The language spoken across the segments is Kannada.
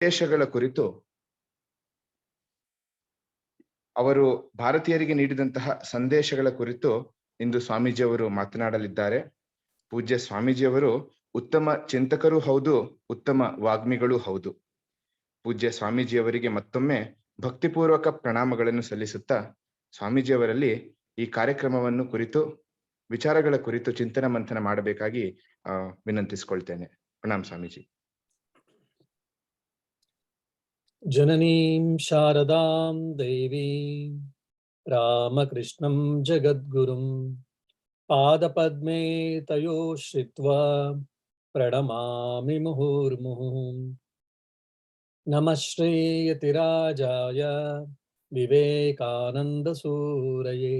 ದೇಶಗಳ ಕುರಿತು ಅವರು ಭಾರತೀಯರಿಗೆ ನೀಡಿದಂತಹ ಸಂದೇಶಗಳ ಕುರಿತು ಇಂದು ಸ್ವಾಮೀಜಿಯವರು ಮಾತನಾಡಲಿದ್ದಾರೆ. ಪೂಜ್ಯ ಸ್ವಾಮೀಜಿಯವರು ಉತ್ತಮ ಚಿಂತಕರೂ ಹೌದು, ಉತ್ತಮ ವಾಗ್ಮಿಗಳೂ ಹೌದು. ಪೂಜ್ಯ ಸ್ವಾಮೀಜಿಯವರಿಗೆ ಮತ್ತೊಮ್ಮೆ ಭಕ್ತಿಪೂರ್ವಕ ಪ್ರಣಾಮಗಳನ್ನು ಸಲ್ಲಿಸುತ್ತಾ ಸ್ವಾಮೀಜಿಯವರಲ್ಲಿ ಈ ಕಾರ್ಯಕ್ರಮವನ್ನು ಕುರಿತು ವಿಚಾರಗಳ ಕುರಿತು ಚಿಂತನ ಮಂಥನ ಮಾಡಬೇಕಾಗಿ ವಿನಂತಿಸಿಕೊಳ್ತೇನೆ. ಪ್ರಣಾಮ್ ಸ್ವಾಮೀಜಿ. ಜನನೀಂ ಶಾರದಾಂ ದೇವೀಂ ರಾಮಕೃಷ್ಣಂ ಜಗದ್ಗುರುಂ ಪಾದಪದ್ಮೇ ತಯೋ ಶ್ರಿತ್ವಾ ಪ್ರಣಮಾಮಿ ಮುಹುರ್ಮುಹುಃ. ನಮಃ ಶ್ರೀಯತಿರಾಜಾಯ ವಿವೇಕಾನಂದ ಸೂರಯೇ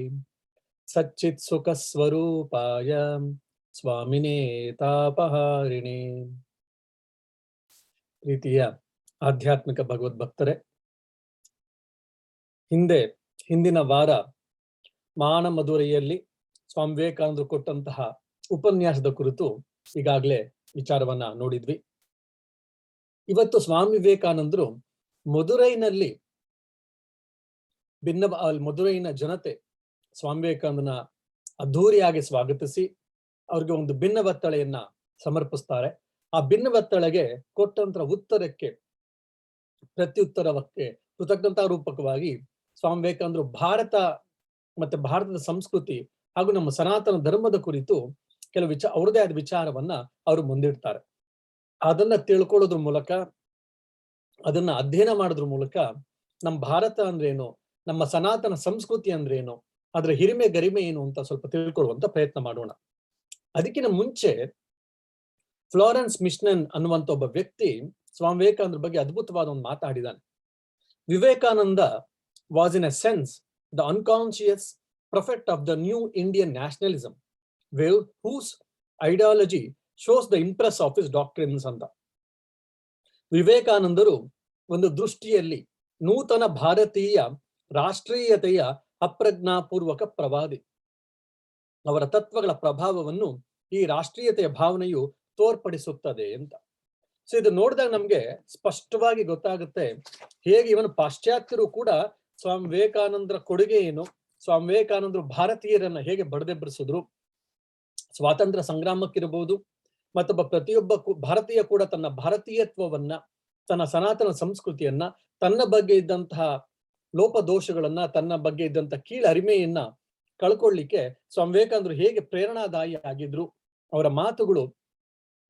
ಸಚ್ಚಿತ್ ಸುಖ ಸ್ವರೂಪಾಯ ಸ್ವಾಮಿನೇ ತಾಪಹಾರಿಣೇ. ಪ್ರೀತಿಯ ಆಧ್ಯಾತ್ಮಿಕ ಭಗವದ್ಭಕ್ತರೇ, ಹಿಂದಿನ ವಾರ ಮಾನ ಮಧುರೆಯಲ್ಲಿ ಸ್ವಾಮಿ ವಿವೇಕಾನಂದರು ಕೊಟ್ಟಂತಹ ಉಪನ್ಯಾಸದ ಕುರಿತು ಈಗಾಗಲೇ ವಿಚಾರವನ್ನ ನೋಡಿದ್ವಿ. ಇವತ್ತು ಸ್ವಾಮಿ ವಿವೇಕಾನಂದರು ಮಧುರೈನಲ್ಲಿ ಮಧುರೈನ ಜನತೆ ಸ್ವಾಮಿ ವಿವೇಕಾನಂದನ ಅದ್ಧೂರಿಯಾಗಿ ಸ್ವಾಗತಿಸಿ ಅವ್ರಿಗೆ ಒಂದು ಭಿನ್ನವತ್ತಳೆಯನ್ನ ಸಮರ್ಪಿಸ್ತಾರೆ. ಆ ಭಿನ್ನವತ್ತಳೆಗೆ ಕೊಟ್ಟಂತ ಉತ್ತರಕ್ಕೆ ಪ್ರತ್ಯುತ್ತರಕ್ಕೆ ಕೃತಜ್ಞತಾ ರೂಪಕವಾಗಿ ಸ್ವಾಮಿ ವಿವೇಕಾನಂದರು ಭಾರತ ಮತ್ತೆ ಭಾರತದ ಸಂಸ್ಕೃತಿ ಹಾಗೂ ನಮ್ಮ ಸನಾತನ ಧರ್ಮದ ಕುರಿತು ಕೆಲವು ಅವ್ರದೇ ಆದ ವಿಚಾರವನ್ನ ಅವರು ಮುಂದಿಡ್ತಾರೆ. ಅದನ್ನ ತಿಳ್ಕೊಳ್ಳೋದ್ರ ಮೂಲಕ, ಅದನ್ನ ಅಧ್ಯಯನ ಮಾಡೋದ್ರ ಮೂಲಕ ನಮ್ಮ ಭಾರತ ಅಂದ್ರೇನು, ನಮ್ಮ ಸನಾತನ ಸಂಸ್ಕೃತಿ ಅಂದ್ರೇನು, ಅದರ ಹಿರಿಮೆ ಗರಿಮೆ ಏನು ಅಂತ ಸ್ವಲ್ಪ ತಿಳ್ಕೊಳ್ಳುವಂತ ಪ್ರಯತ್ನ ಮಾಡೋಣ. ಅದಕ್ಕಿಂತ ಮುಂಚೆ ಫ್ಲಾರೆನ್ಸ್ ಮಿಶ್ನನ್ ಅನ್ನುವಂತ ಒಬ್ಬ ವ್ಯಕ್ತಿ ಸ್ವಾಮಿ ವಿವೇಕಾನಂದರ ಬಗ್ಗೆ ಅದ್ಭುತವಾದ ಒಂದು ಮಾತಾಡಿದಾನೆ. Vivekananda was in a sense the unconscious prophet of the new Indian nationalism, whose ideology shows the impress of his doctrines ಅಂತ. ವಿವೇಕಾನಂದರು ಒಂದು ದೃಷ್ಟಿಯಲ್ಲಿ ನೂತನ ಭಾರತೀಯ ರಾಷ್ಟ್ರೀಯತೆಯ ಅಪ್ರಜ್ಞಾಪೂರ್ವಕ ಪ್ರವಾದಿ. ಅವರ ತತ್ವಗಳ ಪ್ರಭಾವವನ್ನು ಈ ರಾಷ್ಟ್ರೀಯತೆಯ ಭಾವನೆಯು ತೋರ್ಪಡಿಸುತ್ತದೆ ಅಂತ. ಸೊ ಇದು ನೋಡಿದಾಗ ನಮ್ಗೆ ಸ್ಪಷ್ಟವಾಗಿ ಗೊತ್ತಾಗುತ್ತೆ ಹೇಗೆ ಇವನು ಪಾಶ್ಚಾತ್ಯರು ಕೂಡ ಸ್ವಾಮಿ ವಿವೇಕಾನಂದರ ಕೊಡುಗೆ ಏನು, ಸ್ವಾಮಿ ವಿವೇಕಾನಂದರು ಭಾರತೀಯರನ್ನ ಹೇಗೆ ಬಡದೆಬ್ಬರಿಸಿದ್ರು, ಸ್ವಾತಂತ್ರ್ಯ ಸಂಗ್ರಾಮಕ್ಕಿರಬಹುದು, ಮತ್ತೊಬ್ಬ ಪ್ರತಿಯೊಬ್ಬ ಭಾರತೀಯ ಕೂಡ ತನ್ನ ಭಾರತೀಯತ್ವವನ್ನ, ತನ್ನ ಸನಾತನ ಸಂಸ್ಕೃತಿಯನ್ನ, ತನ್ನ ಬಗ್ಗೆ ಇದ್ದಂತಹ ಲೋಪದೋಷಗಳನ್ನ, ತನ್ನ ಬಗ್ಗೆ ಇದ್ದಂತಹ ಕೀಳರಿಮೆಯನ್ನ ಕಳ್ಕೊಳ್ಳಿಕ್ಕೆ ಸ್ವಾಮಿ ವಿವೇಕಾನಂದರು ಹೇಗೆ ಪ್ರೇರಣಾದಾಯಿ ಆಗಿದ್ರು, ಅವರ ಮಾತುಗಳು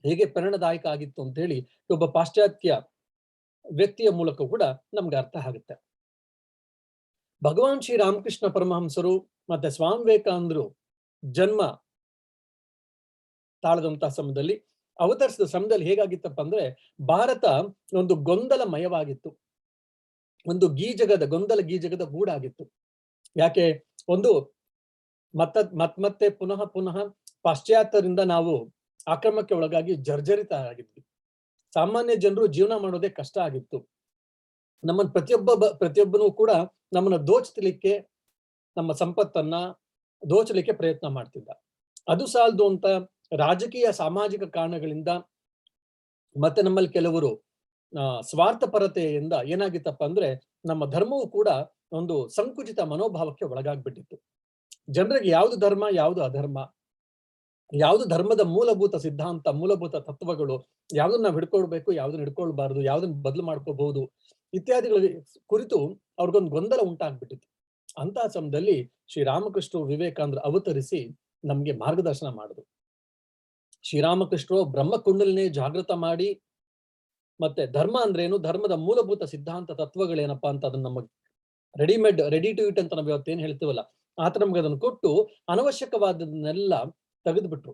ಹೇಗೆ ಪ್ರೇರಣಾದಾಯಕ ಆಗಿತ್ತು ಅಂತ ಹೇಳಿ ಒಬ್ಬ ಪಾಶ್ಚಾತ್ಯ ವ್ಯಕ್ತಿಯ ಮೂಲಕ ಕೂಡ ನಮ್ಗೆ ಅರ್ಥ ಆಗುತ್ತೆ. ಭಗವಾನ್ ಶ್ರೀ ರಾಮಕೃಷ್ಣ ಪರಮಹಂಸರು ಮತ್ತೆ ಸ್ವಾಮಿ ವಿವೇಕಾನಂದರು ಜನ್ಮ ತಾಳದಂತಹ ಸಮಯದಲ್ಲಿ, ಅವತರಿಸಿದ ಸಮಯದಲ್ಲಿ ಹೇಗಾಗಿತ್ತಪ್ಪ ಅಂದ್ರೆ ಭಾರತ ಒಂದು ಗೊಂದಲಮಯವಾಗಿತ್ತು, ಒಂದು ಗೊಂದಲ ಗೀಜಗದ ಗೂಡಾಗಿತ್ತು. ಯಾಕೆ ಒಂದು ಮತ್ತೆ ಪುನಃ ಪಾಶ್ಚಾತ್ಯರಿಂದ ನಾವು ಆಕ್ರಮಕ್ಕೆ ಒಳಗಾಗಿ ಜರ್ಜರಿತ ಆಗಿದ್ವಿ. ಸಾಮಾನ್ಯ ಜನರು ಜೀವನ ಮಾಡೋದೇ ಕಷ್ಟ ಆಗಿತ್ತು. ನಮ್ಮನ್ನು ಪ್ರತಿಯೊಬ್ಬನೂ ಕೂಡ ನಮ್ಮನ್ನ ದೋಚಲಿಕ್ಕೆ, ನಮ್ಮ ಸಂಪತ್ತನ್ನ ದೋಚಲಿಕ್ಕೆ ಪ್ರಯತ್ನ ಮಾಡ್ತಿದ್ದ. ಅದು ಸಾಲದು ಅಂತ ರಾಜಕೀಯ ಸಾಮಾಜಿಕ ಕಾರಣಗಳಿಂದ ಮತ್ತೆ ನಮ್ಮಲ್ಲಿ ಕೆಲವರು ಸ್ವಾರ್ಥಪರತೆಯಿಂದ ಏನಾಗಿತ್ತಪ್ಪ ಅಂದ್ರೆ ನಮ್ಮ ಧರ್ಮವು ಕೂಡ ಒಂದು ಸಂಕುಚಿತ ಮನೋಭಾವಕ್ಕೆ ಒಳಗಾಗ್ಬಿಟ್ಟಿತ್ತು. ಜನರಿಗೆ ಯಾವುದು ಧರ್ಮ, ಯಾವುದು ಅಧರ್ಮ, ಯಾವುದು ಧರ್ಮದ ಮೂಲಭೂತ ಸಿದ್ಧಾಂತ, ಮೂಲಭೂತ ತತ್ವಗಳು, ಯಾವ್ದನ್ನ ನಾವು ಹಿಡ್ಕೊಳ್ಬೇಕು, ಯಾವ್ದನ್ನ ಹಿಡ್ಕೊಳ್ಬಾರ್ದು, ಯಾವ್ದನ್ನ ಬದಲು ಮಾಡ್ಕೋಬಹುದು ಇತ್ಯಾದಿಗಳ ಕುರಿತು ಅವ್ರಿಗೊಂದು ಗೊಂದಲ ಉಂಟಾಗ್ಬಿಟ್ಟಿತ್ತು. ಅಂತಹ ಸಮಯದಲ್ಲಿ ಶ್ರೀರಾಮಕೃಷ್ಣರು ವಿವೇಕಾನಂದರು ಅವತರಿಸಿ ನಮ್ಗೆ ಮಾರ್ಗದರ್ಶನ ಮಾಡಿದ್ರು. ಶ್ರೀರಾಮಕೃಷ್ಣರು ಬ್ರಹ್ಮಕುಂಡಲಿನೇ ಜಾಗೃತ ಮಾಡಿ, ಮತ್ತೆ ಧರ್ಮ ಅಂದ್ರೇನು, ಧರ್ಮದ ಮೂಲಭೂತ ಸಿದ್ಧಾಂತ ತತ್ವಗಳೇನಪ್ಪಾ ಅಂತ ಅದನ್ನ ನಮಗೆ ರೆಡಿ ಟು ಇಟ್ ಅಂತ ನಾವು ಇವತ್ತೇನ್ ಹೇಳ್ತೀವಲ್ಲ, ಆತ ನಮ್ಗೆ ಅದನ್ನು ಕೊಟ್ಟು ಅನವಶ್ಯಕವಾದನ್ನೆಲ್ಲ ತೆಗೆದುಬಿಟ್ರು.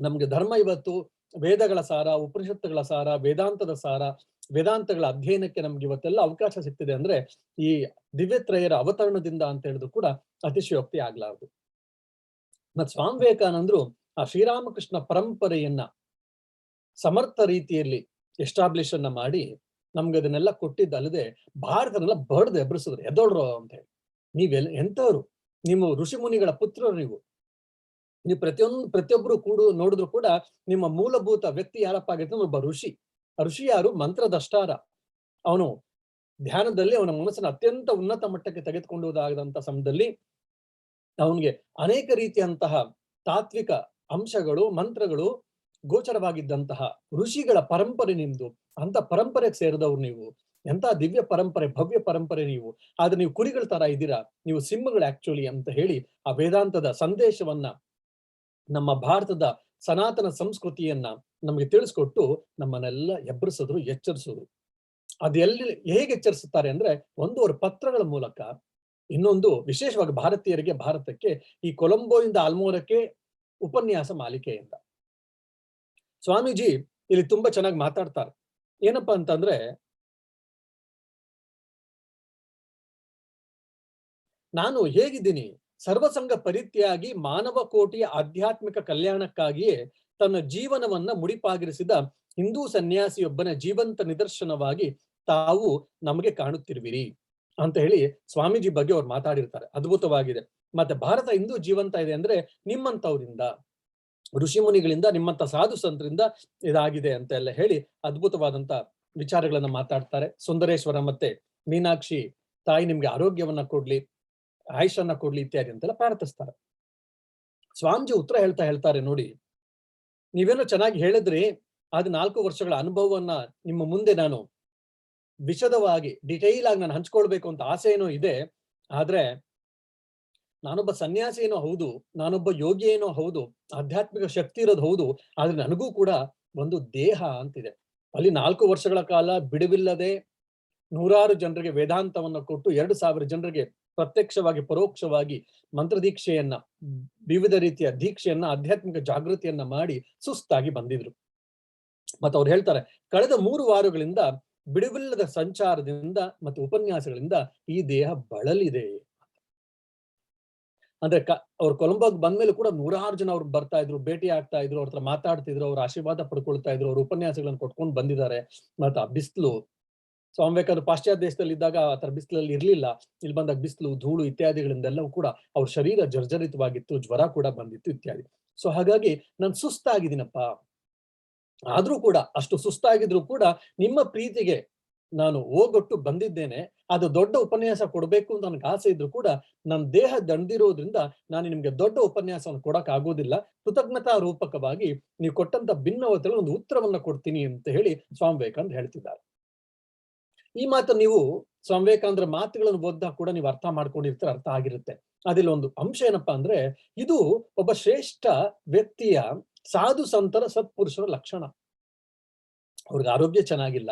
ನಮ್ಗೆ ಧರ್ಮ ಇವತ್ತು ವೇದಗಳ ಸಾರ, ಉಪನಿಷತ್ತುಗಳ ಸಾರ, ವೇದಾಂತದ ಸಾರ, ವೇದಾಂತಗಳ ಅಧ್ಯಯನಕ್ಕೆ ನಮ್ಗೆ ಇವತ್ತೆಲ್ಲ ಅವಕಾಶ ಸಿಗ್ತಿದೆ ಅಂದ್ರೆ ಈ ದಿವ್ಯತ್ರಯರ ಅವತರಣದಿಂದ ಅಂತ ಹೇಳಿದ್ರು ಕೂಡ ಅತಿಶಯೋಕ್ತಿ ಆಗ್ಲಾರ್ದು. ಮತ್ ಸ್ವಾಮಿ ವಿವೇಕಾನಂದರು ಆ ಶ್ರೀರಾಮಕೃಷ್ಣ ಪರಂಪರೆಯನ್ನ ಸಮರ್ಥ ರೀತಿಯಲ್ಲಿ ಎಸ್ಟಾಬ್ಲಿಷ್ ಅನ್ನ ಮಾಡಿ ನಮ್ಗೆ ಅದನ್ನೆಲ್ಲ ಕೊಟ್ಟಿದ್ದಲ್ಲದೆ ಭಾರತನೆಲ್ಲ ಬಡ್ದು ಎಬ್ರಿಸಿದ್ರು. ಎದೋಳ್ರು ಅಂತ ಹೇಳಿ, ಎಂತವ್ರು, ನೀವು ಋಷಿ ಮುನಿಗಳ ಪುತ್ರರು, ನೀವು ಪ್ರತಿಯೊಬ್ಬರು ನೋಡಿದ್ರು ಕೂಡ ನಿಮ್ಮ ಮೂಲಭೂತ ವ್ಯಕ್ತಿ ಯಾರಪ್ಪ ಆಗಿರ್ತಾನೆ, ಒಬ್ಬ ಋಷಿ. ಋಷಿ ಯಾರು? ಮಂತ್ರದಷ್ಟಾರ. ಅವನು ಧ್ಯಾನದಲ್ಲಿ ಅವನ ಮನಸ್ಸನ್ನು ಅತ್ಯಂತ ಉನ್ನತ ಮಟ್ಟಕ್ಕೆ ತೆಗೆದುಕೊಂಡುವುದಾದಂತಹ ಸಮಯದಲ್ಲಿ ಅವನಿಗೆ ಅನೇಕ ರೀತಿಯಂತಹ ತಾತ್ವಿಕ ಅಂಶಗಳು, ಮಂತ್ರಗಳು ಗೋಚರವಾಗಿದ್ದಂತಹ ಋಷಿಗಳ ಪರಂಪರೆ ನಿಮ್ದು. ಅಂತ ಪರಂಪರೆಗೆ ಸೇರಿದವ್ರು ನೀವು. ಎಂತ ದಿವ್ಯ ಪರಂಪರೆ, ಭವ್ಯ ಪರಂಪರೆ ನೀವು. ಆದ್ರೆ ನೀವು ಕುರಿಗಳ ತರ ಇದ್ದೀರಾ, ನೀವು ಸಿಂಹಗಳು ಆಕ್ಚುಲಿ ಅಂತ ಹೇಳಿ ಆ ವೇದಾಂತದ ಸಂದೇಶವನ್ನ, ನಮ್ಮ ಭಾರತದ ಸನಾತನ ಸಂಸ್ಕೃತಿಯನ್ನ ನಮಗೆ ತಿಳಿಸ್ಕೊಟ್ಟು ನಮ್ಮನ್ನೆಲ್ಲ ಎಬ್ಬರಿಸಿದ್ರು, ಎಚ್ಚರಿಸಿದ್ರು. ಅದೆಲ್ಲಿ ಹೇಗೆ ಎಚ್ಚರಿಸುತ್ತಾರೆ ಅಂದ್ರೆ, ಒಂದು ಅವರ ಪತ್ರಗಳ ಮೂಲಕ, ಇನ್ನೊಂದು ವಿಶೇಷವಾಗಿ ಭಾರತೀಯರಿಗೆ, ಭಾರತಕ್ಕೆ ಈ ಕೊಲಂಬೋ ಇಂದ ಆಲ್ಮೋರಕ್ಕೆ ಉಪನ್ಯಾಸ ಮಾಲಿಕೆಯಿಂದ. ಸ್ವಾಮೀಜಿ ಇಲ್ಲಿ ತುಂಬಾ ಚೆನ್ನಾಗಿ ಮಾತಾಡ್ತಾರೆ. ಏನಪ್ಪಾ ಅಂತಂದ್ರೆ, ನಾನು ಹೇಗಿದ್ದೀನಿ, ಸರ್ವಸಂಗ ಪರಿತ್ಯಾಗಿ ಮಾನವ ಕೋಟಿಯ ಆಧ್ಯಾತ್ಮಿಕ ಕಲ್ಯಾಣಕ್ಕಾಗಿಯೇ ತನ್ನ ಜೀವನವನ್ನ ಮುಡಿಪಾಗಿರಿಸಿದ ಹಿಂದೂ ಸನ್ಯಾಸಿಯೊಬ್ಬನ ಜೀವಂತ ನಿದರ್ಶನವಾಗಿ ತಾವು ನಮಗೆ ಕಾಣುತ್ತಿರುವಿರಿ ಅಂತ ಹೇಳಿ ಸ್ವಾಮೀಜಿ ಬಗ್ಗೆ ಅವ್ರು ಮಾತಾಡಿರ್ತಾರೆ. ಅದ್ಭುತವಾಗಿದೆ. ಮತ್ತೆ ಭಾರತ ಇಂದು ಜೀವಂತ ಇದೆ ಅಂದ್ರೆ ನಿಮ್ಮಂತವರಿಂದ, ಋಷಿ ಮುನಿಗಳಿಂದ, ನಿಮ್ಮಂತ ಸಾಧು ಸಂತರಿಂದ ಇದಾಗಿದೆ ಅಂತ ಎಲ್ಲ ಹೇಳಿ ಅದ್ಭುತವಾದಂತ ವಿಚಾರಗಳನ್ನ ಮಾತಾಡ್ತಾರೆ. ಸುಂದರೇಶ್ವರ ಮತ್ತೆ ಮೀನಾಕ್ಷಿ ತಾಯಿ ನಿಮ್ಗೆ ಆರೋಗ್ಯವನ್ನ ಕೊಡ್ಲಿ, ಆಯುಷನ್ನ ಕೊಡ್ಲಿ ಇತ್ಯಾದಿ ಅಂತೆಲ್ಲ ಪ್ರಾರ್ಥಿಸ್ತಾರೆ. ಸ್ವಾಮೀಜಿ ಉತ್ತರ ಹೇಳ್ತಾರೆ ನೋಡಿ, ನೀವೇನೋ ಚೆನ್ನಾಗಿ ಹೇಳಿದ್ರಿ, ಆದ 4 ವರ್ಷಗಳ ಅನುಭವವನ್ನ ನಿಮ್ಮ ಮುಂದೆ ನಾನು ವಿಶದವಾಗಿ ಡಿಟೈಲ್ ಆಗಿ ನಾನು ಹಂಚ್ಕೊಳ್ಬೇಕು ಅಂತ ಆಸೆ ಏನೋ ಇದೆ. ಆದ್ರೆ ನಾನೊಬ್ಬ ಸನ್ಯಾಸಿ ಏನೋ ಹೌದು, ನಾನೊಬ್ಬ ಯೋಗಿ ಏನೋ ಹೌದು, ಆಧ್ಯಾತ್ಮಿಕ ಶಕ್ತಿ ಇರೋದು ಹೌದು, ಆದ್ರೆ ನನಗೂ ಕೂಡ ಒಂದು ದೇಹ ಅಂತಿದೆ. ಅಲ್ಲಿ 4 ವರ್ಷಗಳ ಕಾಲ ಬಿಡುವಿಲ್ಲದೆ 100 ಜನರಿಗೆ ವೇದಾಂತವನ್ನ ಕೊಟ್ಟು 2,000 ಜನರಿಗೆ ಪ್ರತ್ಯಕ್ಷವಾಗಿ ಪರೋಕ್ಷವಾಗಿ ಮಂತ್ರದೀಕ್ಷೆಯನ್ನ, ವಿವಿಧ ರೀತಿಯ ದೀಕ್ಷೆಯನ್ನ, ಆಧ್ಯಾತ್ಮಿಕ ಜಾಗೃತಿಯನ್ನ ಮಾಡಿ ಸುಸ್ತಾಗಿ ಬಂದಿದ್ರು. ಮತ್ತೆ ಅವ್ರು ಹೇಳ್ತಾರೆ, ಕಳೆದ 3 ವಾರಗಳಿಂದ ಬಿಡುವಿಲ್ಲದ ಸಂಚಾರದಿಂದ ಮತ್ತು ಉಪನ್ಯಾಸಗಳಿಂದ ಈ ದೇಹ ಬಳಲಿದೆ. ಅಂದ್ರೆ ಅವ್ರು ಕೊಲಂಬೋಗ್ ಬಂದ್ಮೇಲೆ ಕೂಡ 100 ಜನ ಅವ್ರು ಬರ್ತಾ ಇದ್ರು, ಭೇಟಿ ಆಗ್ತಾ ಇದ್ರು, ಅವ್ರ ಹತ್ರ ಮಾತಾಡ್ತಿದ್ರು, ಅವ್ರ ಆಶೀರ್ವಾದ ಪಡ್ಕೊಳ್ತಾ ಇದ್ರು, ಅವ್ರ ಉಪನ್ಯಾಸಗಳನ್ನು ಕೊಟ್ಕೊಂಡು ಬಂದಿದ್ದಾರೆ. ಮತ್ತೆ ಆ ಬಿಸಿಲು, ಸ್ವಾಮಿ ವಿವೇಕಾನಂದ ಪಾಶ್ಚಾತ್ಯ ದೇಶದಲ್ಲಿ ಇದ್ದಾಗ ಆ ತರ ಬಿಸಿಲಲ್ಲಿ ಇರ್ಲಿಲ್ಲ. ಇಲ್ಲಿ ಬಂದಾಗ ಬಿಸಿಲು, ಧೂಳು ಇತ್ಯಾದಿಗಳಿಂದೆಲ್ಲವೂ ಕೂಡ ಅವ್ರ ಶರೀರ ಜರ್ಜರಿತವಾಗಿತ್ತು, ಜ್ವರ ಕೂಡ ಬಂದಿತ್ತು ಇತ್ಯಾದಿ. ಸೊ ಹಾಗಾಗಿ ನಾನು ಸುಸ್ತಾಗಿದ್ದೀನಪ್ಪ. ಆದ್ರೂ ಕೂಡ, ಅಷ್ಟು ಸುಸ್ತಾಗಿದ್ರು ಕೂಡ ನಿಮ್ಮ ಪ್ರೀತಿಗೆ ನಾನು ಓಗೊಟ್ಟು ಬಂದಿದ್ದೇನೆ. ಅದು ದೊಡ್ಡ ಉಪನ್ಯಾಸ ಕೊಡ್ಬೇಕು ಅಂತ ನನಗೆ ಆಸೆ ಇದ್ರು ಕೂಡ ನನ್ನ ದೇಹ ದಣ್ದಿರೋದ್ರಿಂದ ನಾನು ನಿಮ್ಗೆ ದೊಡ್ಡ ಉಪನ್ಯಾಸವನ್ನು ಕೊಡಕ್ ಆಗೋದಿಲ್ಲ. ಕೃತಜ್ಞತಾ ರೂಪಕವಾಗಿ ನೀವು ಕೊಟ್ಟಂತ ಭಿನ್ನವತೆಗಳು ಒಂದು ಉತ್ತರವನ್ನ ಕೊಡ್ತೀನಿ ಅಂತ ಹೇಳಿ ಸ್ವಾಮಿ ವಿವೇಕಾನಂದ ಹೇಳ್ತಿದ್ದಾರೆ. ಈ ಮಾತು ನೀವು ಸ್ವಾಮಿ ವಿವೇಕಾನಂದರ ಮಾತುಗಳನ್ನು ಓದಿದಾಗ ಕೂಡ ನೀವು ಅರ್ಥ ಮಾಡ್ಕೊಂಡಿರ್ತೀರ, ಅರ್ಥ ಆಗಿರುತ್ತೆ. ಅದಿಲ್ಲ ಒಂದು ಅಂಶ ಏನಪ್ಪಾ ಅಂದ್ರೆ, ಇದು ಒಬ್ಬ ಶ್ರೇಷ್ಠ ವ್ಯಕ್ತಿಯ, ಸಾಧು ಸಂತರ, ಸತ್ಪುರುಷರ ಲಕ್ಷಣ. ಅವ್ರಿಗೆ ಆರೋಗ್ಯ ಚೆನ್ನಾಗಿಲ್ಲ,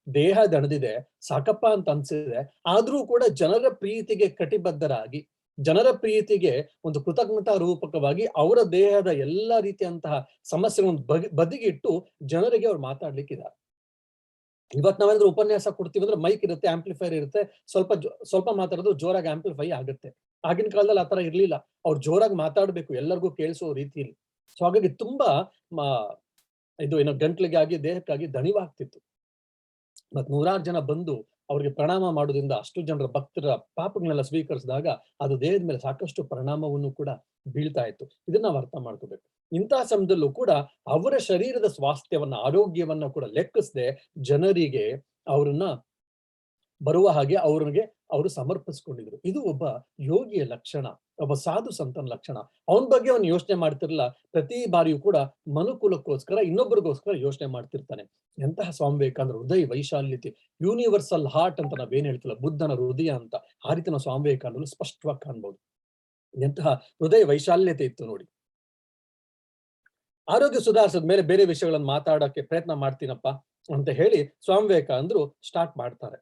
ದೇಹ ದಣದಿದೆ, ಸಾಕಪ್ಪ ಅಂತ ಅನ್ಸಿದೆ, ಆದ್ರೂ ಕೂಡ ಜನರ ಪ್ರೀತಿಗೆ ಕಟಿಬದ್ಧರಾಗಿ, ಜನರ ಪ್ರೀತಿಗೆ ಒಂದು ಕೃತಜ್ಞತಾ ರೂಪಕವಾಗಿ ಅವರ ದೇಹದ ಎಲ್ಲಾ ರೀತಿಯಂತಹ ಸಮಸ್ಯೆಗಳನ್ನು ಬದಿಗಿಟ್ಟು ಜನರಿಗೆ ಅವ್ರು ಮಾತಾಡ್ಲಿಕ್ಕಿದ್ದಾರೆ. ಇವತ್ತು ನಾವೇನಾದ್ರೂ ಉಪನ್ಯಾಸ ಕೊಡ್ತೀವಿ ಅಂದ್ರೆ ಮೈಕ್ ಇರುತ್ತೆ, ಆಂಪ್ಲಿಫೈರ್ ಇರುತ್ತೆ, ಸ್ವಲ್ಪ ಮಾತಾಡೋದು ಜೋರಾಗಿ ಆಂಪ್ಲಿಫೈ ಆಗುತ್ತೆ. ಆಗಿನ ಕಾಲದಲ್ಲಿ ಆತರ ಇರ್ಲಿಲ್ಲ. ಅವ್ರು ಜೋರಾಗಿ ಮಾತಾಡ್ಬೇಕು, ಎಲ್ಲರಿಗೂ ಕೇಳಿಸೋ ರೀತಿಯಲ್ಲಿ. ಸೊ ಹಾಗಾಗಿ ತುಂಬಾ ಇದು ಏನೋ ಗಂಟ್ಲಿಗಾಗಿ, ದೇಹಕ್ಕಾಗಿ ದಣಿವಾಗ್ತಿತ್ತು. ಮತ್ 100 ಜನ ಬಂದು ಅವ್ರಿಗೆ ಪ್ರಣಾಮ ಮಾಡೋದ್ರಿಂದ, ಅಷ್ಟು ಜನರ ಭಕ್ತರ ಪಾಪಗಳನ್ನೆಲ್ಲ ಸ್ವೀಕರಿಸಿದಾಗ ಅದು ದೇಹದ ಮೇಲೆ ಸಾಕಷ್ಟು ಪರಿಣಾಮವನ್ನು ಕೂಡ ಬೀಳ್ತಾ ಇತ್ತು. ಇದನ್ನ ನಾವು ಅರ್ಥ ಮಾಡ್ಕೋಬೇಕು. ಇಂತಹ ಸಮಯದಲ್ಲೂ ಕೂಡ ಅವರ ಶರೀರದ ಸ್ವಾಸ್ಥ್ಯವನ್ನ, ಆರೋಗ್ಯವನ್ನ ಕೂಡ ಲೆಕ್ಕಿಸದೆ ಜನರಿಗೆ ಅವರನ್ನ ಬರುವ ಹಾಗೆ ಅವ್ರಿಗೆ ಅವರು ಸಮರ್ಪಿಸ್ಕೊಂಡಿದ್ರು. ಇದು ಒಬ್ಬ ಯೋಗಿಯ ಲಕ್ಷಣ, ಒಬ್ಬ ಸಾಧು ಸಂತನ ಲಕ್ಷಣ. ಅವನ ಬಗ್ಗೆ ಅವನು ಯೋಚನೆ ಮಾಡ್ತಿರ್ಲಿಲ್ಲ. ಪ್ರತಿ ಬಾರಿಯೂ ಕೂಡ ಮನುಕುಲಕ್ಕೋಸ್ಕರ, ಇನ್ನೊಬ್ಬರಿಗೋಸ್ಕರ ಯೋಚನೆ ಮಾಡ್ತಿರ್ತಾನೆ. ಎಂತಹ ಸ್ವಾಮಿ ವಿವೇಕಾನಂದ ಹೃದಯ ವೈಶಾಲ್ಯತೆ, ಯೂನಿವರ್ಸಲ್ ಹಾರ್ಟ್ ಅಂತ ನಾವೇನ್ ಹೇಳ್ತಿಲ್ಲ, ಬುದ್ಧನ ಹೃದಯ ಅಂತ. ಆ ರೀತಿ ನಾವು ಸ್ವಾಮಿ ವಿವೇಕಾನಂದ ಸ್ಪಷ್ಟವಾಗಿ ಕಾಣ್ಬಹುದು. ಎಂತಹ ಹೃದಯ ವೈಶಾಲ್ಯತೆ ಇತ್ತು ನೋಡಿ. ಆರೋಗ್ಯ ಸುಧಾರಿಸಿದ ಮೇಲೆ ಬೇರೆ ವಿಷಯಗಳನ್ನು ಮಾತಾಡಕ್ಕೆ ಪ್ರಯತ್ನ ಮಾಡ್ತೀನಪ್ಪ ಅಂತ ಹೇಳಿ ಸ್ವಾಮಿ ವಿವೇಕಾನಂದರು ಸ್ಟಾರ್ಟ್ ಮಾಡ್ತಾರೆ.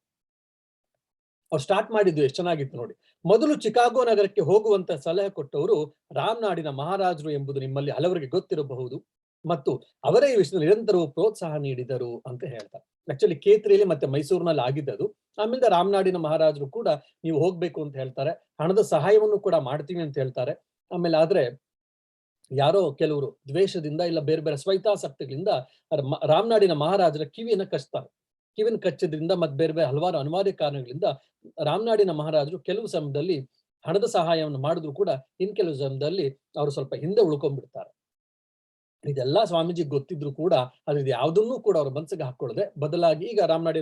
ಅವ್ರು ಸ್ಟಾರ್ಟ್ ಮಾಡಿದ್ದು ಎಷ್ಟು ಚೆನ್ನಾಗಿತ್ತು ನೋಡಿ. ಮೊದಲು ಚಿಕಾಗೋ ನಗರಕ್ಕೆ ಹೋಗುವಂತ ಸಲಹೆ ಕೊಟ್ಟವರು ರಾಮನಾಡಿನ ಮಹಾರಾಜರು ಎಂಬುದು ನಿಮ್ಮಲ್ಲಿ ಹಲವರಿಗೆ ಗೊತ್ತಿರಬಹುದು, ಮತ್ತು ಅವರೇ ಈ ವಿಷಯದಲ್ಲಿ ನಿರಂತರವೂ ಪ್ರೋತ್ಸಾಹ ನೀಡಿದರು ಅಂತ ಹೇಳ್ತಾರೆ. ಆಕ್ಚುಲಿ ಕೇತ್ರಿಯಲ್ಲಿ ಮತ್ತೆ ಮೈಸೂರಿನಲ್ಲಿ ಆಗಿದ್ದದು. ಆಮೇಲೆ ರಾಮನಾಡಿನ ಮಹಾರಾಜರು ಕೂಡ ನೀವು ಹೋಗ್ಬೇಕು ಅಂತ ಹೇಳ್ತಾರೆ, ಹಣದ ಸಹಾಯವನ್ನು ಕೂಡ ಮಾಡ್ತೀವಿ ಅಂತ ಹೇಳ್ತಾರೆ. ಆಮೇಲೆ ಆದ್ರೆ ಯಾರೋ ಕೆಲವರು ದ್ವೇಷದಿಂದ ಇಲ್ಲ ಬೇರೆ ಬೇರೆ ಸ್ವೈತಾಸಕ್ತಿಗಳಿಂದ ರಾಮನಾಡಿನ ಮಹಾರಾಜರ ಕಿವಿಯನ್ನ ಕಚ್ತಾರೆ. ಕಿವಿನ ಕಚ್ಚಿದ್ರಿಂದ ಮತ್ತೆ ಬೇರೆ ಬೇರೆ ಹಲವಾರು ಅನಿವಾರ್ಯ ಕಾರಣಗಳಿಂದ ರಾಮನಾಡಿನ ಮಹಾರಾಜರು ಕೆಲವು ಸಮಯದಲ್ಲಿ ಹಣದ ಸಹಾಯವನ್ನು ಮಾಡಿದ್ರು ಕೂಡ ಇನ್ ಕೆಲವು ಸಮಯದಲ್ಲಿ ಅವರು ಸ್ವಲ್ಪ ಹಿಂದೆ ಉಳ್ಕೊಂಡ್ಬಿಡ್ತಾರೆ. ಇದೆಲ್ಲ ಸ್ವಾಮೀಜಿ ಗೊತ್ತಿದ್ರು ಕೂಡ ಅದ್ರ ಯಾವ್ದನ್ನೂ ಕೂಡ ಅವ್ರ ಮನಸ್ಸಿಗೆ ಹಾಕೊಳ್ಳದೆ ಬದಲಾಗಿ ಈಗ ರಾಮನಾಡಿ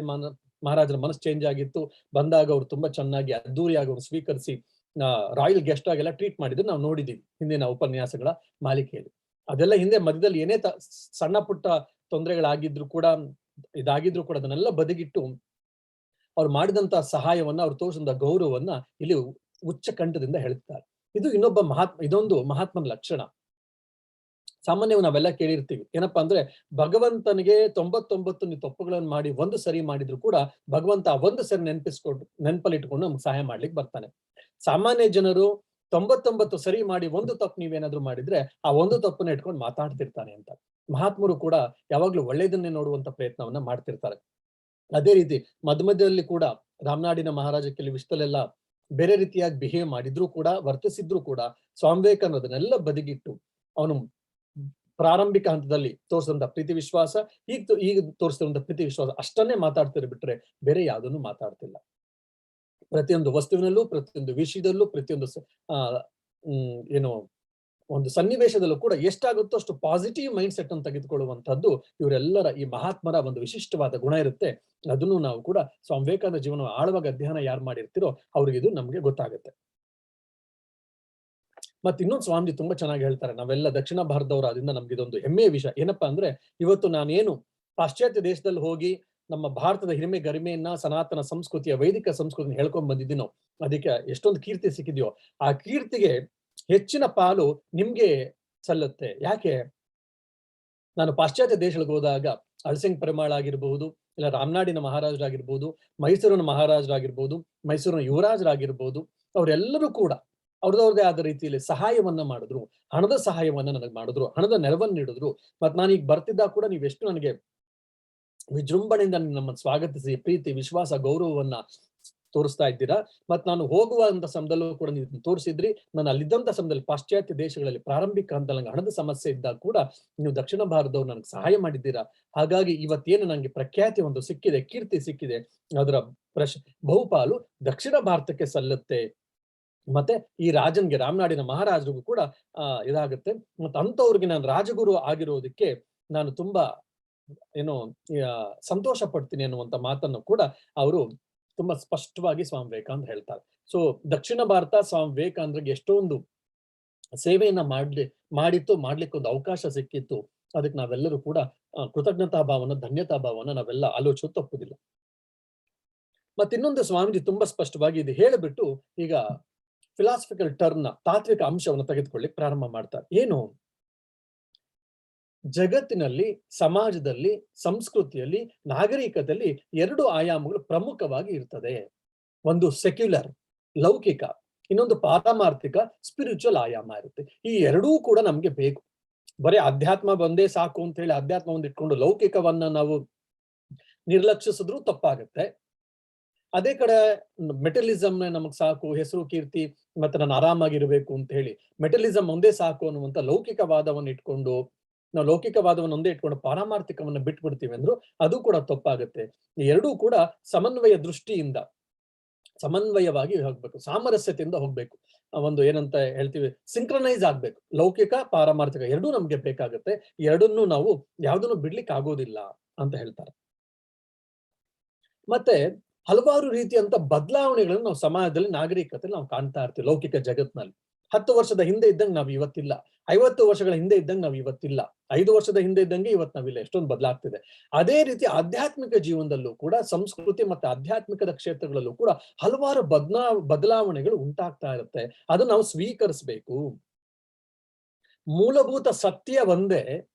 ಮಹಾರಾಜರ ಮನಸ್ಸು ಚೇಂಜ್ ಆಗಿತ್ತು. ಬಂದಾಗ ಅವ್ರು ತುಂಬಾ ಚೆನ್ನಾಗಿ ಅದ್ದೂರಿಯಾಗಿ ಅವ್ರು ಸ್ವೀಕರಿಸಿ ರಾಯಲ್ ಗೆಸ್ಟ್ ಆಗೆಲ್ಲ ಟ್ರೀಟ್ ಮಾಡಿದ್ರು ನಾವು ನೋಡಿದೀವಿ ಹಿಂದಿನ ಉಪನ್ಯಾಸಗಳ ಮಾಲಿಕೆಯಲ್ಲಿ. ಅದೆಲ್ಲ ಹಿಂದೆ ಮಧ್ಯದಲ್ಲಿ ಏನೇ ಸಣ್ಣ ಪುಟ್ಟ ತೊಂದರೆಗಳಾಗಿದ್ರು ಕೂಡ ಇದಾಗಿದ್ರು ಕೂಡ ಅದನ್ನೆಲ್ಲ ಬದಿಗಿಟ್ಟು ಅವ್ರು ಮಾಡಿದಂತಹ ಸಹಾಯವನ್ನ, ಅವ್ರು ತೋರಿಸಿದ ಗೌರವವನ್ನ ಇಲ್ಲಿ ಉಚ್ಚ ಕಂಠದಿಂದ ಹೇಳ್ತಾರೆ. ಇದು ಇದೊಂದು ಮಹಾತ್ಮನ ಲಕ್ಷಣ. ಸಾಮಾನ್ಯವಾಗಿ ನಾವೆಲ್ಲ ಕೇಳಿರ್ತೀವಿ ಏನಪ್ಪಾ ಅಂದ್ರೆ, ಭಗವಂತನಿಗೆ 99 ತಪ್ಪುಗಳನ್ನು ಮಾಡಿ ಒಂದು ಸರಿ ಮಾಡಿದ್ರು ಕೂಡ ಭಗವಂತ ಒಂದು ಸರಿ ನೆನಪಲ್ಲಿಟ್ಕೊಂಡು ನಮ್ಗೆ ಸಹಾಯ ಮಾಡ್ಲಿಕ್ಕೆ ಬರ್ತಾನೆ. ಸಾಮಾನ್ಯ ಜನರು 99 ಸರಿ ಮಾಡಿ ಒಂದು ತಪ್ಪು ನೀವೇನಾದ್ರೂ ಮಾಡಿದ್ರೆ ಆ ಒಂದು ತಪ್ಪನ್ನ ಇಟ್ಕೊಂಡು ಮಾತಾಡ್ತಿರ್ತಾನೆ ಅಂತ. ಮಹಾತ್ಮರು ಕೂಡ ಯಾವಾಗ್ಲೂ ಒಳ್ಳೇದನ್ನೇ ನೋಡುವಂತ ಪ್ರಯತ್ನವನ್ನ ಮಾಡ್ತಿರ್ತಾರೆ. ಅದೇ ರೀತಿ ಮಧ್ಯದಲ್ಲಿ ಕೂಡ ರಾಮನಾಡಿನ ಮಹಾರಾಜ ಕೆಲವು ವಿಷಯದಲ್ಲೆಲ್ಲ ಬೇರೆ ರೀತಿಯಾಗಿ ಬಿಹೇವ್ ಮಾಡಿದ್ರು ಕೂಡ, ವರ್ತಿಸಿದ್ರು ಕೂಡ ಸ್ವಾಮಿ ವಿವೇಕಾನಂದನೆಲ್ಲ ಬದಿಗಿಟ್ಟು ಅವನು ಪ್ರಾರಂಭಿಕ ಹಂತದಲ್ಲಿ ತೋರಿಸಿದಂತ ಪ್ರೀತಿ ವಿಶ್ವಾಸ, ಈಗ ತೋರಿಸಿದಂತ ಪ್ರೀತಿ ವಿಶ್ವಾಸ ಅಷ್ಟನ್ನೇ ಮಾತಾಡ್ತಿರ್ ಬಿಟ್ರೆ ಬೇರೆ ಯಾವುದನ್ನು ಮಾತಾಡ್ತಿಲ್ಲ. ಪ್ರತಿಯೊಂದು ವಸ್ತುವಿನಲ್ಲೂ, ಪ್ರತಿಯೊಂದು ವಿಷಯದಲ್ಲೂ, ಪ್ರತಿಯೊಂದು ಏನು ಒಂದು ಸನ್ನಿವೇಶದಲ್ಲೂ ಕೂಡ ಎಷ್ಟಾಗುತ್ತೋ ಅಷ್ಟು ಪಾಸಿಟಿವ್ ಮೈಂಡ್ ಸೆಟ್ ಅನ್ನು ತೆಗೆದುಕೊಳ್ಳುವಂತಹದ್ದು ಇವರೆಲ್ಲರ ಈ ಮಹಾತ್ಮರ ಒಂದು ವಿಶಿಷ್ಟವಾದ ಗುಣ ಇರುತ್ತೆ. ಅದನ್ನು ನಾವು ಕೂಡ ಸ್ವಾಮಿ ವಿವೇಕಾನಂದ ಜೀವನ ಆಳವಾಗಿ ಅಧ್ಯಯನ ಯಾರು ಮಾಡಿರ್ತೀರೋ ಅವ್ರಿಗೆ ಇದು ನಮ್ಗೆ ಗೊತ್ತಾಗುತ್ತೆ. ಮತ್ತೆ ಇನ್ನೊಂದು ಸ್ವಾಮೀಜಿ ತುಂಬಾ ಚೆನ್ನಾಗಿ ಹೇಳ್ತಾರೆ, ನಾವೆಲ್ಲ ದಕ್ಷಿಣ ಭಾರತದವರು, ಅದರಿಂದ ನಮ್ಗೆ ಇದೊಂದು ಹೆಮ್ಮೆಯ ವಿಷಯ ಏನಪ್ಪಾ ಅಂದ್ರೆ, ಇವತ್ತು ನಾನೇನು ಪಾಶ್ಚಾತ್ಯ ದೇಶದಲ್ಲಿ ಹೋಗಿ ನಮ್ಮ ಭಾರತದ ಹಿರಿಮೆ ಗರಿಮೆಯನ್ನ, ಸನಾತನ ಸಂಸ್ಕೃತಿಯ ವೈದಿಕ ಸಂಸ್ಕೃತಿನ ಹೇಳ್ಕೊಂಡ್ ಬಂದಿದ್ದೀನೋ, ಅದಕ್ಕೆ ಎಷ್ಟೊಂದು ಕೀರ್ತಿ ಸಿಕ್ಕಿದ್ಯೋ ಆ ಕೀರ್ತಿಗೆ ಹೆಚ್ಚಿನ ಪಾಲು ನಿಮ್ಗೆ ಸಲ್ಲುತ್ತೆ. ಯಾಕೆ? ನಾನು ಪಾಶ್ಚಾತ್ಯ ದೇಶಗಳಿಗೆ ಹೋದಾಗ ಅಳಸಿಂಗ್ ಪೆರುಮಾಳ್ ಆಗಿರ್ಬಹುದು, ಇಲ್ಲ ರಾಮನಾಡಿನ ಮಹಾರಾಜರಾಗಿರ್ಬಹುದು, ಮೈಸೂರಿನ ಮಹಾರಾಜರಾಗಿರ್ಬಹುದು, ಮೈಸೂರಿನ ಯುವರಾಜರಾಗಿರ್ಬಹುದು, ಅವರೆಲ್ಲರೂ ಕೂಡ ಅವ್ರದವ್ರದೇ ಆದ ರೀತಿಯಲ್ಲಿ ಸಹಾಯವನ್ನ ಮಾಡಿದ್ರು, ಹಣದ ಸಹಾಯವನ್ನ ನನಗೆ ಮಾಡಿದ್ರು, ಹಣದ ನೆರವನ್ನು ನೀಡಿದ್ರು. ಮತ್ ನಾನು ಈಗ ಬರ್ತಿದ್ದಾಗ ಕೂಡ ನೀವೆಷ್ಟು ನನಗೆ ವಿಜೃಂಭಣೆಯಿಂದ ನಮ್ಮನ್ನು ಸ್ವಾಗತಿಸಿ ಪ್ರೀತಿ ವಿಶ್ವಾಸ ಗೌರವವನ್ನ ತೋರಿಸ್ತಾ ಇದ್ದೀರಾ. ಮತ್ ನಾನು ಹೋಗುವಂತ ಸಮಯದಲ್ಲೂ ಕೂಡ ನೀವು ತೋರಿಸಿದ್ರಿ. ನಾನು ಅಲ್ಲಿದ್ದಂತ ಸಮಯದಲ್ಲಿ ಪಾಶ್ಚಾತ್ಯ ದೇಶಗಳಲ್ಲಿ ಪ್ರಾರಂಭಿಕ ಹಂತದಲ್ಲಿ ಹಣದ ಸಮಸ್ಯೆ ಇದ್ದಾಗ ಕೂಡ ನೀವು ದಕ್ಷಿಣ ಭಾರತದವ್ರು ನನಗೆ ಸಹಾಯ ಮಾಡಿದ್ದೀರಾ. ಹಾಗಾಗಿ ಇವತ್ತೇನು ನಂಗೆ ಪ್ರಖ್ಯಾತಿ ಒಂದು ಸಿಕ್ಕಿದೆ, ಕೀರ್ತಿ ಸಿಕ್ಕಿದೆ, ಅದರ ಬಹುಪಾಲು ದಕ್ಷಿಣ ಭಾರತಕ್ಕೆ ಸಲ್ಲುತ್ತೆ. ಮತ್ತೆ ಈ ರಾಜನ್ಗೆ, ರಾಮನಾಡಿನ ಮಹಾರಾಜರಿಗೂ ಕೂಡ ಇದಾಗುತ್ತೆ. ಮತ್ತೆ ಅಂತವ್ರಿಗೆ ನಾನು ರಾಜಗುರು ಆಗಿರೋದಕ್ಕೆ ನಾನು ತುಂಬಾ ಸಂತೋಷ ಪಡ್ತೀನಿ ಅನ್ನುವಂತ ಮಾತನ್ನು ಕೂಡ ಅವರು ತುಂಬಾ ಸ್ಪಷ್ಟವಾಗಿ ಸ್ವಾಮಿ ವಿವೇಕಾನಂದ ಹೇಳ್ತಾರೆ. ಸೊ ದಕ್ಷಿಣ ಭಾರತ ಸ್ವಾಮಿ ವಿವೇಕಾನಂದರಿಗೆ ಎಷ್ಟೊಂದು ಸೇವೆಯನ್ನ ಮಾಡ್ಲಿಕ್ಕೆ ಒಂದು ಅವಕಾಶ ಸಿಕ್ಕಿತ್ತು. ಅದಕ್ಕೆ ನಾವೆಲ್ಲರೂ ಕೂಡ ಕೃತಜ್ಞತಾ ಭಾವನ, ಧನ್ಯತಾ ಭಾವನ ನಾವೆಲ್ಲ ಆಲೋಚನೆ ತಪ್ಪುದಿಲ್ಲ. ಮತ್ತಿನ್ನೊಂದು ಸ್ವಾಮೀಜಿ ತುಂಬಾ ಸ್ಪಷ್ಟವಾಗಿ ಇದು ಹೇಳಿಬಿಟ್ಟು ಈಗ ಫಿಲಾಸಫಿಕಲ್ ಟರ್ಮ್ ನ ತಾತ್ವಿಕ ಅಂಶವನ್ನು ತೆಗೆದುಕೊಳ್ಳಿಕ್ಕೆ ಪ್ರಾರಂಭ ಮಾಡ್ತಾರೆ. ಏನು? ಜಗತ್ತಿನಲ್ಲಿ, ಸಮಾಜದಲ್ಲಿ, ಸಂಸ್ಕೃತಿಯಲ್ಲಿ, ನಾಗರಿಕತೆಯಲ್ಲಿ 2 ಆಯಾಮಗಳು ಪ್ರಮುಖವಾಗಿ ಇರ್ತದೆ. ಒಂದು ಸೆಕ್ಯುಲರ್ ಲೌಕಿಕ, ಇನ್ನೊಂದು ಪಾರಮಾರ್ಥಿಕ ಸ್ಪಿರಿಚುವಲ್ ಆಯಾಮ ಇರುತ್ತೆ. ಈ ಎರಡೂ ಕೂಡ ನಮ್ಗೆ ಬೇಕು. ಬರೀ ಅಧ್ಯಾತ್ಮ ಬಂದೇ ಸಾಕು ಅಂತ ಹೇಳಿ ಅಧ್ಯಾತ್ಮವನ್ನು ಇಟ್ಕೊಂಡು ಲೌಕಿಕವನ್ನ ನಾವು ನಿರ್ಲಕ್ಷಿಸಿದ್ರು ತಪ್ಪಾಗುತ್ತೆ. ಅದೇ ಕಡೆ ಮೆಟಲಿಸಮ್ ನಮಗ್ ಸಾಕು, ಹೆಸರು ಕೀರ್ತಿ, ಮತ್ತೆ ನಾನು ಆರಾಮಾಗಿರ್ಬೇಕು ಅಂತ ಹೇಳಿ ಮೆಟಲಿಸಮ್ ಒಂದೇ ಸಾಕು ಅನ್ನುವಂತ ಲೌಕಿಕವಾದವನ್ನು ಇಟ್ಕೊಂಡು, ನಾವು ಲೌಕಿಕವಾದವನ್ನು ಒಂದೇ ಇಟ್ಕೊಂಡು ಪಾರಮಾರ್ಥಿಕವನ್ನ ಬಿಟ್ಬಿಡ್ತೀವಿ ಅಂದ್ರು ಅದು ಕೂಡ ತಪ್ಪಾಗುತ್ತೆ. ಎರಡೂ ಕೂಡ ಸಮನ್ವಯ ದೃಷ್ಟಿಯಿಂದ ಸಮನ್ವಯವಾಗಿ ಹೋಗ್ಬೇಕು, ಸಾಮರಸ್ಯತೆಯಿಂದ ಹೋಗ್ಬೇಕು. ಒಂದು ಏನಂತ ಹೇಳ್ತೀವಿ, ಸಿಂಕ್ರನೈಸ್ ಆಗ್ಬೇಕು. ಲೌಕಿಕ ಪಾರಮಾರ್ಥಿಕ ಎರಡೂ ನಮ್ಗೆ ಬೇಕಾಗುತ್ತೆ. ಎರಡನ್ನೂ ನಾವು ಯಾವ್ದನ್ನು ಬಿಡ್ಲಿಕ್ಕೆ ಆಗೋದಿಲ್ಲ ಅಂತ ಹೇಳ್ತಾರೆ. ಮತ್ತೆ ಹಲವಾರು ರೀತಿಯಂತ ಬದಲಾವಣೆಗಳನ್ನು ನಾವು ಸಮಾಜದಲ್ಲಿ, ನಾಗರಿಕತೆಯಲ್ಲಿ ನಾವು ಕಾಣ್ತಾ ಇರ್ತೀವಿ. ಲೌಕಿಕ ಜಗತ್ನಲ್ಲಿ 10 ವರ್ಷದ ಹಿಂದೆ ಇದ್ದಂಗೆ ನಾವು ಇವತ್ತಿಲ್ಲ, 50 ವರ್ಷಗಳ ಹಿಂದೆ ಇದ್ದಂಗೆ ನಾವು ಇವತ್ತಿಲ್ಲ, 5 ವರ್ಷದ ಹಿಂದೆ ಇದ್ದಂಗೆ ಇವತ್ತು ನಾವಿಲ್ಲ. ಎಷ್ಟೊಂದು ಬದಲಾಗ್ತಿದೆ. ಅದೇ ರೀತಿ ಆಧ್ಯಾತ್ಮಿಕ ಜೀವನದಲ್ಲೂ ಕೂಡ, ಸಂಸ್ಕೃತಿ ಮತ್ತೆ ಆಧ್ಯಾತ್ಮಿಕದ ಕ್ಷೇತ್ರಗಳಲ್ಲೂ ಕೂಡ ಹಲವಾರು ಬದಲಾವಣೆಗಳು ಉಂಟಾಗ್ತಾ ಇರುತ್ತೆ. ಅದನ್ನ ನಾವು ಸ್ವೀಕರಿಸಬೇಕು. ಮೂಲಭೂತ ಸತ್ಯ ಒಂದೇ,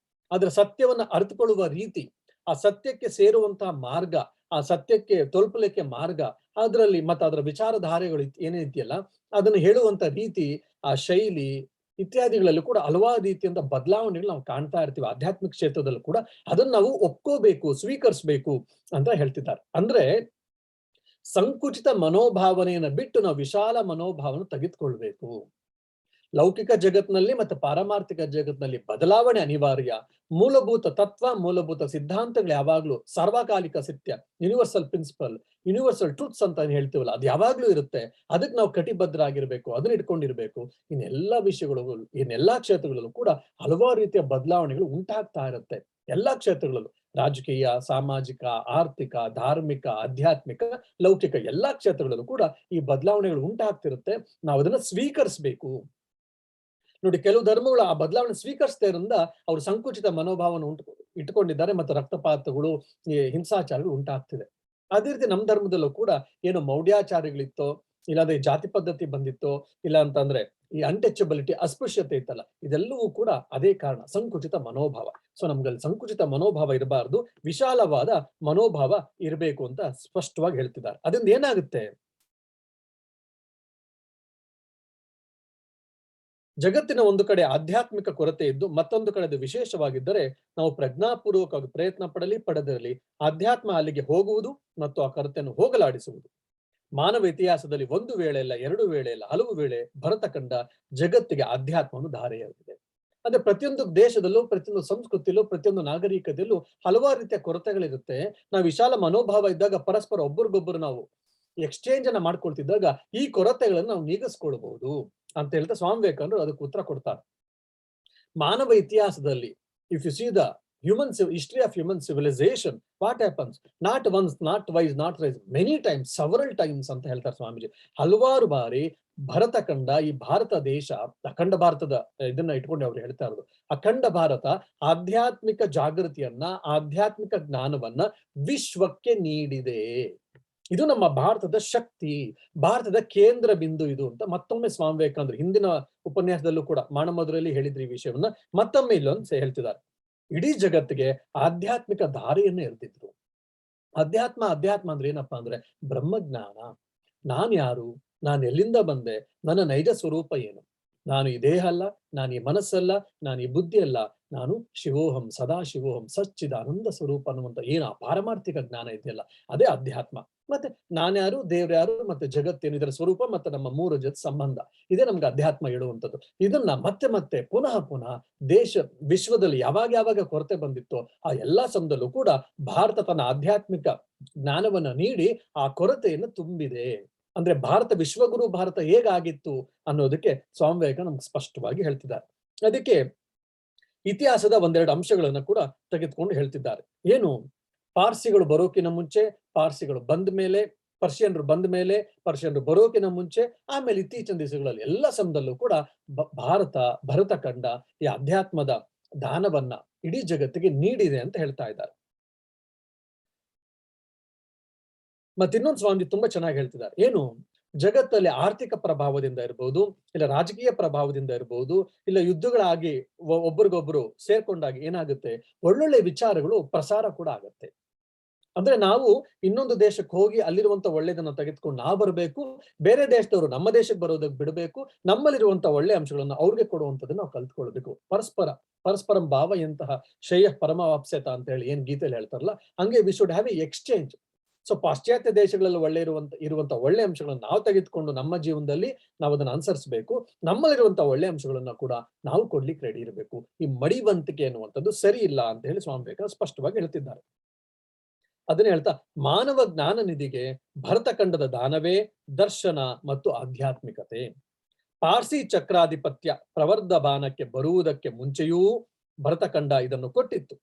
ಅದರ ಸತ್ಯವನ್ನ ಅರ್ಥಕೊಳ್ಳುವ ರೀತಿ, ಆ ಸತ್ಯಕ್ಕೆ ಸೇರುವಂತಹ ಮಾರ್ಗ, ಆ ಸತ್ಯಕ್ಕೆ ತಲುಪಲಿಕ್ಕೆ ಮಾರ್ಗ, ಅದರಲ್ಲಿ ಮತ್ತೆ ಅದರ ವಿಚಾರಧಾರೆಗಳು ಏನಿದೆಯಲ್ಲ ಅದನ್ನು ಹೇಳುವಂತ ರೀತಿ, ಆ ಶೈಲಿ ಇತ್ಯಾದಿಗಳಲ್ಲೂ ಕೂಡ ಹಲವಾರು ರೀತಿಯಿಂದ ಬದಲಾವಣೆಗಳು ನಾವು ಕಾಣ್ತಾ ಇರ್ತೀವಿ. ಆಧ್ಯಾತ್ಮಿಕ ಕ್ಷೇತ್ರದಲ್ಲೂ ಕೂಡ ಅದನ್ನ ನಾವು ಒಪ್ಕೋಬೇಕು, ಸ್ವೀಕರಿಸಬೇಕು ಅಂತ ಹೇಳ್ತಿದ್ದಾರೆ. ಅಂದ್ರೆ ಸಂಕುಚಿತ ಮನೋಭಾವನೆಯನ್ನ ಬಿಟ್ಟು ನಾವು ವಿಶಾಲ ಮನೋಭಾವನೆ ತೆಗೆದುಕೊಳ್ಬೇಕು. ಲೌಕಿಕ ಜಗತ್ನಲ್ಲಿ ಮತ್ತು ಪಾರಮಾರ್ಥಿಕ ಜಗತ್ನಲ್ಲಿ ಬದಲಾವಣೆ ಅನಿವಾರ್ಯ. ಮೂಲಭೂತ ತತ್ವ, ಮೂಲಭೂತ ಸಿದ್ಧಾಂತಗಳು ಯಾವಾಗ್ಲೂ ಸಾರ್ವಕಾಲಿಕ ಸತ್ಯ, ಯೂನಿವರ್ಸಲ್ ಪ್ರಿನ್ಸಿಪಲ್, ಯೂನಿವರ್ಸಲ್ ಟ್ರೂತ್ಸ್ ಅಂತ ಹೇಳ್ತೀವಲ್ಲ, ಅದು ಯಾವಾಗ್ಲೂ ಇರುತ್ತೆ. ಅದಕ್ಕೆ ನಾವು ಕಟಿಬದ್ಧರಾಗಿರ್ಬೇಕು, ಅದನ್ನ ಇಟ್ಕೊಂಡಿರ್ಬೇಕು. ಇನ್ನೆಲ್ಲಾ ವಿಷಯಗಳು, ಇನ್ನೆಲ್ಲಾ ಕ್ಷೇತ್ರಗಳಲ್ಲೂ ಕೂಡ ಹಲವಾರು ರೀತಿಯ ಬದಲಾವಣೆಗಳು ಉಂಟಾಗ್ತಾ ಇರುತ್ತೆ. ಎಲ್ಲಾ ಕ್ಷೇತ್ರಗಳಲ್ಲೂ, ರಾಜಕೀಯ, ಸಾಮಾಜಿಕ, ಆರ್ಥಿಕ, ಧಾರ್ಮಿಕ, ಆಧ್ಯಾತ್ಮಿಕ, ಲೌಕಿಕ ಎಲ್ಲಾ ಕ್ಷೇತ್ರಗಳಲ್ಲೂ ಕೂಡ ಈ ಬದಲಾವಣೆಗಳು ಉಂಟಾಗ್ತಿರುತ್ತೆ. ನಾವು ಅದನ್ನ ಸ್ವೀಕರಿಸಬೇಕು. ನೋಡಿ, ಕೆಲವು ಧರ್ಮಗಳು ಆ ಬದಲಾವಣೆ ಸ್ವೀಕರಿಸದೇ ಇರೋದ್ರಿಂದ ಅವರು ಸಂಕುಚಿತ ಮನೋಭಾವವನ್ನು ಇಟ್ಕೊಂಡಿದ್ದಾರೆ ಮತ್ತು ರಕ್ತಪಾತಗಳು, ಈ ಹಿಂಸಾಚಾರಗಳು ಉಂಟಾಗ್ತಿದೆ. ಅದೇ ರೀತಿ ನಮ್ಮ ಧರ್ಮದಲ್ಲೂ ಕೂಡ ಏನು ಮೌಢ್ಯಾಚಾರಗಳಿತ್ತೋ, ಇಲ್ಲಾಂದ್ರೆ ಜಾತಿ ಪದ್ಧತಿ ಬಂದಿತ್ತೋ, ಇಲ್ಲ ಅಂತಂದ್ರೆ ಈ ಅನ್ಟಚಬಿಲಿಟಿ, ಅಸ್ಪೃಶ್ಯತೆ ಇತ್ತಲ್ಲ, ಇದೆಲ್ಲವೂ ಕೂಡ ಅದೇ ಕಾರಣ, ಸಂಕುಚಿತ ಮನೋಭಾವ. ಸೊ ನಮ್ಗಲ್ಲಿ ಸಂಕುಚಿತ ಮನೋಭಾವ ಇರಬಾರ್ದು, ವಿಶಾಲವಾದ ಮನೋಭಾವ ಇರಬೇಕು ಅಂತ ಸ್ಪಷ್ಟವಾಗಿ ಹೇಳ್ತಿದ್ದಾರೆ. ಅದರಿಂದ ಏನಾಗುತ್ತೆ, ಜಗತ್ತಿನ ಒಂದು ಕಡೆ ಆಧ್ಯಾತ್ಮಿಕ ಕೊರತೆ ಇದ್ದು ಮತ್ತೊಂದು ಕಡೆ ವಿಶೇಷವಾಗಿದ್ದರೆ ನಾವು ಪ್ರಜ್ಞಾಪೂರ್ವಕವಾಗಿ ಪ್ರಯತ್ನ ಪಡೆದಿರಲಿ ಆಧ್ಯಾತ್ಮ ಅಲ್ಲಿಗೆ ಹೋಗುವುದು ಮತ್ತು ಆ ಕೊರತೆಯನ್ನು ಹೋಗಲಾಡಿಸುವುದು. ಮಾನವ ಇತಿಹಾಸದಲ್ಲಿ ಒಂದು ವೇಳೆ ಇಲ್ಲ, ಎರಡು ವೇಳೆ ಇಲ್ಲ, ಹಲವು ವೇಳೆ ಭರತ ಕಂಡ ಜಗತ್ತಿಗೆ ಆಧ್ಯಾತ್ಮವನ್ನು ಧಾರೆಯಾಗಿದೆ. ಅಂದ್ರೆ ಪ್ರತಿಯೊಂದು ದೇಶದಲ್ಲೂ, ಪ್ರತಿಯೊಂದು ಸಂಸ್ಕೃತಿಯಲ್ಲೂ, ಪ್ರತಿಯೊಂದು ನಾಗರಿಕತೆಯಲ್ಲೂ ಹಲವಾರು ರೀತಿಯ ಕೊರತೆಗಳಿರುತ್ತೆ. ನಾವು ವಿಶಾಲ ಮನೋಭಾವ ಇದ್ದಾಗ ಪರಸ್ಪರ ಒಬ್ಬರಿಗೊಬ್ಬರು ನಾವು ಎಕ್ಸ್ಚೇಂಜ್ ಅನ್ನ ಮಾಡ್ಕೊಳ್ತಿದ್ದಾಗ ಈ ಕೊರತೆಗಳನ್ನು ನಾವು ನೀಗಿಸ್ಕೊಳ್ಬಹುದು ಅಂತ ಹೇಳ್ತಾ ಸ್ವಾಮಿ ವಿವೇಕಾನಂದರು ಅದಕ್ಕೆ ಉತ್ತರ ಕೊಡ್ತಾರೆ. ಮಾನವ ಇತಿಹಾಸದಲ್ಲಿ if U C the human history of human civilization, what happens, not once, not twice, not thrice, many times, several times ಅಂತ ಹೇಳ್ತಾರೆ ಸ್ವಾಮೀಜಿ. ಹಲವಾರು ಬಾರಿ ಭರತ ಕಂಡ ಈ ಭಾರತ ದೇಶ, ಅಖಂಡ ಭಾರತದ ಇದನ್ನ ಇಟ್ಕೊಂಡು ಅವ್ರು ಹೇಳ್ತಾ ಇರೋದು, ಅಖಂಡ ಭಾರತ ಆಧ್ಯಾತ್ಮಿಕ ಜಾಗೃತಿಯನ್ನ, ಆಧ್ಯಾತ್ಮಿಕ ಜ್ಞಾನವನ್ನ ವಿಶ್ವಕ್ಕೆ ನೀಡಿದೆ. ಇದು ನಮ್ಮ ಭಾರತದ ಶಕ್ತಿ, ಭಾರತದ ಕೇಂದ್ರ ಬಿಂದು ಇದು ಅಂತ ಮತ್ತೊಮ್ಮೆ ಸ್ವಾಮಿ ವಿವೇಕಾನಂದರು ಹಿಂದಿನ ಉಪನ್ಯಾಸದಲ್ಲೂ ಕೂಡ ಮಾನಮಧುರಲ್ಲಿ ಹೇಳಿದ್ರು ಈ ವಿಷಯವನ್ನ. ಮತ್ತೊಮ್ಮೆ ಇಲ್ಲೊಂದು ಹೇಳ್ತಿದ್ದಾರೆ, ಇಡೀ ಜಗತ್ತಿಗೆ ಆಧ್ಯಾತ್ಮಿಕ ದಾರಿಯನ್ನು ಎರೆದಿದ್ರು. ಅಧ್ಯಾತ್ಮ ಅಂದ್ರೆ ಏನಪ್ಪಾ ಅಂದ್ರೆ ಬ್ರಹ್ಮಜ್ಞಾನ. ನಾನ್ ಯಾರು, ನಾನು ಎಲ್ಲಿಂದ ಬಂದೆ, ನನ್ನ ನೈಜ ಸ್ವರೂಪ ಏನು, ನಾನು ಈ ದೇಹ ಅಲ್ಲ, ನಾನು ಈ ಮನಸ್ಸಲ್ಲ, ನಾನು ಈ ಬುದ್ಧಿ ಅಲ್ಲ, ನಾನು ಶಿವೋಹಂ, ಸದಾ ಶಿವೋಹಂ, ಸಚ್ಚಿದಾನಂದ ಸ್ವರೂಪ ಅನ್ನುವಂತ ಏನು ಆ ಪಾರಮಾರ್ಥಿಕ ಜ್ಞಾನ ಇದೆಯಲ್ಲ, ಅದೇ ಅಧ್ಯಾತ್ಮ. ಮತ್ತೆ ನಾನ್ಯಾರು, ದೇವ್ರ್ಯಾರು, ಮತ್ತೆ ಜಗತ್ತೇನು, ಇದರ ಸ್ವರೂಪ ಮತ್ತೆ ನಮ್ಮ ಮೂರು ಜೊತೆ ಸಂಬಂಧ, ಇದೇ ನಮ್ಗೆ ಅಧ್ಯಾತ್ಮ ಹೇಳುವಂಥದ್ದು. ಇದನ್ನ ಮತ್ತೆ ಮತ್ತೆ ಪುನಃ ದೇಶ ವಿಶ್ವದಲ್ಲಿ ಯಾವಾಗ ಕೊರತೆ ಬಂದಿತ್ತೋ ಆ ಎಲ್ಲಾ ಸಮಯದಲ್ಲೂ ಕೂಡ ಭಾರತ ತನ್ನ ಆಧ್ಯಾತ್ಮಿಕ ಜ್ಞಾನವನ್ನ ನೀಡಿ ಆ ಕೊರತೆಯನ್ನು ತುಂಬಿದೆ. ಅಂದ್ರೆ ಭಾರತ ವಿಶ್ವಗುರು ಭಾರತ ಹೇಗಾಗಿತ್ತು ಅನ್ನೋದಕ್ಕೆ ಸ್ವಾಮಿ ವಿವೇಕಾನಂದ ನಮ್ಗೆ ಸ್ಪಷ್ಟವಾಗಿ ಹೇಳ್ತಿದ್ದಾರೆ. ಅದಕ್ಕೆ ಇತಿಹಾಸದ ಒಂದೆರಡು ಅಂಶಗಳನ್ನ ಕೂಡ ತೆಗೆದುಕೊಂಡು ಹೇಳ್ತಿದ್ದಾರೆ. ಏನು, ಪಾರ್ಸಿಗಳು ಬರೋಕಿನ ಮುಂಚೆ, ಪಾರ್ಸಿಗಳು ಬಂದ ಮೇಲೆ, ಪರ್ಷಿಯನ್ರು ಬಂದ ಮೇಲೆ, ಪರ್ಷಿಯನ್ರು ಬರೋಕಿನ ಮುಂಚೆ, ಆಮೇಲೆ ಇತ್ತೀಚಿನ ದಿವಸಗಳಲ್ಲಿ ಎಲ್ಲ ಸಮಯದಲ್ಲೂ ಕೂಡ ಭರತ ಕಂಡ ಈ ಅಧ್ಯಾತ್ಮದ ದಾನವನ್ನ ಇಡೀ ಜಗತ್ತಿಗೆ ನೀಡಿದೆ ಅಂತ ಹೇಳ್ತಾ ಇದ್ದಾರೆ. ಮತ್ತೆ ಇನ್ನೊಂದು ಸ್ವಾಮಿ ತುಂಬಾ ಚೆನ್ನಾಗಿ ಹೇಳ್ತಿದ್ದಾರೆ. ಏನು, ಜಗತ್ತಲ್ಲಿ ಆರ್ಥಿಕ ಪ್ರಭಾವದಿಂದ ಇರಬಹುದು, ಇಲ್ಲ ರಾಜಕೀಯ ಪ್ರಭಾವದಿಂದ ಇರಬಹುದು, ಇಲ್ಲ ಯುದ್ಧಗಳಾಗಿ ಒಬ್ಬರಿಗೊಬ್ರು ಸೇರ್ಕೊಂಡಾಗಿ ಏನಾಗುತ್ತೆ, ಒಳ್ಳೊಳ್ಳೆ ವಿಚಾರಗಳು ಪ್ರಸಾರ ಕೂಡ ಆಗತ್ತೆ. ಅಂದ್ರೆ ನಾವು ಇನ್ನೊಂದು ದೇಶಕ್ಕೆ ಹೋಗಿ ಅಲ್ಲಿರುವಂತ ಒಳ್ಳೆದನ್ನ ತೆಗೆದುಕೊಂಡು ನಾವು ಬರಬೇಕು, ಬೇರೆ ದೇಶದವರು ನಮ್ಮ ದೇಶಕ್ಕೆ ಬರೋದಕ್ಕೆ ಬಿಡಬೇಕು, ನಮ್ಮಲ್ಲಿರುವಂತ ಒಳ್ಳೆ ಅಂಶಗಳನ್ನ ಅವ್ರಿಗೆ ಕೊಡುವಂಥದ್ದನ್ನ ನಾವು ಕಲ್ತ್ಕೊಳ್ಬೇಕು. ಪರಸ್ಪರಂ ಭಾವ ಎಂತಹ ಶ್ರೇಯ ಪರಮಾವಾಪ್ಸ್ಯತ ಅಂತ ಹೇಳಿ ಏನ್ ಗೀತೆಯಲ್ಲಿ ಹೇಳ್ತಾರಲ್ಲ, ಹಂಗೆ we should have A exchange. So ಪಾಶ್ಚಾತ್ಯ ದೇಶಗಳಲ್ಲಿ ಒಳ್ಳೆ ಇರುವಂತ ಒಳ್ಳೆ ಅಂಶಗಳನ್ನ ನಾವು ತೆಗೆದುಕೊಂಡು ನಮ್ಮ ಜೀವನದಲ್ಲಿ ನಾವು ಅದನ್ನ ಅನುಸರಿಸಬೇಕು, ನಮ್ಮಲ್ಲಿರುವಂತ ಒಳ್ಳೆ ಅಂಶಗಳನ್ನ ಕೂಡ ನಾವು ಕೊಡ್ಲಿಕ್ಕೆ ರೆಡಿ ಇರಬೇಕು. ಈ ಮಡಿವಂತಿಕೆ ಅನ್ನುವಂಥದ್ದು ಸರಿ ಇಲ್ಲ ಅಂತ ಹೇಳಿ ಸ್ವಾಮಿ ವಿವೇಕಾನಂದರು ಸ್ಪಷ್ಟವಾಗಿ ಹೇಳ್ತಿದ್ದಾರೆ. ಅದನ್ನ ಹೇಳ್ತಾ, ಮಾನವ ಜ್ಞಾನ ನಿಧಿಗೆ ಭರತ ಖಂಡದ ದಾನವೇ ದರ್ಶನ ಮತ್ತು ಆಧ್ಯಾತ್ಮಿಕತೆ. ಪಾರ್ಸಿ ಚಕ್ರಾಧಿಪತ್ಯ ಪ್ರವರ್ಧಮಾನಕ್ಕೆ ಬರುವುದಕ್ಕೆ ಮುಂಚೆಯೂ ಭರತಖಂಡ ಇದನ್ನು ಕೊಟ್ಟಿತ್ತು.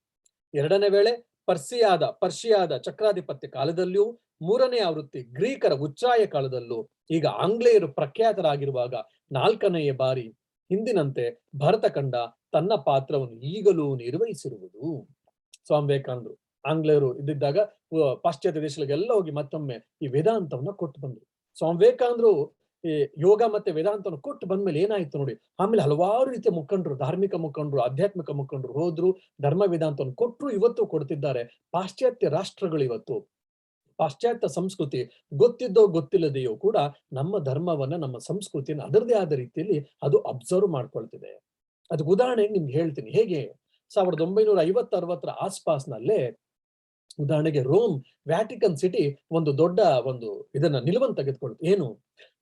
ಎರಡನೇ ವೇಳೆ ಪರ್ಷಿಯಾದ ಚಕ್ರಾಧಿಪತ್ಯ ಕಾಲದಲ್ಲಿಯೂ, ಮೂರನೇ ಆವೃತ್ತಿ ಗ್ರೀಕರ ಉಚ್ಚಾಯ ಕಾಲದಲ್ಲೂ, ಈಗ ಆಂಗ್ಲೇಯರು ಪ್ರಖ್ಯಾತರಾಗಿರುವಾಗ ನಾಲ್ಕನೆಯ ಬಾರಿ ಹಿಂದಿನಂತೆ ಭರತಖಂಡ ತನ್ನ ಪಾತ್ರವನ್ನು ಈಗಲೂ ನಿರ್ವಹಿಸಿರುವುದು. ಸ್ವಾಮಿ ವಿವೇಕಾನಂದರು ಆಂಗ್ಲೇಯರು ಇದ್ದಿದ್ದಾಗ ಪಾಶ್ಚಾತ್ಯ ದೇಶಗಳಿಗೆಲ್ಲ ಹೋಗಿ ಮತ್ತೊಮ್ಮೆ ಈ ವೇದಾಂತವನ್ನ ಕೊಟ್ಟು ಬಂದ್ರು. ಸ್ವಾಮಿ ವಿವೇಕಾನಂದರು ಈ ಯೋಗ ಮತ್ತೆ ವೇದಾಂತವನ್ನು ಕೊಟ್ಟು ಬಂದ್ಮೇಲೆ ಏನಾಯ್ತು ನೋಡಿ, ಆಮೇಲೆ ಹಲವಾರು ರೀತಿಯ ಮುಖಂಡರು, ಧಾರ್ಮಿಕ ಮುಖಂಡರು, ಆಧ್ಯಾತ್ಮಿಕ ಮುಖಂಡರು ಹೋದ್ರು, ಧರ್ಮ ವೇದಾಂತವನ್ನು ಕೊಟ್ಟರು, ಇವತ್ತು ಕೊಡ್ತಿದ್ದಾರೆ. ಪಾಶ್ಚಾತ್ಯ ರಾಷ್ಟ್ರಗಳು ಇವತ್ತು ಪಾಶ್ಚಾತ್ಯ ಸಂಸ್ಕೃತಿ ಗೊತ್ತಿದ್ದೋ ಗೊತ್ತಿಲ್ಲದೆಯೋ ಕೂಡ ನಮ್ಮ ಧರ್ಮವನ್ನ, ನಮ್ಮ ಸಂಸ್ಕೃತಿಯನ್ನು ಅದರದೇ ಆದ ರೀತಿಯಲ್ಲಿ ಅದು ಅಬ್ಸರ್ವ್ ಮಾಡ್ಕೊಳ್ತಿದೆ. ಅದಕ್ಕೆ ಉದಾಹರಣೆಗೆ ನಿಮ್ಗೆ ಹೇಳ್ತೀನಿ. ಹೇಗೆ 1950-60 ಆಸ್ಪಾಸ್ನಲ್ಲೇ ಉದಾಹರಣೆಗೆ ರೋಮ್ ವ್ಯಾಟಿಕನ್ ಸಿಟಿ ಒಂದು ದೊಡ್ಡ ಇದನ್ನ ನಿಲುವನ್ನು ತೆಗೆದುಕೊಳ್ತು. ಏನು,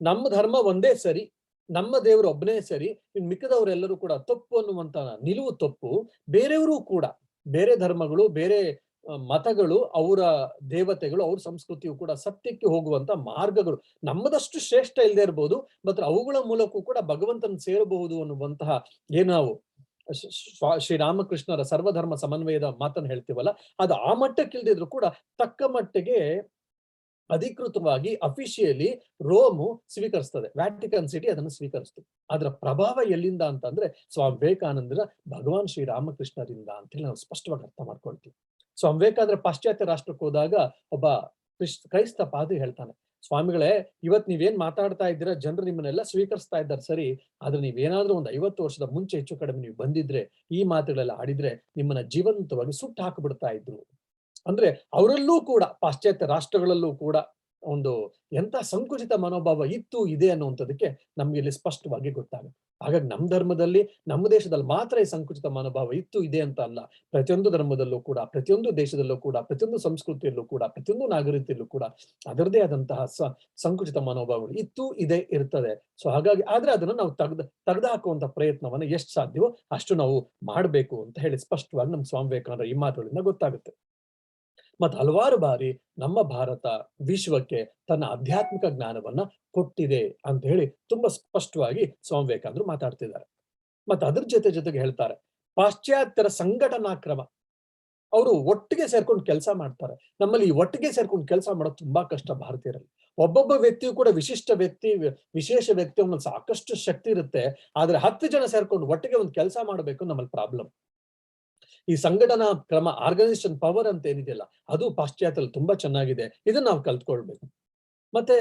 ನಮ್ಮ ಧರ್ಮ ಒಂದೇ ಸರಿ, ನಮ್ಮ ದೇವರು ಒಬ್ಬನೇ ಸರಿ, ಇನ್ ಮಿಕ್ಕದವರೆಲ್ಲರೂ ಕೂಡ ತಪ್ಪು ಅನ್ನುವಂತ ನಿಲುವು ತಪ್ಪು. ಬೇರೆಯವರು ಕೂಡ, ಬೇರೆ ಧರ್ಮಗಳು, ಬೇರೆ ಮತಗಳು, ಅವರ ದೇವತೆಗಳು, ಅವ್ರ ಸಂಸ್ಕೃತಿಯು ಕೂಡ ಸತ್ಯಕ್ಕೆ ಹೋಗುವಂತ ಮಾರ್ಗಗಳು ನಮ್ಮದಷ್ಟು ಶ್ರೇಷ್ಠ ಇಲ್ಲದೆ ಇರಬಹುದು, ಮಾತ್ರ ಅವುಗಳ ಮೂಲಕವೂ ಕೂಡ ಭಗವಂತನ ಸೇರಬಹುದು ಅನ್ನುವಂತಹ ಏನು ನಾವು ಶ್ರೀರಾಮಕೃಷ್ಣರ ಸರ್ವಧರ್ಮ ಸಮನ್ವಯದ ಮಾತನ್ನು ಹೇಳ್ತೀವಲ್ಲ, ಅದು ಆ ಮಟ್ಟಕ್ಕೆ ಇಲ್ದಿದ್ರು ಕೂಡ ತಕ್ಕ ಮಟ್ಟಿಗೆ ಅಧಿಕೃತವಾಗಿ ಅಫಿಷಿಯಲಿ ರೋಮು ಸ್ವೀಕರಿಸ್ತದೆ, ವ್ಯಾಟಿಕನ್ ಸಿಟಿ ಅದನ್ನು ಸ್ವೀಕರಿಸ್ತದೆ. ಅದರ ಪ್ರಭಾವ ಎಲ್ಲಿಂದ ಅಂತಂದ್ರೆ ಸ್ವಾಮಿ ವಿವೇಕಾನಂದರ ಭಗವಾನ್ ಶ್ರೀರಾಮಕೃಷ್ಣರಿಂದ ಅಂತೇಳಿ ನಾವು ಸ್ಪಷ್ಟವಾಗಿ ಅರ್ಥ ಮಾಡ್ಕೊಳ್ತೀವಿ. ಸ್ವಾಮಿ ವಿವೇಕಾನಂದ್ರ ಪಾಶ್ಚಾತ್ಯ ರಾಷ್ಟ್ರಕ್ಕೆ ಹೋದಾಗ ಒಬ್ಬ ಕ್ರೈಸ್ತ ಪಾದ್ರಿ ಹೇಳ್ತಾನೆ, ಸ್ವಾಮಿಗಳೇ, ಇವತ್ ನೀವೇನ್ ಮಾತಾಡ್ತಾ ಇದ್ದೀರಾ, ಜನರು ನಿಮ್ಮನ್ನೆಲ್ಲ ಸ್ವೀಕರಿಸ್ತಾ ಇದ್ದಾರೆ ಸರಿ, ಆದ್ರೆ ನೀವೇನಾದ್ರೂ ಒಂದು 50 ವರ್ಷದ ಮುಂಚೆ ಹೆಚ್ಚು ಕಡಿಮೆ ನೀವು ಬಂದಿದ್ರೆ, ಈ ಮಾತುಗಳೆಲ್ಲ ಆಡಿದ್ರೆ ನಿಮ್ಮನ್ನ ಜೀವಂತವಾಗಿ ಸುಟ್ಟು ಹಾಕಿಬಿಡ್ತಾ ಇದ್ರು. ಅಂದ್ರೆ ಅವರಲ್ಲೂ ಕೂಡ, ಪಾಶ್ಚಾತ್ಯ ರಾಷ್ಟ್ರಗಳಲ್ಲೂ ಕೂಡ ಒಂದು ಎಂತ ಸಂಕುಚಿತ ಮನೋಭಾವ ಇತ್ತು, ಇದೆ ಅನ್ನುವಂಥದಕ್ಕೆ ನಮ್ಗೆ ಇಲ್ಲಿ ಸ್ಪಷ್ಟವಾಗಿ ಗೊತ್ತಾಗುತ್ತೆ. ಹಾಗಾಗಿ ನಮ್ಮ ಧರ್ಮದಲ್ಲಿ, ನಮ್ಮ ದೇಶದಲ್ಲಿ ಮಾತ್ರ ಈ ಸಂಕುಚಿತ ಮನೋಭಾವ ಇತ್ತು, ಇದೆ ಅಂತ ಅಲ್ಲ. ಪ್ರತಿಯೊಂದು ಧರ್ಮದಲ್ಲೂ ಕೂಡ, ಪ್ರತಿಯೊಂದು ದೇಶದಲ್ಲೂ ಕೂಡ, ಪ್ರತಿಯೊಂದು ಸಂಸ್ಕೃತಿಯಲ್ಲೂ ಕೂಡ, ಪ್ರತಿಯೊಂದು ನಾಗರಿಕತೆಯಲ್ಲೂ ಕೂಡ ಅದರದೇ ಆದಂತಹ ಸಂಕುಚಿತ ಮನೋಭಾವಗಳು ಇತ್ತು, ಇದೆ, ಇರ್ತದೆ. ಸೊ ಹಾಗಾಗಿ ಆದ್ರೆ ಅದನ್ನ ನಾವು ತೆಗೆದು ಹಾಕುವಂತ ಪ್ರಯತ್ನವನ್ನ ಎಷ್ಟು ಸಾಧ್ಯವೋ ಅಷ್ಟು ನಾವು ಮಾಡಬೇಕು ಅಂತ ಹೇಳಿ ಸ್ಪಷ್ಟವಾಗಿ ನಮ್ಮ ಸ್ವಾಮಿ ವಿವೇಕಾನಂದರ ಈ ಮಾತುಗಳಿಂದ ಗೊತ್ತಾಗುತ್ತೆ. ಮತ್ತೆ ಹಲವಾರು ಬಾರಿ ನಮ್ಮ ಭಾರತ ವಿಶ್ವಕ್ಕೆ ತನ್ನ ಆಧ್ಯಾತ್ಮಿಕ ಜ್ಞಾನವನ್ನ ಕೊಟ್ಟಿದೆ ಅಂತ ಹೇಳಿ ತುಂಬಾ ಸ್ಪಷ್ಟವಾಗಿ ಸ್ವಾಮಿ ವಿವೇಕಾನಂದರು ಮಾತಾಡ್ತಿದ್ದಾರೆ. ಮತ್ತೆ ಅದ್ರ ಜೊತೆಗೆ ಹೇಳ್ತಾರೆ, ಪಾಶ್ಚಾತ್ಯರ ಸಂಘಟನಾ ಕ್ರಮ, ಅವರು ಒಟ್ಟಿಗೆ ಸೇರ್ಕೊಂಡು ಕೆಲಸ ಮಾಡ್ತಾರೆ. ನಮ್ಮಲ್ಲಿ ಈ ಒಟ್ಟಿಗೆ ಸೇರ್ಕೊಂಡು ಕೆಲಸ ಮಾಡೋದು ತುಂಬಾ ಕಷ್ಟ ಭಾರತೀಯರಲ್ಲಿ. ಒಬ್ಬೊಬ್ಬ ವ್ಯಕ್ತಿಯು ಕೂಡ ವಿಶಿಷ್ಟ ವ್ಯಕ್ತಿ, ವಿಶೇಷ ವ್ಯಕ್ತಿ, ಅವನಲ್ಲಿ ಸಾಕಷ್ಟು ಶಕ್ತಿ ಇರುತ್ತೆ. ಆದ್ರೆ 10 ಜನ ಸೇರ್ಕೊಂಡು ಒಟ್ಟಿಗೆ ಒಂದು ಕೆಲಸ ಮಾಡಬೇಕು, ನಮ್ಮಲ್ಲಿ ಪ್ರಾಬ್ಲಮ್. ಈ ಸಂಘಟನಾ ಕ್ರಮ, ಆರ್ಗನೈಸೇಷನ್ ಪವರ್ ಅಂತ ಏನಿದೆಯಲ್ಲ, ಅದು ಪಾಶ್ಚಾತ್ಯದಲ್ಲಿ ತುಂಬಾ ಚೆನ್ನಾಗಿದೆ. ಇದನ್ನ ನಾವು ಕಲ್ತ್ಕೊಳ್ಬೇಕು. ಮತ್ತೆ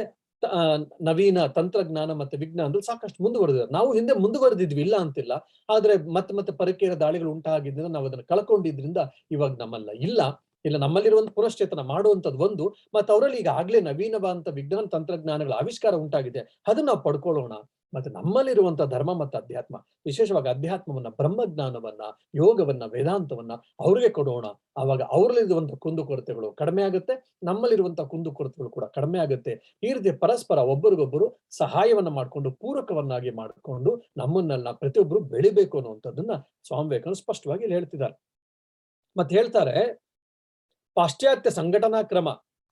ನವೀನ ತಂತ್ರಜ್ಞಾನ ಮತ್ತೆ ವಿಜ್ಞಾನದಲ್ಲಿ ಸಾಕಷ್ಟು ಮುಂದುವರೆದಿದೆ. ನಾವು ಹಿಂದೆ ಮುಂದುವರೆದಿದ್ವಿ, ಇಲ್ಲ ಅಂತಿಲ್ಲ. ಆದ್ರೆ ಮತ್ತೆ ಪರಕೀಯರ ದಾಳಿಗಳು ಉಂಟಾಗಿದ್ದರಿಂದ ನಾವು ಅದನ್ನ ಕಳ್ಕೊಂಡಿದ್ರಿಂದ ಇವಾಗ ಇಲ್ಲ. ನಮ್ಮಲ್ಲಿರುವಂತ ಪುನಶ್ಚೇತನ ಮಾಡುವಂತದ್ದು ಒಂದು, ಮತ್ತೆ ಅವರಲ್ಲಿ ಈಗ ಆಗ್ಲೇ ನವೀನವಾದಂತ ವಿಜ್ಞಾನ ತಂತ್ರಜ್ಞಾನಗಳ ಆವಿಷ್ಕಾರ ಉಂಟಾಗಿದೆ, ಅದನ್ನ ನಾವು ಪಡ್ಕೊಳ್ಳೋಣ. ಮತ್ತೆ ನಮ್ಮಲ್ಲಿರುವಂತ ಧರ್ಮ ಮತ್ತು ಅಧ್ಯಾತ್ಮ, ವಿಶೇಷವಾಗಿ ಅಧ್ಯಾತ್ಮವನ್ನ, ಬ್ರಹ್ಮಜ್ಞಾನವನ್ನ, ಯೋಗವನ್ನ, ವೇದಾಂತವನ್ನ ಅವ್ರಿಗೆ ಕೊಡೋಣ. ಆವಾಗ ಅವರಲ್ಲಿರುವಂತಹ ಕುಂದುಕೊರತೆಗಳು ಕಡಿಮೆ ಆಗುತ್ತೆ, ನಮ್ಮಲ್ಲಿರುವಂತಹ ಕುಂದುಕೊರತೆಗಳು ಕೂಡ ಕಡಿಮೆ ಆಗುತ್ತೆ. ಈ ರೀತಿ ಪರಸ್ಪರ ಒಬ್ಬರಿಗೊಬ್ಬರು ಸಹಾಯವನ್ನ ಮಾಡಿಕೊಂಡು, ಪೂರಕವನ್ನಾಗಿ ಮಾಡಿಕೊಂಡು ನಮ್ಮನ್ನೆಲ್ಲ ಪ್ರತಿಯೊಬ್ಬರು ಬೆಳಿಬೇಕು ಅನ್ನುವಂಥದ್ದನ್ನ ಸ್ವಾಮಿ ವಿವೇಕಾನಂದ ಸ್ಪಷ್ಟವಾಗಿ ಇಲ್ಲಿ ಹೇಳ್ತಿದ್ದಾರೆ. ಮತ್ತೆ ಹೇಳ್ತಾರೆ, ಪಾಶ್ಚಾತ್ಯ ಸಂಘಟನಾ ಕ್ರಮ,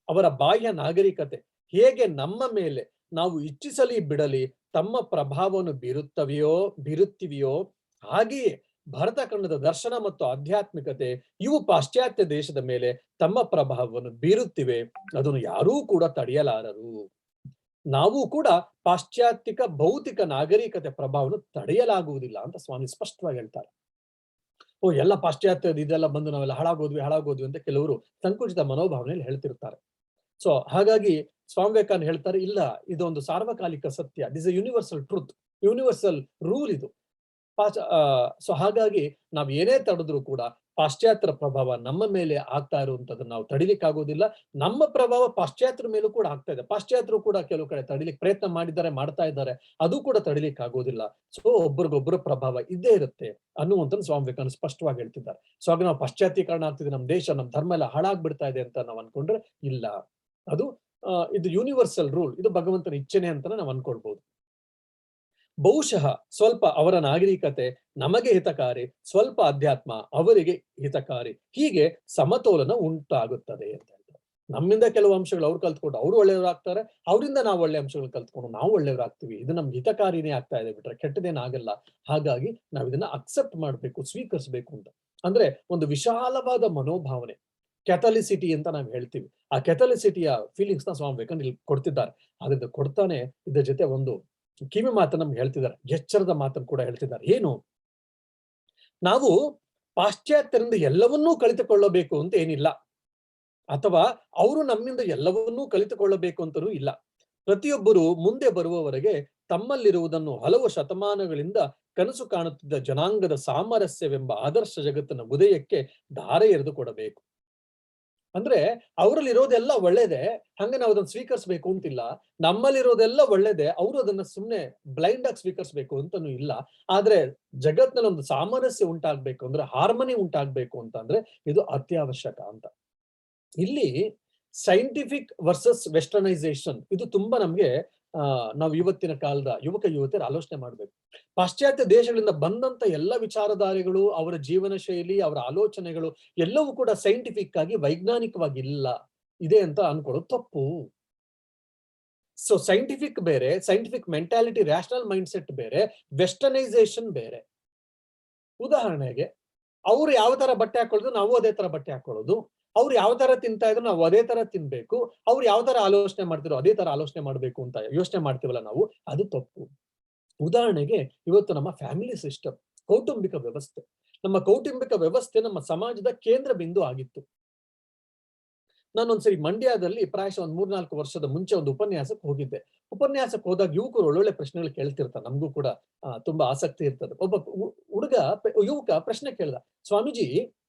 ಅವರ ಬಾಹ್ಯ ನಾಗರಿಕತೆ ಹೇಗೆ ನಮ್ಮ ಮೇಲೆ ನಾವು ಇಚ್ಛಿಸಲಿ ಬಿಡಲಿ ತಮ್ಮ ಪ್ರಭಾವವನ್ನು ಬೀರುತ್ತಿವೆಯೋ ಹಾಗೆಯೇ ಭರತ ಖಂಡದ ದರ್ಶನ ಮತ್ತು ಆಧ್ಯಾತ್ಮಿಕತೆ ಇವು ಪಾಶ್ಚಾತ್ಯ ದೇಶದ ಮೇಲೆ ತಮ್ಮ ಪ್ರಭಾವವನ್ನು ಬೀರುತ್ತಿವೆ. ಅದನ್ನು ಯಾರೂ ಕೂಡ ತಡೆಯಲಾರರು. ನಾವು ಕೂಡ ಪಾಶ್ಚಾತ್ಯಿಕ ಭೌತಿಕ ನಾಗರಿಕತೆ ಪ್ರಭಾವವನ್ನು ತಡೆಯಲಾಗುವುದಿಲ್ಲ ಅಂತ ಸ್ವಾಮಿ ಸ್ಪಷ್ಟವಾಗಿ ಹೇಳ್ತಾರೆ. ಎಲ್ಲ ಪಾಶ್ಚಾತ್ಯದ ಇದೆಲ್ಲ ಬಂದು ನಾವೆಲ್ಲ ಹಾಳಾಗೋದ್ವಿ ಅಂತ ಕೆಲವರು ಸಂಕುಚಿತ ಮನೋಭಾವನೆಯಲ್ಲಿ ಹೇಳ್ತಿರ್ತಾರೆ. ಸೊ ಹಾಗಾಗಿ ಸ್ವಾಮಿ ವಿವೇಕಾನಂದ ಹೇಳ್ತಾರೆ, ಇಲ್ಲ, ಇದೊಂದು ಸಾರ್ವಕಾಲಿಕ ಸತ್ಯ, this A universal truth, universal rule ಇದು. ಸೊ ಹಾಗಾಗಿ ನಾವ್ ಏನೇ ತಡೆದ್ರು ಕೂಡ ಪಾಶ್ಚಾತ್ಯರ ಪ್ರಭಾವ ನಮ್ಮ ಮೇಲೆ ಆಗ್ತಾ ಇರುವಂತದನ್ನ ನಾವು ತಡಿಲಿಕ್ಕಾಗೋದಿಲ್ಲ. ನಮ್ಮ ಪ್ರಭಾವ ಪಾಶ್ಚಾತ್ಯರ ಮೇಲೂ ಕೂಡ ಆಗ್ತಾ ಇದೆ. ಪಾಶ್ಚಾತ್ಯರು ಕೂಡ ಕೆಲವು ಕಡೆ ತಡಿಲಿಕ್ಕೆ ಪ್ರಯತ್ನ ಮಾಡ್ತಾ ಇದ್ದಾರೆ, ಅದು ಕೂಡ ತಡಿಲಿಕ್ಕಾಗೋದಿಲ್ಲ. ಸೊ ಒಬ್ಬರಿಗೊಬ್ಬರ ಪ್ರಭಾವ ಇದ್ದೇ ಇರುತ್ತೆ ಅನ್ನುವಂಥದ್ದು ಸ್ವಾಮಿ ವಿವೇಕಾನಂದ ಸ್ಪಷ್ಟವಾಗಿ ಹೇಳ್ತಿದ್ದಾರೆ. ಸೊ ಹಾಗೆ ನಾವು ಪಾಶ್ಚಾತ್ಯೀಕರಣ ಆಗ್ತಿದೆ, ನಮ್ಮ ದೇಶ, ನಮ್ಮ ಧರ್ಮ ಎಲ್ಲ ಹಾಳಾಗ್ಬಿಡ್ತಾ ಇದೆ ಅಂತ ನಾವು ಅನ್ಕೊಂಡ್ರೆ ಇಲ್ಲ. ಅದು ಇದು ಯೂನಿವರ್ಸಲ್ ರೂಲ್, ಇದು ಭಗವಂತನ ಇಚ್ಛೆನೆ ಅಂತ ನಾವು ಅನ್ಕೊಳ್ಬಹುದು. ಬಹುಶಃ ಸ್ವಲ್ಪ ಅವರ ನಾಗರಿಕತೆ ನಮಗೆ ಹಿತಕಾರಿ, ಸ್ವಲ್ಪ ಅಧ್ಯಾತ್ಮ ಅವರಿಗೆ ಹಿತಕಾರಿ, ಹೀಗೆ ಸಮತೋಲನ ಉಂಟಾಗುತ್ತದೆ ಅಂತ ಹೇಳ್ತಾರೆ. ನಮ್ಮಿಂದ ಕೆಲವು ಅಂಶಗಳು ಅವ್ರು ಕಲ್ತ್ಕೊಂಡು ಅವ್ರು ಒಳ್ಳೆಯವರಾಗ್ತಾರೆ, ಅವರಿಂದ ನಾವು ಒಳ್ಳೆ ಅಂಶಗಳು ಕಲ್ತ್ಕೊಂಡು ನಾವು ಒಳ್ಳೆಯವರಾಗ್ತೀವಿ. ಇದು ನಮ್ಗೆ ಹಿತಕಾರಿನೇ ಆಗ್ತಾ ಇದೆ ಬಿಟ್ರೆ ಕೆಟ್ಟದೇನಾಗಲ್ಲ. ಹಾಗಾಗಿ ನಾವು ಇದನ್ನ ಅಕ್ಸೆಪ್ಟ್ ಮಾಡ್ಬೇಕು, ಸ್ವೀಕರಿಸಬೇಕು ಅಂತ. ಅಂದ್ರೆ ಒಂದು ವಿಶಾಲವಾದ ಮನೋಭಾವನೆ, ಕ್ಯಾಥಲಿಸಿಟಿ ಅಂತ ನಾವು ಹೇಳ್ತೀವಿ. ಆ ಕ್ಯಾಥಲಿಸಿಟಿಯ ಫೀಲಿಂಗ್ಸ್ ನ ಸ್ವಾಮಿ ವಿವೇಕಾನಂದ ಇಲ್ಲಿ ಕೊಡ್ತಿದ್ದಾರೆ. ಅದರಿಂದ ಕೊಡ್ತಾನೆ ಇದ್ರ ಜೊತೆ ಒಂದು ಕಿವಿ ಮಾತನ್ನು ನಮ್ಗೆ ಹೇಳ್ತಿದ್ದಾರೆ, ಎಚ್ಚರದ ಮಾತನ್ನು ಕೂಡ ಹೇಳ್ತಿದ್ದಾರೆ. ಏನು, ನಾವು ಪಾಶ್ಚಾತ್ಯರಿಂದ ಎಲ್ಲವನ್ನೂ ಕಲಿತುಕೊಳ್ಳಬೇಕು ಅಂತ ಏನಿಲ್ಲ, ಅಥವಾ ಅವರು ನಮ್ಮಿಂದ ಎಲ್ಲವನ್ನೂ ಕಲಿತುಕೊಳ್ಳಬೇಕು ಅಂತಲೂ ಇಲ್ಲ. ಪ್ರತಿಯೊಬ್ಬರು ಮುಂದೆ ಬರುವವರೆಗೆ ತಮ್ಮಲ್ಲಿರುವುದನ್ನು ಹಲವು ಶತಮಾನಗಳಿಂದ ಕನಸು ಕಾಣುತ್ತಿದ್ದ ಜನಾಂಗದ ಸಾಮರಸ್ಯವೆಂಬ ಆದರ್ಶ ಜಗತ್ತಿನ ಉದಯಕ್ಕೆ ದಾರೆ ಎರೆದು ಕೊಡಬೇಕು. ಅಂದ್ರೆ ಅವರಲ್ಲಿರೋದೆಲ್ಲ ಒಳ್ಳೇದೆ, ಹಂಗ ನಾವು ಅದನ್ನ ಸ್ವೀಕರಿಸಬೇಕು ಅಂತಿಲ್ಲ. ನಮ್ಮಲ್ಲಿರೋದೆಲ್ಲ ಒಳ್ಳೇದೆ, ಅವರು ಅದನ್ನ ಸುಮ್ನೆ ಬ್ಲೈಂಡ್ ಆಗಿ ಸ್ವೀಕರಿಸಬೇಕು ಅಂತಾನು ಇಲ್ಲ. ಆದ್ರೆ ಜಗತ್ನಲ್ಲಿ ಒಂದು ಸಾಮರಸ್ಯ ಉಂಟಾಗ್ಬೇಕು ಅಂದ್ರೆ, ಹಾರ್ಮನಿ ಉಂಟಾಗ್ಬೇಕು ಅಂತಂದ್ರೆ ಇದು ಅತ್ಯವಶ್ಯಕ ಅಂತ. ಇಲ್ಲಿ ಸೈಂಟಿಫಿಕ್ ವರ್ಸಸ್ ವೆಸ್ಟರ್ನೈಸೇಷನ್ ಇದು ತುಂಬಾ ನಮ್ಗೆ ನಾವು ಇವತ್ತಿನ ಕಾಲದ ಯುವಕ ಯುವತಿಯರು ಆಲೋಚನೆ ಮಾಡ್ಬೇಕು. ಪಾಶ್ಚಾತ್ಯ ದೇಶಗಳಿಂದ ಬಂದಂತ ಎಲ್ಲ ವಿಚಾರಧಾರೆಗಳು, ಅವರ ಜೀವನ ಶೈಲಿ, ಅವರ ಆಲೋಚನೆಗಳು ಎಲ್ಲವೂ ಕೂಡ ಸೈಂಟಿಫಿಕ್ ಆಗಿ ವೈಜ್ಞಾನಿಕವಾಗಿ ಇಲ್ಲ ಇದೆ ಅಂತ ಅನ್ಕೊಳ್ಳೋದು ತಪ್ಪು. ಸೊ ಸೈಂಟಿಫಿಕ್ ಬೇರೆ, scientific mentality, rational mind set ಬೇರೆ, ವೆಸ್ಟರ್ನೈಸೇಷನ್ ಬೇರೆ. ಉದಾಹರಣೆಗೆ ಅವ್ರು ಯಾವ ತರ ಬಟ್ಟೆ ಹಾಕೊಳ್ಳೋದು ನಾವು ಅದೇ ತರ ಬಟ್ಟೆ ಹಾಕೊಳ್ಳೋದು, ಅವ್ರು ಯಾವ ತರ ತಿಂತಾ ಇದ್ರು ನಾವು ಅದೇ ತರ ತಿನ್ಬೇಕು, ಅವ್ರು ಯಾವ ತರ ಆಲೋಚನೆ ಮಾಡ್ತಿರೋ ಅದೇ ತರ ಆಲೋಚನೆ ಮಾಡ್ಬೇಕು ಅಂತ ಯೋಚನೆ ಮಾಡ್ತೀವಲ್ಲ ನಾವು, ಅದು ತಪ್ಪು. ಉದಾಹರಣೆಗೆ ಇವತ್ತು ನಮ್ಮ ಫ್ಯಾಮಿಲಿ ಸಿಸ್ಟಮ್, ಕೌಟುಂಬಿಕ ವ್ಯವಸ್ಥೆ, ನಮ್ಮ ಕೌಟುಂಬಿಕ ವ್ಯವಸ್ಥೆ ನಮ್ಮ ಸಮಾಜದ ಕೇಂದ್ರ ಬಿಂದು ಆಗಿತ್ತು. ನಾನೊಂದ್ಸರಿ ಮಂಡ್ಯದಲ್ಲಿ ಪ್ರಾಯಶಃ ಒಂದ್ 3-4 ವರ್ಷದ ಮುಂಚೆ ಒಂದು ಉಪನ್ಯಾಸಕ್ಕೆ ಹೋಗಿದ್ದೆ. ಉಪನ್ಯಾಸಕ್ಕೆ ಹೋದಾಗ ಯುವಕರು ಒಳ್ಳೊಳ್ಳೆ ಪ್ರಶ್ನೆಗಳು ಕೇಳ್ತಿರ್ತಾರೆ, ನಮಗೂ ಕೂಡ ತುಂಬಾ ಆಸಕ್ತಿ ಇರ್ತದೆ. ಒಬ್ಬ ಯುವಕ ಪ್ರಶ್ನೆ ಕೇಳ್ದ, ಸ್ವಾಮೀಜಿ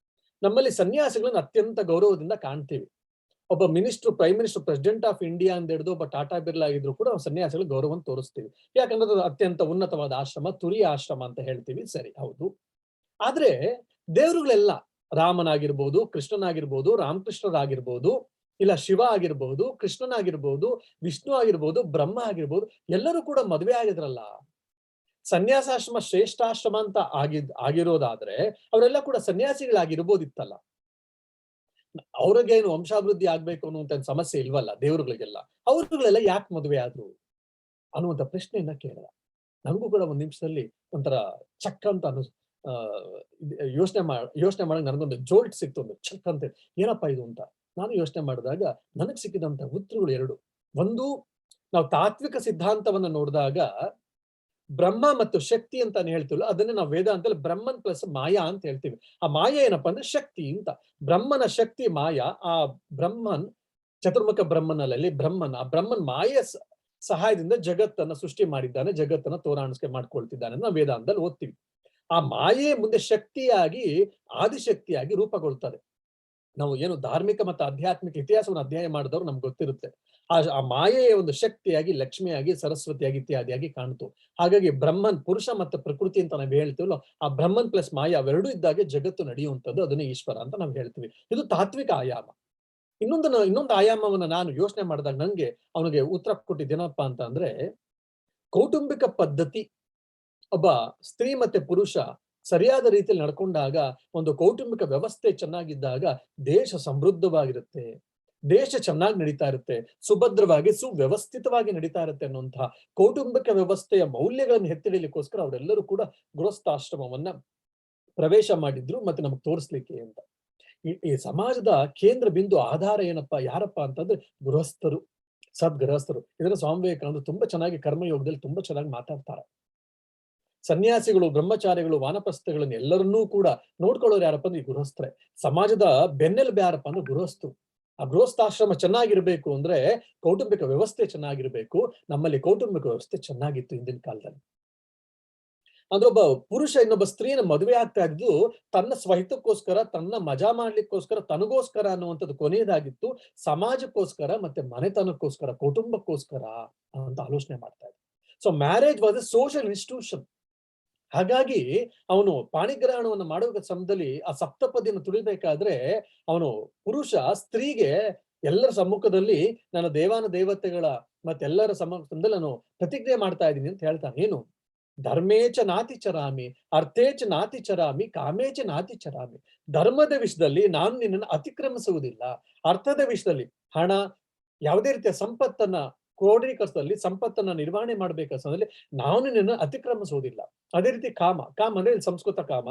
ನಮ್ಮಲ್ಲಿ ಸನ್ಯಾಸಿಗಳನ್ನ ಅತ್ಯಂತ ಗೌರವದಿಂದ ಕಾಣ್ತೀವಿ. ಒಬ್ಬ minister, prime minister, president of India ಅಂತ ಹಿಡಿದು ಒಬ್ಬ ಟಾಟಾ ಬಿರ್ಲಾ ಆಗಿದ್ರು ಕೂಡ ಸನ್ಯಾಸಿಗಳು ಗೌರವವನ್ನು ತೋರಿಸ್ತೀವಿ. ಯಾಕಂದ್ರೆ ಅದು ಅತ್ಯಂತ ಉನ್ನತವಾದ ಆಶ್ರಮ, ತುರಿಯ ಆಶ್ರಮ ಅಂತ ಹೇಳ್ತೀವಿ. ಸರಿ, ಹೌದು. ಆದ್ರೆ ದೇವರುಗಳೆಲ್ಲ ರಾಮನಾಗಿರ್ಬೋದು, ಕೃಷ್ಣನಾಗಿರ್ಬೋದು, ರಾಮಕೃಷ್ಣರಾಗಿರ್ಬೋದು, ಇಲ್ಲ ಶಿವ ಆಗಿರ್ಬೋದು, ಕೃಷ್ಣನಾಗಿರ್ಬೋದು, ವಿಷ್ಣು ಆಗಿರ್ಬೋದು, ಬ್ರಹ್ಮ ಆಗಿರ್ಬೋದು, ಎಲ್ಲರೂ ಕೂಡ ಮದುವೆ ಆಗಿದ್ರಲ್ಲ. ಸನ್ಯಾಸಾಶ್ರಮ ಶ್ರೇಷ್ಠಾಶ್ರಮ ಅಂತ ಆಗಿರೋದಾದ್ರೆ ಅವರೆಲ್ಲ ಕೂಡ ಸನ್ಯಾಸಿಗಳಾಗಿರ್ಬೋದಿತ್ತಲ್ಲ. ಅವ್ರಿಗೇನು ವಂಶಾಭಿವೃದ್ಧಿ ಆಗ್ಬೇಕು ಅನ್ನುವಂತ ಸಮಸ್ಯೆ ಇಲ್ವಲ್ಲ ದೇವರುಗಳಿಗೆಲ್ಲ, ಅವ್ರುಗಳೆಲ್ಲ ಯಾಕೆ ಮದುವೆ ಆದ್ರು ಅನ್ನುವಂತ ಪ್ರಶ್ನೆಯನ್ನ ಕೇಳಿದ. ನನಗೂ ಕೂಡ ಒಂದ್ ನಿಮಿಷದಲ್ಲಿ ಒಂಥರ ಚಕ್ ಅಂತ ಯೋಚನೆ ಮಾಡಕ್ ನನಗೊಂದು ಜೋಲ್ಟ್ ಸಿಕ್ತು, ಒಂದು ಚಕ್ ಅಂತ. ಏನಪ್ಪಾ ಇದು ಅಂತ ನಾನು ಯೋಚನೆ ಮಾಡಿದಾಗ ನನಗ್ ಸಿಕ್ಕಿದಂತ ಉತ್ತರಗಳು ಎರಡು. ಒಂದು, ನಾವು ತಾತ್ವಿಕ ಸಿದ್ಧಾಂತವನ್ನ ನೋಡಿದಾಗ ಬ್ರಹ್ಮ ಮತ್ತು ಶಕ್ತಿ ಅಂತ ಹೇಳ್ತೀವಲ್ಲ, ಅದನ್ನೇ ನಾವು ವೇದಾಂತದಲ್ಲಿ ಬ್ರಹ್ಮನ್ ಪ್ಲಸ್ ಮಾಯಾ ಅಂತ ಹೇಳ್ತೀವಿ. ಆ ಮಾಯಾ ಏನಪ್ಪಾ ಅಂದ್ರೆ ಶಕ್ತಿ ಅಂತ. ಬ್ರಹ್ಮನ ಶಕ್ತಿ ಮಾಯಾ. ಆ ಬ್ರಹ್ಮನ್, ಚತುರ್ಮುಖ ಬ್ರಹ್ಮನಲ್ಲಿ ಬ್ರಹ್ಮನ್, ಆ ಬ್ರಹ್ಮನ್ ಮಾಯಾ ಸಹಾಯದಿಂದ ಜಗತ್ತನ್ನ ಸೃಷ್ಟಿ ಮಾಡಿದ್ದಾನೆ, ಜಗತ್ತನ್ನ ತೋರಾಣಿಕೆ ಮಾಡ್ಕೊಳ್ತಿದ್ದಾನೆ ನಾವು ವೇದಾಂತದಲ್ಲಿ ಓದ್ತೀವಿ. ಆ ಮಾಯೆ ಮುಂದೆ ಶಕ್ತಿಯಾಗಿ, ಆದಿಶಕ್ತಿಯಾಗಿ ರೂಪುಗೊಳ್ತಾರೆ. ನಾವು ಏನು ಧಾರ್ಮಿಕ ಮತ್ತು ಆಧ್ಯಾತ್ಮಿಕ ಇತಿಹಾಸವನ್ನು ಅಧ್ಯಯನ ಮಾಡಿದವರು ನಮ್ಗೆ ಗೊತ್ತಿರುತ್ತೆ. ಆ ಮಾಯೆಯ ಒಂದು ಶಕ್ತಿಯಾಗಿ, ಲಕ್ಷ್ಮಿಯಾಗಿ, ಸರಸ್ವತಿಯಾಗಿ, ಇತ್ಯಾದಿಯಾಗಿ ಕಾಣ್ತು. ಹಾಗಾಗಿ ಬ್ರಹ್ಮನ್, ಪುರುಷ ಮತ್ತು ಪ್ರಕೃತಿ ಅಂತ ನಾವು ಹೇಳ್ತೀವಲ್ಲ, ಆ ಬ್ರಹ್ಮನ್ ಪ್ಲಸ್ ಮಾಯಾ ಅವೆರಡೂ ಇದ್ದಾಗೆ ಜಗತ್ತು ನಡೆಯುವಂಥದ್ದು, ಅದನ್ನೇ ಈಶ್ವರ ಅಂತ ನಾವು ಹೇಳ್ತೀವಿ. ಇದು ತಾತ್ವಿಕ ಆಯಾಮ. ಇನ್ನೊಂದು ಆಯಾಮವನ್ನ ನಾನು ಯೋಚನೆ ಮಾಡಿದಾಗ ನಂಗೆ ಅವನಿಗೆ ಉತ್ತರ ಕೊಟ್ಟಿದ್ದೇನಪ್ಪ ಅಂತ ಅಂದ್ರೆ, ಕೌಟುಂಬಿಕ ಪದ್ಧತಿ, ಒಬ್ಬ ಸ್ತ್ರೀ ಮತ್ತೆ ಪುರುಷ ಸರಿಯಾದ ರೀತಿಯಲ್ಲಿ ನಡ್ಕೊಂಡಾಗ, ಒಂದು ಕೌಟುಂಬಿಕ ವ್ಯವಸ್ಥೆ ಚೆನ್ನಾಗಿದ್ದಾಗ ದೇಶ ಸಮೃದ್ಧವಾಗಿರುತ್ತೆ, ದೇಶ ಚೆನ್ನಾಗಿ ನಡೀತಾ ಇರುತ್ತೆ, ಸುಭದ್ರವಾಗಿ ಸುವ್ಯವಸ್ಥಿತವಾಗಿ ನಡೀತಾ ಇರುತ್ತೆ ಅನ್ನುವಂತಹ ಕೌಟುಂಬಿಕ ವ್ಯವಸ್ಥೆಯ ಮೌಲ್ಯಗಳನ್ನು ಎತ್ತಿಡಲಿಕ್ಕೋಸ್ಕರ ಅವರೆಲ್ಲರೂ ಕೂಡ ಗೃಹಸ್ಥಾಶ್ರಮವನ್ನ ಪ್ರವೇಶ ಮಾಡಿದ್ರು, ಮತ್ತೆ ನಮಗೆ ತೋರಿಸ್ಲಿಕ್ಕೆ ಅಂತ. ಈ ಸಮಾಜದ ಕೇಂದ್ರ ಬಿಂದು ಆಧಾರ ಏನಪ್ಪಾ, ಯಾರಪ್ಪ ಅಂತಂದ್ರೆ ಗೃಹಸ್ಥರು, ಸದ್ಗೃಹಸ್ಥರು. ಇದನ್ನ ಸ್ವಾಮಿ ವಿವೇಕಾನಂದರು ತುಂಬಾ ಚೆನ್ನಾಗಿ ಕರ್ಮಯೋಗದಲ್ಲಿ ತುಂಬಾ ಚೆನ್ನಾಗಿ ಮಾತಾಡ್ತಾರೆ. ಸನ್ಯಾಸಿಗಳು, ಬ್ರಹ್ಮಚಾರಿಗಳು, ವಾನಪ್ರಸ್ಥಗಳನ್ನು ಎಲ್ಲರನ್ನೂ ಕೂಡ ನೋಡ್ಕೊಳ್ಳೋರು ಯಾರಪ್ಪ ಅಂದ್ರೆ ಈ ಗೃಹಸ್ಥರೇ. ಸಮಾಜದ ಬೆನ್ನೆಲುಬು ಯಾರಪ್ಪ ಅಂದ್ರೆ ಗೃಹಸ್ಥರು. ಆ ಗೃಹಸ್ಥಾಶ್ರಮ ಚೆನ್ನಾಗಿರ್ಬೇಕು ಅಂದ್ರೆ ಕೌಟುಂಬಿಕ ವ್ಯವಸ್ಥೆ ಚೆನ್ನಾಗಿರ್ಬೇಕು. ನಮ್ಮಲ್ಲಿ ಕೌಟುಂಬಿಕ ವ್ಯವಸ್ಥೆ ಚೆನ್ನಾಗಿತ್ತು ಹಿಂದಿನ ಕಾಲದಲ್ಲಿ. ಅಂದ್ರೆ ಒಬ್ಬ ಪುರುಷ ಇನ್ನೊಬ್ಬ ಸ್ತ್ರೀಯನ್ನು ಮದುವೆ ಆಗ್ತಾ ಇದ್ದು ತನ್ನ ಸ್ವಹಿತಕ್ಕೋಸ್ಕರ, ತನ್ನ ಮಜಾ ಮಾಡ್ಲಿಕ್ಕೋಸ್ಕರ, ತನಗೋಸ್ಕರ ಅನ್ನುವಂಥದ್ದು ಕೊನೆಯದಾಗಿತ್ತು. ಸಮಾಜಕ್ಕೋಸ್ಕರ ಮತ್ತೆ ಮನೆತನಕ್ಕೋಸ್ಕರ, ಕುಟುಂಬಕ್ಕೋಸ್ಕರ ಅಂತ ಆಲೋಚನೆ ಮಾಡ್ತಾ ಇದ್ದ. So marriage was A social institution. ಹಾಗಾಗಿ ಅವನು ಪಾಣಿಗ್ರಹಣವನ್ನು ಮಾಡುವ ಸಮಯದಲ್ಲಿ ಆ ಸಪ್ತಪದಿಯನ್ನು ತುಳಿಬೇಕಾದ್ರೆ ಅವನು ಪುರುಷ ಸ್ತ್ರೀಗೆ ಎಲ್ಲರ ಸಮ್ಮುಖದಲ್ಲಿ ನನ್ನ ದೇವಾನ ದೇವತೆಗಳ ಮತ್ತೆಲ್ಲರ ಸಮ್ಮುಖದಲ್ಲಿ ನಾನು ಪ್ರತಿಜ್ಞೆ ಮಾಡ್ತಾ ಇದ್ದೀನಿ ಅಂತ ಹೇಳ್ತಾನೆ. ಏನು? ಧರ್ಮೇಚ ನಾತಿ ಚರಾಮಿ, ಅರ್ಥೇಚ ನಾತಿ ಚರಾಮಿ, ಕಾಮೇಚ ನಾತಿ ಚರಾಮಿ. ಧರ್ಮದ ವಿಷಯದಲ್ಲಿ ನಾನು ನಿನ್ನನ್ನು ಅತಿಕ್ರಮಿಸುವುದಿಲ್ಲ. ಅರ್ಥದ ವಿಷಯದಲ್ಲಿ ಹಣ, ಯಾವುದೇ ರೀತಿಯ ಸಂಪತ್ತನ್ನ ಕ್ರೋಢೀಕರಿಸದಲ್ಲಿ, ಸಂಪತ್ತನ್ನ ನಿರ್ವಹಣೆ ಮಾಡ್ಬೇಕಾದ್ರೆ ನಾನು ನಿನ್ನನ್ನು ಅತಿಕ್ರಮಿಸುವುದಿಲ್ಲ. ಅದೇ ರೀತಿ ಕಾಮ ಅಂದ್ರೆ ಸಂಸ್ಕೃತ ಕಾಮ,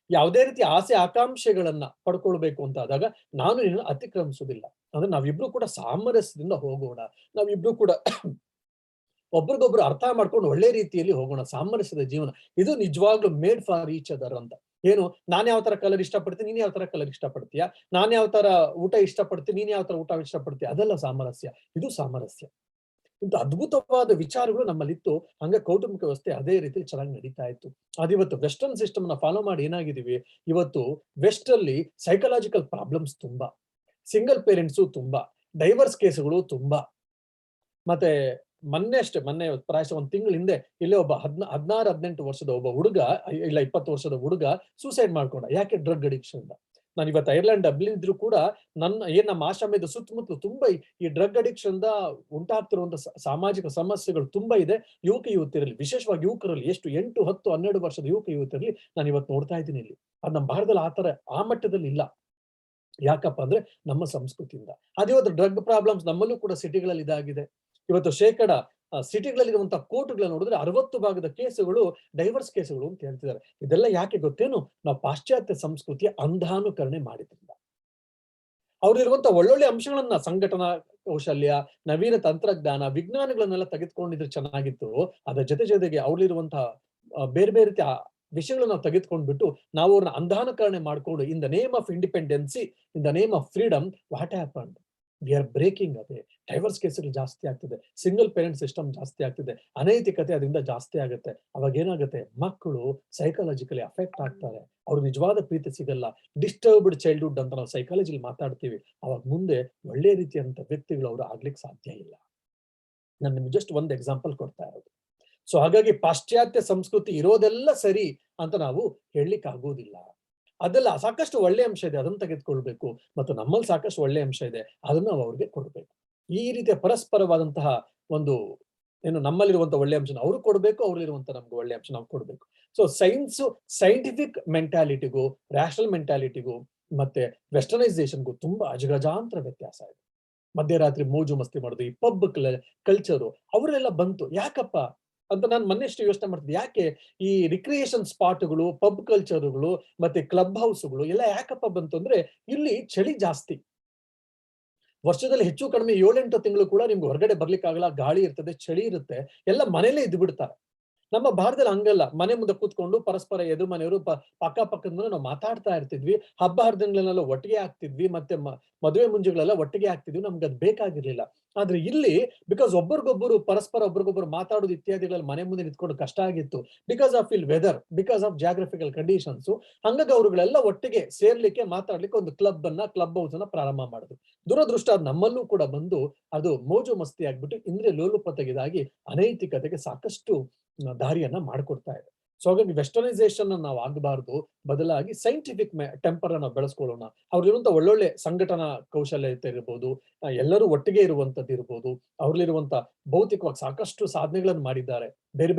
ಯಾವುದೇ ರೀತಿ ಆಸೆ ಆಕಾಂಕ್ಷೆಗಳನ್ನ ಪಡ್ಕೊಳ್ಬೇಕು ಅಂತ ಆದಾಗ ನಾನು ನಿನ್ನನ್ನು ಅತಿಕ್ರಮಿಸುವುದಿಲ್ಲ. ಅಂದ್ರೆ ನಾವಿಬ್ರು ಕೂಡ ಸಾಮರಸ್ಯದಿಂದ ಹೋಗೋಣ, ನಾವಿಬ್ರು ಕೂಡ ಒಬ್ರಿಗೊಬ್ರು ಅರ್ಥ ಮಾಡ್ಕೊಂಡು ಒಳ್ಳೆ ರೀತಿಯಲ್ಲಿ ಹೋಗೋಣ, ಸಾಮರಸ್ಯದ ಜೀವನ. ಇದು ನಿಜವಾಗ್ಲೂ ಮೇಡ್ ಫಾರ್ ಈಚ್ ಅದರ್ ಅಂತ. ಏನು, ನಾನ್ ಯಾವ ತರ ಕಲರ್ ಇಷ್ಟಪಡ್ತೀನಿ, ನೀನ್ ಯಾವ ತರ ಕಲರ್ ಇಷ್ಟಪಡ್ತೀಯಾ, ನಾನ್ ಯಾವ ತರ ಊಟ ಇಷ್ಟಪಡ್ತೀನಿ, ನೀನ್ ಯಾವ ತರ ಊಟ ಇಷ್ಟಪಡ್ತೀಯ, ಅದೆಲ್ಲ ಸಾಮರಸ್ಯ. ಇದು ಸಾಮರಸ್ಯ. ಇಂಥ ಅದ್ಭುತವಾದ ವಿಚಾರಗಳು ನಮ್ಮಲ್ಲಿತ್ತು. ಹಂಗ ಕೌಟುಂಬಿಕ ವ್ಯವಸ್ಥೆ ಅದೇ ರೀತಿ ಚೆನ್ನಾಗಿ ನಡೀತಾ ಇತ್ತು. ಅದಿವತ್ತು ವೆಸ್ಟರ್ನ್ ಸಿಸ್ಟಮ್ ನ ಫಾಲೋ ಮಾಡಿ ಏನಾಗಿದೀವಿ, ಇವತ್ತು ವೆಸ್ಟ್ ಅಲ್ಲಿ ಸೈಕಲಾಜಿಕಲ್ ಪ್ರಾಬ್ಲಮ್ಸ್ ತುಂಬಾ, ಸಿಂಗಲ್ ಪೇರೆಂಟ್ಸು ತುಂಬಾ, ಡೈವರ್ಸ್ ಕೇಸ್ಗಳು ತುಂಬಾ. ಮತ್ತೆ ಮೊನ್ನೆ ಪ್ರಾಯಶಃ ಒಂದು ತಿಂಗಳ ಹಿಂದೆ ಇಲ್ಲೇ ಒಬ್ಬ 16-18 ವರ್ಷದ ಒಬ್ಬ ಹುಡುಗ, ಇಲ್ಲ 20 ವರ್ಷದ ಹುಡುಗ ಸೂಸೈಡ್ ಮಾಡ್ಕೊಂಡ. ಯಾಕೆ? Drug addiction. ನಾನು ಇವತ್ತು ಐರ್ಲೆಂಡ್ ಡಬ್ಲಿನ್ ಇದ್ರು ಕೂಡ ನಮ್ಮ ಆಶ್ರಮದ ಸುತ್ತಮುತ್ತಲು ತುಂಬಾ ಈ ಡ್ರಗ್ ಅಡಿಕ್ಷನ್ ಉಂಟಾಗ್ತಿರುವಂತಹ ಸಾಮಾಜಿಕ ಸಮಸ್ಯೆಗಳು ತುಂಬಾ ಇದೆ. ಯುವತಿಯರಲ್ಲಿ, ವಿಶೇಷವಾಗಿ ಯುವಕರಲ್ಲಿ, ಎಷ್ಟು 8, 10, 12 ವರ್ಷದ ಯುವತಿಯರಲ್ಲಿ ನಾನು ಇವತ್ತು ನೋಡ್ತಾ ಇದ್ದೀನಿ ಇಲ್ಲಿ. ಅದು ನಮ್ಮ ಭಾರತದಲ್ಲಿ ಆ ಮಟ್ಟದಲ್ಲಿ ಇಲ್ಲ. ಯಾಕಪ್ಪ ಅಂದ್ರೆ ನಮ್ಮ ಸಂಸ್ಕೃತಿಯಿಂದ. ಅದೇ ಇವತ್ತು ಡ್ರಗ್ ಪ್ರಾಬ್ಲಮ್ಸ್ ನಮ್ಮಲ್ಲೂ ಕೂಡ ಸಿಟಿಗಳಲ್ಲಿ ಇದಾಗಿದೆ. ಇವತ್ತು ಸಿಟಿಗಳಲ್ಲಿರುವಂತಹ ಕೋರ್ಟ್ಗಳನ್ನ ನೋಡಿದ್ರೆ 60% ಕೇಸುಗಳು ಡೈವರ್ಸ್ ಕೇಸುಗಳು ಅಂತ ಹೇಳ್ತಿದ್ದಾರೆ. ಇದೆಲ್ಲ ಯಾಕೆ ಗೊತ್ತೇನು? ನಾವು ಪಾಶ್ಚಾತ್ಯ ಸಂಸ್ಕೃತಿಯ ಅಂಧಾನುಕರಣೆ ಮಾಡಿದ್ರಿಂದ. ಅವ್ರಿರುವಂತಹ ಒಳ್ಳೊಳ್ಳೆ ಅಂಶಗಳನ್ನ, ಸಂಘಟನಾ ಕೌಶಲ್ಯ, ನವೀನ ತಂತ್ರಜ್ಞಾನ, ವಿಜ್ಞಾನಗಳನ್ನೆಲ್ಲ ತೆಗೆದುಕೊಂಡಿದ್ರೆ ಚೆನ್ನಾಗಿತ್ತು. ಅದರ ಜೊತೆಗೆ ಅವ್ರಲ್ಲಿರುವಂತಹ ಬೇರೆ ಬೇರೆ ರೀತಿಯ ವಿಷಯಗಳನ್ನ ನಾವು ತೆಗೆದುಕೊಂಡ್ಬಿಟ್ಟು ನಾವು ಅವ್ರನ್ನ ಅಂಧಾನುಕರಣೆ ಮಾಡ್ಕೊಂಡು ಇನ್ the name of independency, in the name of freedom, what happened? We are breaking. ಅದೇ ಡೈವರ್ಸ್ ಕೇಸುಗಳು ಜಾಸ್ತಿ ಆಗ್ತಿದೆ, ಸಿಂಗಲ್ ಪೇರೆಂಟ್ ಸಿಸ್ಟಮ್ ಜಾಸ್ತಿ ಆಗ್ತಿದೆ, ಅನೈತಿಕತೆ ಅದರಿಂದ ಜಾಸ್ತಿ ಆಗುತ್ತೆ. ಅವಾಗ ಏನಾಗುತ್ತೆ? ಮಕ್ಕಳು ಸೈಕಾಲಜಿಕಲಿ ಅಫೆಕ್ಟ್ ಆಗ್ತಾರೆ, ಅವ್ರು ನಿಜವಾದ ಪ್ರೀತಿ ಸಿಗಲ್ಲ. ಡಿಸ್ಟರ್ಬ್ಡ್ ಚೈಲ್ಡ್ಹುಡ್ ಅಂತ ನಾವು ಸೈಕಾಲಜಿಲಿ ಮಾತಾಡ್ತೀವಿ. ಅವಾಗ ಮುಂದೆ ಒಳ್ಳೆ ರೀತಿಯಂತ ವ್ಯಕ್ತಿಗಳು ಅವರು ಆಗ್ಲಿಕ್ಕೆ ಸಾಧ್ಯ ಇಲ್ಲ. ನಾನು ನಿಮ್ಗೆ ಜಸ್ಟ್ ಒಂದು ಎಕ್ಸಾಂಪಲ್ ಕೊಡ್ತಾ ಇರೋದು. ಸೊ ಹಾಗಾಗಿ ಪಾಶ್ಚಾತ್ಯ ಸಂಸ್ಕೃತಿ ಇರೋದೆಲ್ಲ ಸರಿ ಅಂತ ನಾವು ಹೇಳಲಿಕ್ಕೆ ಆಗೋದಿಲ್ಲ. ಅದೆಲ್ಲ ಸಾಕಷ್ಟು ಒಳ್ಳೆ ಅಂಶ ಇದೆ, ಅದನ್ನು ತೆಗೆದುಕೊಳ್ಬೇಕು. ಮತ್ತು ನಮ್ಮಲ್ಲಿ ಸಾಕಷ್ಟು ಒಳ್ಳೆ ಅಂಶ ಇದೆ, ಅದನ್ನು ನಾವು ಅವ್ರಿಗೆ ಕೊಡ್ಬೇಕು. ಈ ರೀತಿಯ ಪರಸ್ಪರವಾದಂತಹ ಒಂದು ನಮ್ಮಲ್ಲಿರುವಂತಹ ಒಳ್ಳೆ ಅಂಶ ಅವರು ಕೊಡ್ಬೇಕು, ಅವ್ರಲ್ಲಿರುವಂತಹ ನಮ್ಗೆ ಒಳ್ಳೆ ಅಂಶ ನಾವು ಕೊಡ್ಬೇಕು. ಸೊ ಸೈಂಟಿಫಿಕ್ ಮೆಂಟಾಲಿಟಿಗೂ, ರ್ಯಾಷನಲ್ ಮೆಂಟಾಲಿಟಿಗೂ ಮತ್ತೆ ವೆಸ್ಟರ್ನೈಸೇಷನ್ಗೂ ತುಂಬಾ ಅಜಗಜಾಂತರ ವ್ಯತ್ಯಾಸ ಇದೆ. ಮಧ್ಯರಾತ್ರಿ ಮೋಜು ಮಸ್ತಿ ಮಾಡೋದು, ಈ ಪಬ್ ಕಲ್ಚರು ಅವರೆಲ್ಲ ಬಂತು. ಯಾಕಪ್ಪ ಅಂತ ನಾನು ಮೊನ್ನೆಷ್ಟು ಯೋಚನೆ ಮಾಡ್ತಿದ್ದೆ. ಯಾಕೆ ಈ ರಿಕ್ರಿಯೇಷನ್ ಸ್ಪಾಟ್ಗಳು, ಪಬ್ ಕಲ್ಚರ್ಗಳು ಮತ್ತೆ ಕ್ಲಬ್ ಹೌಸ್ಗಳು ಎಲ್ಲ ಯಾಕಪ್ಪ ಬಂತು ಅಂದ್ರೆ, ಇಲ್ಲಿ ಚಳಿ ಜಾಸ್ತಿ. ವರ್ಷದಲ್ಲಿ ಹೆಚ್ಚು ಕಡಿಮೆ 7-8 ತಿಂಗಳು ಕೂಡ ನಿಮ್ಗೆ ಹೊರಗಡೆ ಬರ್ಲಿಕ್ಕಾಗಲ್ಲ, ಗಾಳಿ ಇರ್ತದೆ, ಚಳಿ ಇರುತ್ತೆ, ಎಲ್ಲ ಮನೇಲೇ ಇದ್ದು ಬಿಡ್ತಾರೆ. ನಮ್ಮ ಭಾರತದಲ್ಲಿ ಹಂಗಲ್ಲ. ಮನೆ ಮುಂದೆ ಕೂತ್ಕೊಂಡು ಪರಸ್ಪರ ಎದುರು ಮನೆಯವರು ಪಕ್ಕದ ಮೇಲೆ ನಾವು ಮಾತಾಡ್ತಾ ಇರ್ತಿದ್ವಿ. ಹಬ್ಬ ಹರಿದಿನಗಳನ್ನೆಲ್ಲ ಒಟ್ಟಿಗೆ ಆಗ್ತಿದ್ವಿ, ಮತ್ತೆ ಮದುವೆ ಮುಂಜುಗಳೆಲ್ಲ ಒಟ್ಟಿಗೆ ಆಗ್ತಿದ್ವಿ. ನಮ್ಗೆ ಅದು ಬೇಕಾಗಿರ್ಲಿಲ್ಲ. ಆದ್ರೆ ಇಲ್ಲಿ ಬಿಕಾಸ್ ಒಬ್ಬರಿಗೊಬ್ಬರು ಮಾತಾಡೋದು ಇತ್ಯಾದಿಗಳಲ್ಲಿ ಮನೆ ಮುಂದೆ ನಿಂತ್ಕೊಂಡು ಕಷ್ಟ ಆಗಿತ್ತು. Because of weather, because of geographical conditions, ಹಂಗಾಗಿ ಅವರುಗಳೆಲ್ಲ ಒಟ್ಟಿಗೆ ಸೇರ್ಲಿಕ್ಕೆ, ಮಾತಾಡ್ಲಿಕ್ಕೆ ಒಂದು ಕ್ಲಬ್ ಹೌಸ್ ಅನ್ನ ಪ್ರಾರಂಭ ಮಾಡಿದ್ರು. ದುರದೃಷ್ಟ ನಮ್ಮಲ್ಲೂ ಕೂಡ ಬಂದು ಅದು ಮೋಜು ಮಸ್ತಿ ಆಗ್ಬಿಟ್ಟು ಇಂದ್ರಿಯ ಲೋಲುಪತೆಗಿದಾಗಿ ಅನೈತಿಕತೆಗೆ ಸಾಕಷ್ಟು ದಾರಿಯನ್ನ ಮಾಡಿಕೊಡ್ತಾ ಇದೆ. ಸೊ ಹಾಗಾಗಿ ವೆಸ್ಟರ್ನೈಸೇಷನ್ ನಾವು ಆಗಬಾರ್ದು, ಬದಲಾಗಿ ಸೈಂಟಿಫಿಕ್ ಟೆಂಪರ್ ನಾವು ಬೆಳೆಸ್ಕೊಳ್ಳೋಣ. ಅವ್ರಲ್ಲಿರುವಂತಹ ಒಳ್ಳೊಳ್ಳೆ ಸಂಘಟನಾ ಕೌಶಲ್ಯತೆ ಇರ್ಬೋದು, ಎಲ್ಲರೂ ಒಟ್ಟಿಗೆ ಇರುವಂತದ್ದು ಇರ್ಬೋದು, ಅವ್ರಲ್ಲಿರುವಂತಹ ಭೌತಿಕವಾಗಿ ಸಾಕಷ್ಟು ಸಾಧನೆಗಳನ್ನು ಮಾಡಿದ್ದಾರೆ,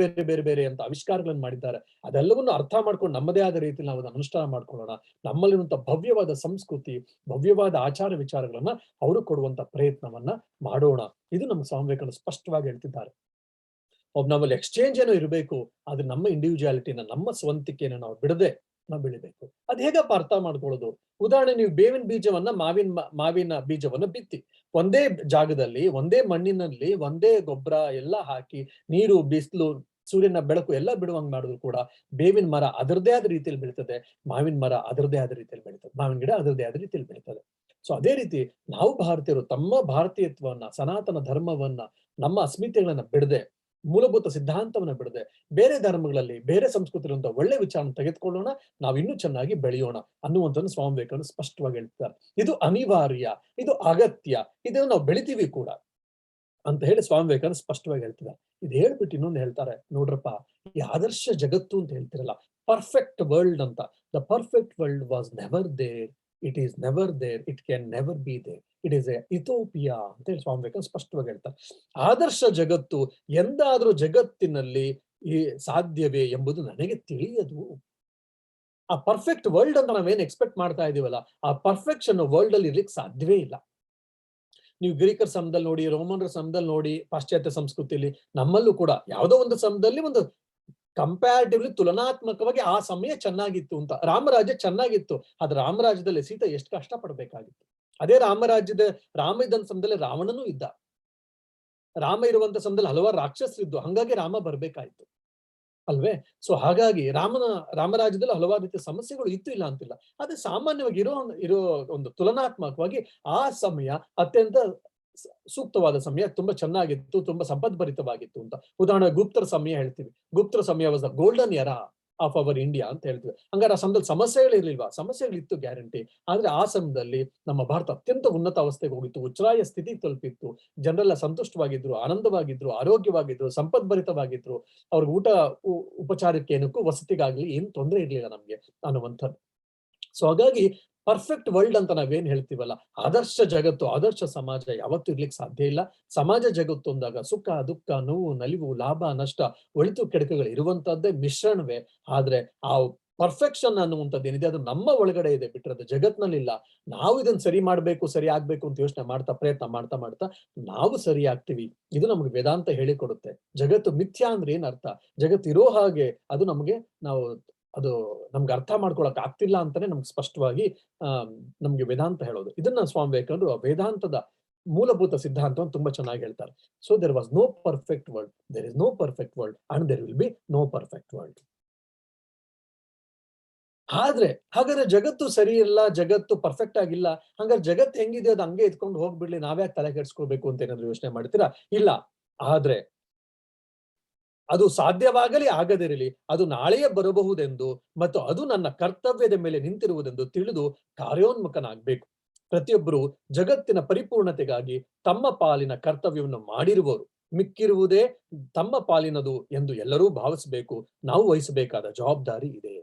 ಬೇರೆ ಅಂತ ಆವಿಷ್ಕಾರಗಳನ್ನು ಮಾಡಿದ್ದಾರೆ. ಅದೆಲ್ಲವನ್ನು ಅರ್ಥ ಮಾಡ್ಕೊಂಡು ನಮ್ಮದೇ ಆದ ರೀತಿಯಲ್ಲಿ ನಾವು ಅದನ್ನು ಅನುಷ್ಠಾನ ಮಾಡ್ಕೊಳ್ಳೋಣ. ನಮ್ಮಲ್ಲಿರುವಂತಹ ಭವ್ಯವಾದ ಸಂಸ್ಕೃತಿ, ಭವ್ಯವಾದ ಆಚಾರ ವಿಚಾರಗಳನ್ನ ಅವರು ಕೊಡುವಂತ ಪ್ರಯತ್ನವನ್ನ ಮಾಡೋಣ. ಇದು ನಮ್ಮ ಸ್ವಾಮಿ ವಿವೇಕಾನಂದ ಸ್ಪಷ್ಟವಾಗಿ ಹೇಳ್ತಿದ್ದಾರೆ. ನಮ್ಮಲ್ಲಿ ಎಕ್ಸ್ಚೇಂಜ್ ಏನೋ ಇರಬೇಕು, ಆದ್ರೆ ನಮ್ಮ ಇಂಡಿವಿಜುವಾಲಿಟಿನ, ನಮ್ಮ ಸ್ವಂತಿಕೆಯನ್ನು ನಾವು ಬಿಡದೆ ನಾವು ಬೆಳಿಬೇಕು. ಅದ್ ಹೇಗಪ್ಪ ಅರ್ಥ ಮಾಡ್ಕೊಳ್ಳೋದು? ಉದಾಹರಣೆ, ನೀವು ಬೇವಿನ ಬೀಜವನ್ನ, ಮಾವಿನ ಬೀಜವನ್ನ ಬಿತ್ತಿ ಒಂದೇ ಜಾಗದಲ್ಲಿ, ಒಂದೇ ಮಣ್ಣಿನಲ್ಲಿ, ಒಂದೇ ಗೊಬ್ಬರ ಎಲ್ಲ ಹಾಕಿ, ನೀರು, ಬಿಸಿಲು, ಸೂರ್ಯನ ಬೆಳಕು ಎಲ್ಲ ಬಿಡುವಂಗ್ ಮಾಡಿದ್ರು ಕೂಡ ಬೇವಿನ ಮರ ಅದರದೇ ಆದ ರೀತಿಯಲ್ಲಿ ಬೆಳೀತದೆ, ಮಾವಿನ ಮರ ಅದರದೇ ಆದ ರೀತಿಯಲ್ಲಿ ಬೆಳೀತದೆ, ಮಾವಿನ ಗಿಡ ಅದರದೇ ಆದ ರೀತಿಯಲ್ಲಿ ಬೆಳೀತದೆ. ಸೊ ಅದೇ ರೀತಿ ನಾವು ಭಾರತೀಯರು ತಮ್ಮ ಭಾರತೀಯತ್ವವನ್ನ, ಸನಾತನ ಧರ್ಮವನ್ನ, ನಮ್ಮ ಅಸ್ಮಿತೆಗಳನ್ನ ಬಿಡದೆ, ಮೂಲಭೂತ ಸಿದ್ಧಾಂತವನ್ನ ಬಿಡದೆ, ಬೇರೆ ಧರ್ಮಗಳಲ್ಲಿ, ಬೇರೆ ಸಂಸ್ಕೃತಿಗಳಿಂದ ಒಳ್ಳೆ ವಿಚಾರ ತೆಗೆದುಕೊಳ್ಳೋಣ, ನಾವು ಇನ್ನೂ ಚೆನ್ನಾಗಿ ಬೆಳೆಯೋಣ ಅನ್ನುವಂಥದ್ದು ಸ್ವಾಮಿ ವಿವೇಕಾನಂದ ಸ್ಪಷ್ಟವಾಗಿ ಹೇಳ್ತಾರೆ. ಇದು ಅನಿವಾರ್ಯ, ಇದು ಅಗತ್ಯ, ಇದನ್ನು ನಾವು ಬೆಳಿತೀವಿ ಕೂಡ ಅಂತ ಹೇಳಿ ಸ್ವಾಮಿ ವಿವೇಕಾನಂದ ಸ್ಪಷ್ಟವಾಗಿ ಹೇಳ್ತಿದ್ದಾರೆ. ಇದು ಹೇಳ್ಬಿಟ್ಟು ಇನ್ನೊಂದು ಹೇಳ್ತಾರೆ, ನೋಡ್ರಪ್ಪ, ಈ ಆದರ್ಶ ಜಗತ್ತು ಅಂತ ಹೇಳ್ತಿರಲ್ಲ, ಪರ್ಫೆಕ್ಟ್ ವರ್ಲ್ಡ್ ಅಂತ. The perfect world was never there, it is never there, it can never be there, it is a utopia ಅಂತ ಹೇಳಿ ಸ್ವಾಮಿ ವಿವೇಕಾನಂದ ಸ್ಪಷ್ಟವಾಗಿ ಹೇಳ್ತಾರೆ. ಆದರ್ಶ ಜಗತ್ತು ಎಂದಾದ್ರೂ ಜಗತ್ತಿನಲ್ಲಿ ಸಾಧ್ಯವೇ ಎಂಬುದು ನನಗೆ ತಿಳಿಯದು. ಆ ಪರ್ಫೆಕ್ಟ್ ವರ್ಲ್ಡ್ ಅಂತ ನಾವೇನ್ ಎಕ್ಸ್ಪೆಕ್ಟ್ ಮಾಡ್ತಾ ಇದೀವಲ್ಲ, ಆ ಪರ್ಫೆಕ್ಷನ್ ವರ್ಲ್ಡ್ ಅಲ್ಲಿ ಇರ್ಲಿಕ್ಕೆ ಸಾಧ್ಯವೇ ಇಲ್ಲ. ನೀವು ಗ್ರೀಕರ ಸಮಯದಲ್ಲಿ ನೋಡಿ, ರೋಮನರ ಸಮಯದಲ್ಲಿ ನೋಡಿ, ಪಾಶ್ಚಾತ್ಯ ಸಂಸ್ಕೃತಿಯಲ್ಲಿ, ನಮ್ಮಲ್ಲೂ ಕೂಡ ಯಾವುದೋ ಒಂದು ಸಮಯದಲ್ಲಿ ಒಂದು ಕಂಪ್ಯಾರಿಟಿವ್ಲಿ, ತುಲನಾತ್ಮಕವಾಗಿ ಆ ಸಮಯ ಚೆನ್ನಾಗಿತ್ತು ಅಂತ. ರಾಮರಾಜ್ಯ ಚೆನ್ನಾಗಿತ್ತು, ಆದ್ರೆ ರಾಮರಾಜ್ಯದಲ್ಲಿ ಸೀತೆ ಎಷ್ಟು ಕಷ್ಟ ಪಡ್ಬೇಕಾಗಿತ್ತು. ಅದೇ ರಾಮ ಇದ್ದಂತ ಸಮಯದಲ್ಲಿ ರಾವಣನೂ ಇದ್ದ. ರಾಮ ಇರುವಂತ ಸಮಯದಲ್ಲಿ ಹಲವಾರು ರಾಕ್ಷಸರಿದ್ದು, ಹಂಗಾಗಿ ರಾಮ ಬರ್ಬೇಕಾಯ್ತು ಅಲ್ವೇ? ಸೊ ಹಾಗಾಗಿ ರಾಮರಾಜ್ಯದಲ್ಲಿ ಹಲವಾರು ರೀತಿಯ ಸಮಸ್ಯೆಗಳು ಇತ್ತು, ಇಲ್ಲ ಅಂತಿಲ್ಲ. ಆದ್ರೆ ಸಾಮಾನ್ಯವಾಗಿ ಇರೋ ಒಂದು ತುಲನಾತ್ಮಕವಾಗಿ ಆ ಸಮಯ ಅತ್ಯಂತ ಸೂಕ್ತವಾದ ಸಮಯ, ತುಂಬಾ ಚೆನ್ನಾಗಿತ್ತು, ತುಂಬಾ ಸಂಪದ್ಭರಿತವಾಗಿತ್ತು ಅಂತ. ಉದಾಹರಣೆ ಗುಪ್ತರ ಸಮಯ ಹೇಳ್ತೀವಿ. ಗುಪ್ತರ ಸಮಯ was the golden era of our India ಅಂತ ಹೇಳ್ತೀವಿ. ಹಂಗಾರೆ ಆ ಸಮಯದಲ್ಲಿ ಸಮಸ್ಯೆಗಳಿರ್ಲಿಲ್ವಾ? ಸಮಸ್ಯೆಗಳಿತ್ತು, ಗ್ಯಾರಂಟಿ. ಆದ್ರೆ ಆ ಸಮಯದಲ್ಲಿ ನಮ್ಮ ಭಾರತ ಅತ್ಯಂತ ಉನ್ನತ ಅವಸ್ಥೆಗೆ ಹೋಗಿತ್ತು, ಉಚ್ಛ್ರಾಯ ಸ್ಥಿತಿ ತಲುಪಿತ್ತು. ಜನರೆಲ್ಲ ಸಂತುಷ್ಟವಾಗಿದ್ರು, ಆನಂದವಾಗಿದ್ರು, ಆರೋಗ್ಯವಾಗಿದ್ರು, ಸಂಪದ್ಭರಿತವಾಗಿದ್ರು. ಅವ್ರಿಗೆ ಊಟ ಉಪಚಾರಕ್ಕೆ ಏನಕ್ಕೂ ವಸತಿಗಾಗ್ಲಿ ಏನು ತೊಂದರೆ ಇರ್ಲಿಲ್ಲ ನಮ್ಗೆ ಅನ್ನುವಂಥದ್ದು. ಸೊ ಹಾಗಾಗಿ ಪರ್ಫೆಕ್ಟ್ ವರ್ಲ್ಡ್ ಅಂತ ನಾವೇನ್ ಹೇಳ್ತೀವಲ್ಲ, ಆದರ್ಶ ಜಗತ್ತು, ಆದರ್ಶ ಸಮಾಜ ಯಾವತ್ತೂ ಇರ್ಲಿಕ್ಕೆ ಸಾಧ್ಯ ಇಲ್ಲ. ಸಮಾಜ ಜಗತ್ತು ಅಂದಾಗ ಸುಖ ದುಃಖ ನೋವು ನಲಿವು ಲಾಭ ನಷ್ಟ ಒಳಿತು ಕೆಡುಕುಗಳು ಇರುವಂತಹದ್ದೇ ಮಿಶ್ರಣವೇ. ಆದ್ರೆ ಆ ಪರ್ಫೆಕ್ಷನ್ ಅನ್ನುವಂಥದ್ದು ಏನಿದೆ ಅದು ನಮ್ಮ ಒಳಗಡೆ ಇದೆ, ಬಿಟ್ರೆ ಅದು ಜಗತ್ನಲ್ಲಿಲ್ಲ. ನಾವು ಇದನ್ನ ಸರಿ ಮಾಡ್ಬೇಕು ಸರಿ ಆಗ್ಬೇಕು ಅಂತ ಯೋಚನೆ ಮಾಡ್ತಾ ಪ್ರಯತ್ನ ಮಾಡ್ತಾ ಮಾಡ್ತಾ ನಾವು ಸರಿ ಆಗ್ತೀವಿ. ಇದು ನಮ್ಗೆ ವೇದಾಂತ ಹೇಳಿಕೊಡುತ್ತೆ. ಜಗತ್ತು ಮಿಥ್ಯಾ ಅಂದ್ರೆ ಏನ್ ಅರ್ಥ, ಜಗತ್ತು ಇರೋ ಹಾಗೆ ಅದು ನಮ್ಗೆ ನಾವು ಅದು ನಮ್ಗೆ ಅರ್ಥ ಮಾಡ್ಕೊಳಕ್ ಆಗ್ತಿಲ್ಲ ಅಂತಾನೆ ನಮ್ಗೆ ಸ್ಪಷ್ಟವಾಗಿ ನಮ್ಗೆ ವೇದಾಂತ ಹೇಳೋದು. ಇದನ್ನ ಸ್ವಾಮಿ ವಿವೇಕಾನಂದರು ವೇದಾಂತದ ಮೂಲಭೂತ ಸಿದ್ಧಾಂತವನ್ನು ತುಂಬಾ ಚೆನ್ನಾಗಿ ಹೇಳ್ತಾರೆ. So there was no perfect world, there is no perfect world and there will be no perfect world. ಆದ್ರೆ ಹಾಗಾದ್ರೆ ಜಗತ್ತು ಸರಿ ಇಲ್ಲ, ಜಗತ್ತು ಪರ್ಫೆಕ್ಟ್ ಆಗಿಲ್ಲ, ಹಂಗಾರೆ ಜಗತ್ತು ಹೆಂಗಿದೆ ಅದು ಹಂಗೆ ಎತ್ಕೊಂಡು ಹೋಗ್ಬಿಡ್ಲಿ, ನಾವ್ಯಾಕೆ ತಲೆ ಕೆಡ್ಸ್ಕೊಳ್ಬೇಕು ಅಂತ ಏನಾದ್ರು ಯೋಚನೆ ಮಾಡ್ತೀರಾ? ಇಲ್ಲ. ಆದ್ರೆ ಅದು ಸಾಧ್ಯವಾಗಲಿ ಆಗದಿರಲಿ, ಅದು ನಾಳೆಯೇ ಬರಬಹುದೆಂದು ಮತ್ತು ಅದು ನನ್ನ ಕರ್ತವ್ಯದ ಮೇಲೆ ನಿಂತಿರುವುದೆಂದು ತಿಳಿದು ಕಾರ್ಯೋನ್ಮುಖನಾಗಬೇಕು. ಪ್ರತಿಯೊಬ್ಬರು ಜಗತ್ತಿನ ಪರಿಪೂರ್ಣತೆಗಾಗಿ ತಮ್ಮ ಪಾಲಿನ ಕರ್ತವ್ಯವನ್ನು ಮಾಡಿರುವವರು. ಮಿಕ್ಕಿರುವುದೇ ತಮ್ಮ ಪಾಲಿನದು ಎಂದು ಎಲ್ಲರೂ ಭಾವಿಸಬೇಕು. ನಾವು ವಹಿಸಬೇಕಾದ ಜವಾಬ್ದಾರಿ ಇದೆ.